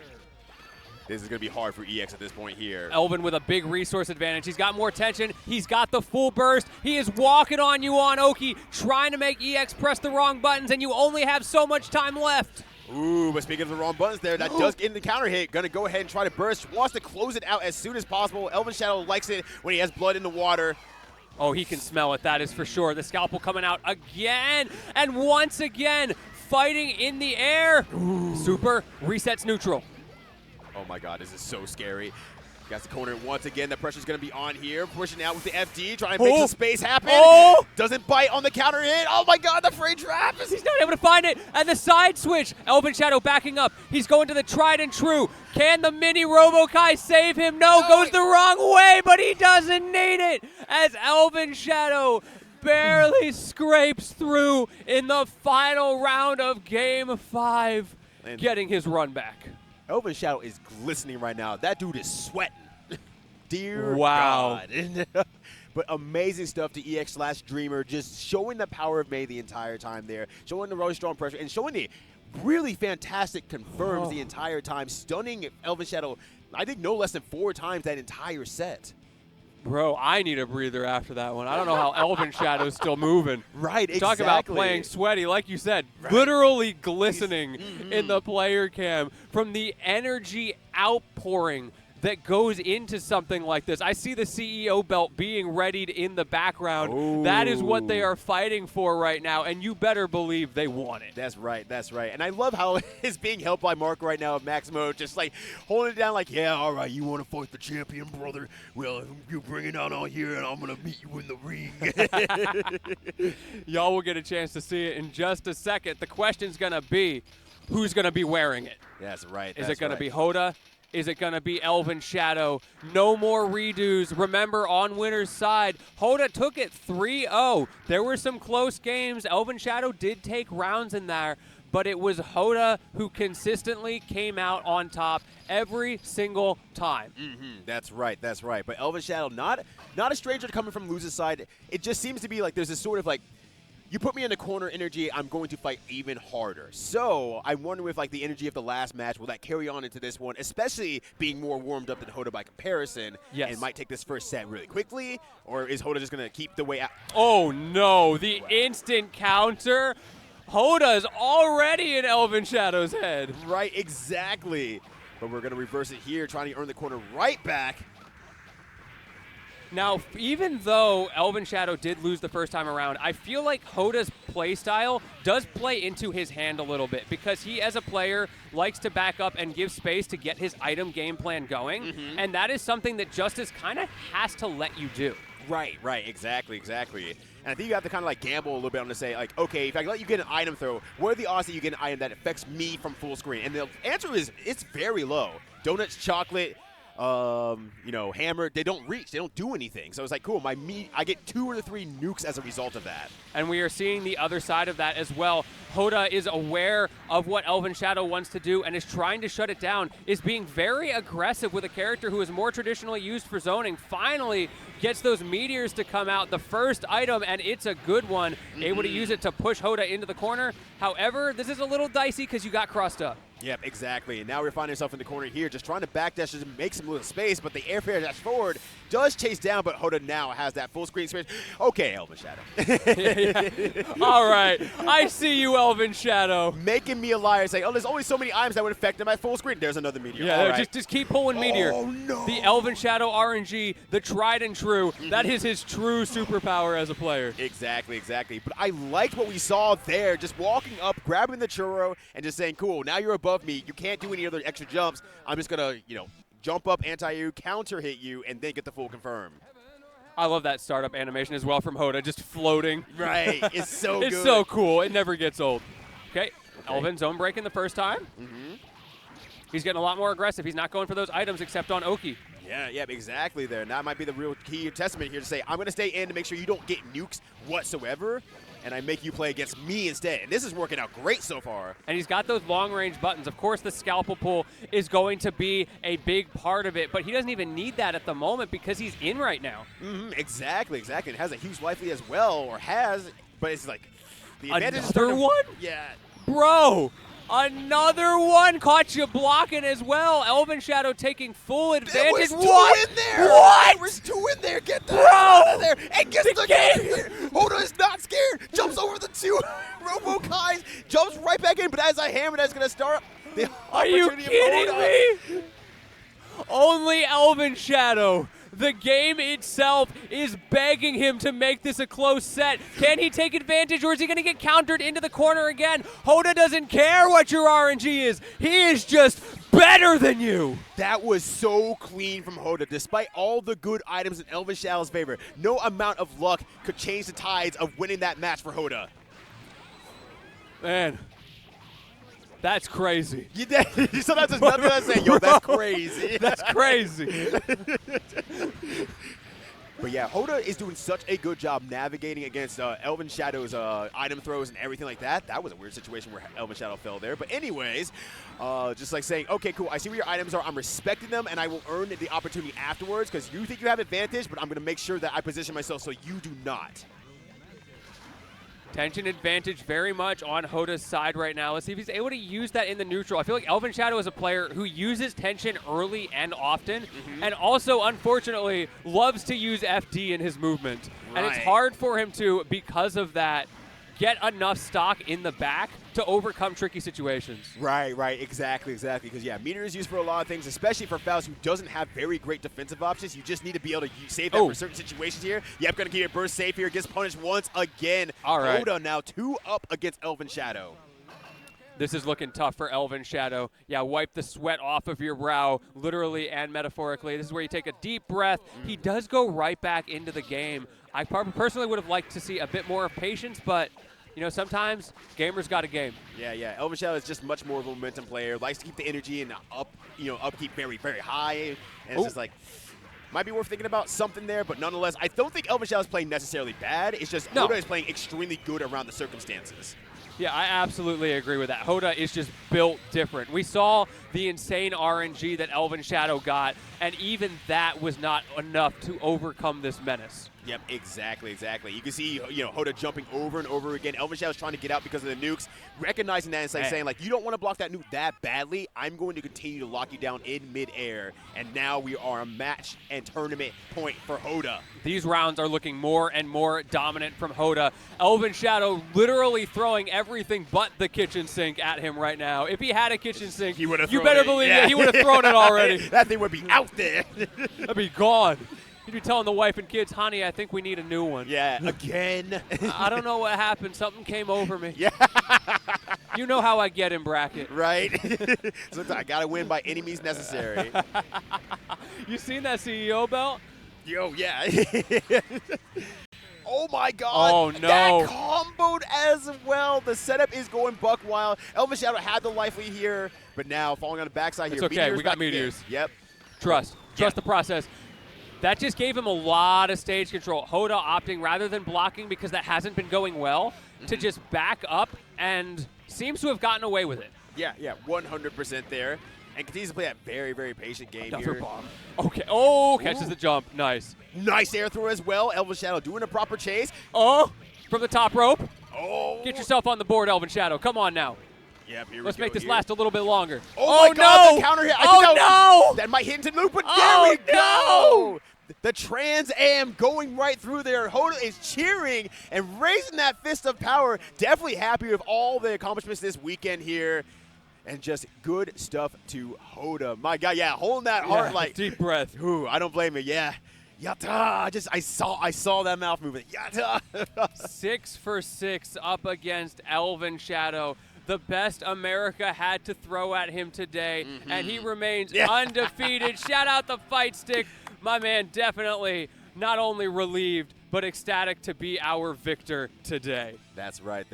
This is going to be hard for EX at this point here. Elven with a big resource advantage. He's got more tension. He's got the full burst. He is walking on you on Oki, trying to make EX press the wrong buttons, and you only have so much time left. Ooh, but speaking of the wrong buttons there, that does get in the counter hit. Going to go ahead and try to burst. Wants to close it out as soon as possible. ElvenShadow likes it when he has blood in the water. Oh, he can smell it, that is for sure. The scalpel coming out again, and once again, fighting in the air. Super resets neutral. Oh my God, this is so scary. Got the corner once again. The pressure's going to be on here. Pushing out with the FD, trying to make some space happen. Doesn't bite on the counter hit. Oh my God, the frame trap. He's not able to find it. And the side switch. ElvenShadow backing up. He's going to the tried and true. Can the mini Robo-Ky save him? No, goes the wrong way, but he doesn't need it. As ElvenShadow barely scrapes through in the final round of Game 5, getting his run back. ElvenShadow is glistening right now. That dude is sweating. Dear God. But amazing stuff to EX/Dreamer, just showing the power of Mei the entire time there, showing the really strong pressure, and showing the really fantastic confirms the entire time, stunning ElvenShadow, I think no less than 4 times that entire set. Bro, I need a breather after that one. I don't know how ElvenShadow's still moving. Right, exactly. Talk about playing sweaty, like you said, literally glistening in the player cam from the energy outpouring that goes into something like this. I see the CEO belt being readied in the background. Ooh. That is what they are fighting for right now, and you better believe they want it. That's right, that's right. And I love how it's being helped by Mark right now of Max Mode, just like holding it down like, yeah, all right, you want to fight the champion, brother? Well, you bring it out on here, and I'm going to meet you in the ring. Y'all will get a chance to see it in just a second. The question's going to be, who's going to be wearing it? That's right. Is it going to be Hotta? Is it going to be ElvenShadow? No more redos. Remember, on winner's side, Hotta took it 3-0. There were some close games. ElvenShadow did take rounds in there, but it was Hotta who consistently came out on top every single time. That's right, that's right. But ElvenShadow, not a stranger to coming from loser's side. It just seems to be like there's this sort of like, you put me in the corner energy, I'm going to fight even harder. So I'm wondering if like the energy of the last match, will that carry on into this one, especially being more warmed up than Hotta by comparison, and might take this first set really quickly, or is Hotta just going to keep the way out? Oh no, the instant counter. Hotta's already in ElvenShadow's head. Right, exactly. But we're going to reverse it here, trying to earn the corner right back. Now, even though ElvenShadow did lose the first time around, I feel like Hotta's playstyle does play into his hand a little bit because he, as a player, likes to back up and give space to get his item game plan going, and that is something that Justice kind of has to let you do. Right, exactly. And I think you have to kind of like gamble a little bit on to say, like, okay, if I let you get an item throw, what are the odds that you get an item that affects me from full screen? And the answer is, it's very low. Donuts, chocolate, hammer, they don't reach, they don't do anything. So it's like, cool, I get 2 or 3 nukes as a result of that. And we are seeing the other side of that as well. Hotta is aware of what ElvenShadow wants to do and is trying to shut it down, is being very aggressive with a character who is more traditionally used for zoning. Finally gets those meteors to come out, the first item, and it's a good one. Able to use it to push Hotta into the corner. However, this is a little dicey because you got crossed up. Yep, exactly. And now we're finding ourselves in the corner here, just trying to backdash and make some little space, but the airfare dash forward does chase down, but Hotta now has that full screen space. Okay, ElvenShadow. All right, I see you, ElvenShadow. Making me a liar, saying, oh, there's only so many items that would affect them at full screen. There's another meteor. Yeah, all right. just keep pulling meteor. Oh, no. The ElvenShadow RNG, the tried and true, that is his true superpower as a player. Exactly. But I liked what we saw there, just walking up, grabbing the churro, and just saying, cool, now you're above me. You can't do any other extra jumps. I'm just going to, jump up, anti-you, counter hit you, and then get the full confirm. I love that startup animation as well from Hotta, just floating. Right, it's so good. It's so cool. It never gets old. Okay, Elven zone breaking the first time. He's getting a lot more aggressive. He's not going for those items except on Oki. Yeah, exactly there. And that might be the real key testament here to say, I'm going to stay in to make sure you don't get nukes whatsoever, and I make you play against me instead. And this is working out great so far. And he's got those long-range buttons. Of course, the scalpel pull is going to be a big part of it, but he doesn't even need that at the moment because he's in right now. Exactly. It has a huge life lead as well, or has, but it's like the advantage is another one? Yeah. Bro, another one caught you blocking as well. ElvenShadow taking full advantage. There was 2 in there. What? There was 2 in there. Get that out of there. And gets the game here. Hotta is not scared. Jumps over the 2 Robo-Kys. Jumps right back in. But as I hammer, that's going to start the Are you kidding me? Only ElvenShadow. The game itself is begging him to make this a close set. Can he take advantage, or is he going to get countered into the corner again? Hotta doesn't care what your RNG is. He is just better than you. That was so clean from Hotta. Despite all the good items in ElvenShadow's favor, no amount of luck could change the tides of winning that match for Hotta. Man, that's crazy. Sometimes there's nothing to say, yo, that's crazy. That's crazy. But yeah, Hotta is doing such a good job navigating against ElvenShadow's item throws and everything like that. That was a weird situation where ElvenShadow fell there. But anyways, just like saying, okay, cool, I see where your items are. I'm respecting them, and I will earn the opportunity afterwards because you think you have advantage, but I'm going to make sure that I position myself so you do not. Tension advantage very much on Hotta's side right now. Let's see if he's able to use that in the neutral. I feel like ElvenShadow is a player who uses tension early and often, and also, unfortunately, loves to use FD in his movement. And it's hard for him to, because of that, get enough stock in the back to overcome tricky situations. Right, exactly. Because, yeah, meter is used for a lot of things, especially for Faust, who doesn't have very great defensive options. You just need to be able to save that for certain situations here. Yep, going to keep it burst safe here. Gets punished once again. All right. Hotta now 2 up against ElvenShadow. This is looking tough for ElvenShadow. Yeah, wipe the sweat off of your brow, literally and metaphorically. This is where you take a deep breath. He does go right back into the game. I personally would have liked to see a bit more of patience, but you know, sometimes gamers got a game. Yeah. ElvenShadow is just much more of a momentum player. Likes to keep the energy and upkeep very, very high. And it's just like, might be worth thinking about something there, but nonetheless, I don't think ElvenShadow is playing necessarily bad. It's just Hotta is playing extremely good around the circumstances. Yeah, I absolutely agree with that. Hotta is just built different. We saw the insane RNG that ElvenShadow got, and even that was not enough to overcome this menace. Yep, exactly. You can see, Hotta jumping over and over again. ElvenShadow's trying to get out because of the nukes, recognizing that and saying, like, you don't want to block that nuke that badly. I'm going to continue to lock you down in midair. And now we are a match and tournament point for Hotta. These rounds are looking more and more dominant from Hotta. ElvenShadow literally throwing everything but the kitchen sink at him right now. If he had a kitchen sink, you better believe he would have thrown it already. That thing would be out there. That'd be gone. He'd be telling the wife and kids, honey, I think we need a new one. Yeah, again. I don't know what happened. Something came over me. Yeah. You know how I get in bracket. Right. So I got to win by any means necessary. You seen that CEO belt? Yo, yeah. Oh, my God. Oh, no. That comboed as well. The setup is going buck wild. ElvenShadow had the life lead here, but now falling on the backside here. It's okay. We got meteors. Yep. Trust the process. That just gave him a lot of stage control. Hotta opting, rather than blocking because that hasn't been going well, to just back up and seems to have gotten away with it. Yeah, 100% there. And continues to play that very, very patient game here. Bomb. Okay. Oh, catches the jump. Nice. Nice air throw as well. ElvenShadow doing a proper chase. Oh, from the top rope. Oh. Get yourself on the board, ElvenShadow. Come on now. Yep, here Let's we go make this here. last a little bit longer. Oh my God, no! the counter hit. No! That might hit into loop, but Oh, there we go! no! The Trans Am going right through there. Hotta is cheering and raising that fist of power. Definitely happy with all the accomplishments this weekend here. And just good stuff to Hotta. My God, yeah, holding that heart like deep breath. Ooh, I don't blame it. Yeah. Yatta! I saw that mouth movement. Yatta! 6 for 6 up against ElvenShadow. The best America had to throw at him today, and he remains undefeated. Shout out the fight stick. My man definitely not only relieved, but ecstatic to be our victor today. That's right.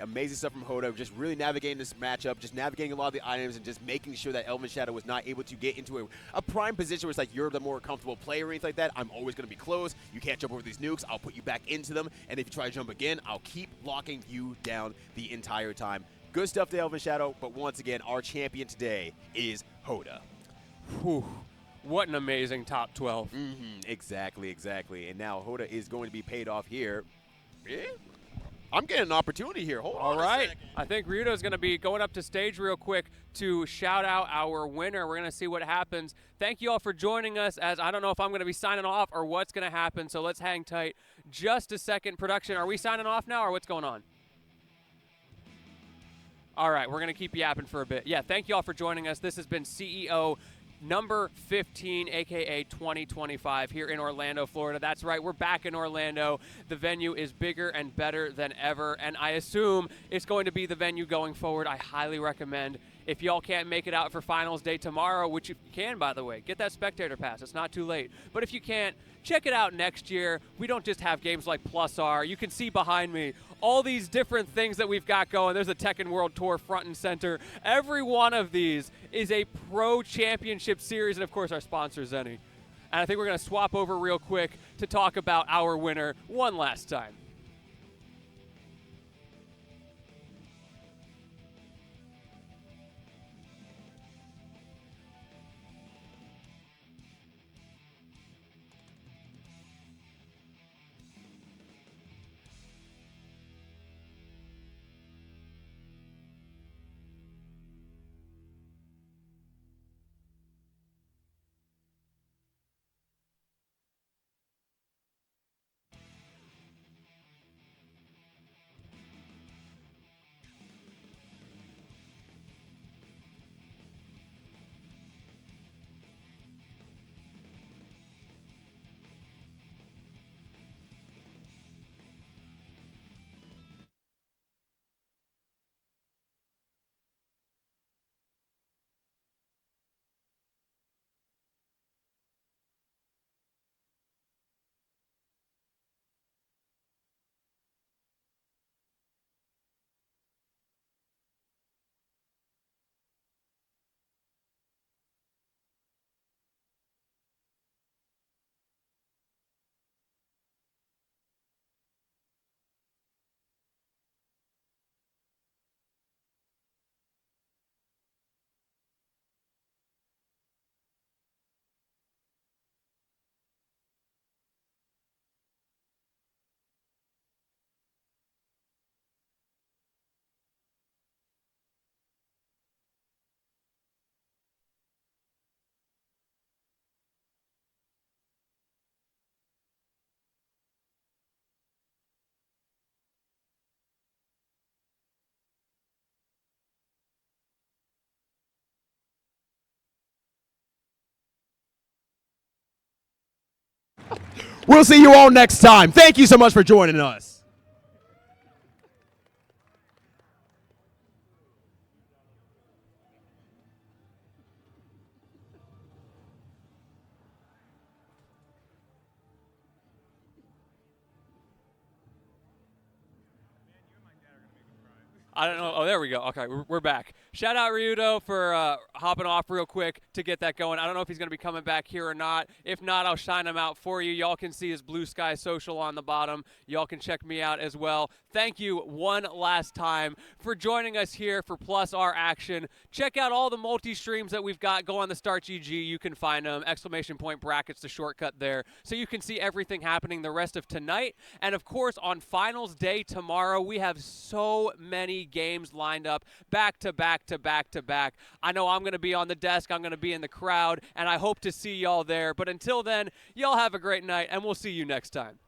Amazing stuff from Hotta, just really navigating this matchup, just navigating a lot of the items and just making sure that ElvenShadow was not able to get into a prime position where it's like you're the more comfortable player or anything like that. I'm always going to be close. You can't jump over these nukes. I'll put you back into them, and if you try to jump again, I'll keep locking you down the entire time. Good stuff to ElvenShadow, but once again, our champion today is Hotta. Whew. What an amazing top 12. Exactly. And now Hotta is going to be paid off here. I'm getting an opportunity here. Hold on. All right. I think Ryudo's going to be going up to stage real quick to shout out our winner. We're going to see what happens. Thank you all for joining us, as I don't know if I'm going to be signing off or what's going to happen, so let's hang tight. Just a second. Production, are we signing off now or what's going on? All right. We're going to keep yapping for a bit. Yeah, thank you all for joining us. This has been CEO number 15, a.k.a. 2025, here in Orlando, Florida. That's right, we're back in Orlando. The venue is bigger and better than ever, and I assume it's going to be the venue going forward. I highly recommend, if y'all can't make it out for finals day tomorrow, which you can, by the way, get that spectator pass. It's not too late. But if you can't, check it out next year. We don't just have games like Plus R. You can see behind me all these different things that we've got going. There's a Tekken World Tour front and center. Every one of these is a pro championship series, and of course our sponsor, Zenny. And I think we're going to swap over real quick to talk about our winner one last time. We'll see you all next time. Thank you so much for joining us. I don't know. Oh, there we go. Okay, we're back. Shout out Ryudo for hopping off real quick to get that going. I don't know if he's going to be coming back here or not. If not, I'll shine him out for you. Y'all can see his Blue Sky social on the bottom. Y'all can check me out as well. Thank you one last time for joining us here for Plus R Action. Check out all the multi-streams that we've got. Go on the Start GG. You can find them. Exclamation point brackets, the shortcut there. So you can see everything happening the rest of tonight. And, of course, on Finals Day tomorrow, we have so many games lined up back to back to back to back. I know I'm going to be on the desk. I'm going to be in the crowd, and I hope to see y'all there. But until then, y'all have a great night, and we'll see you next time.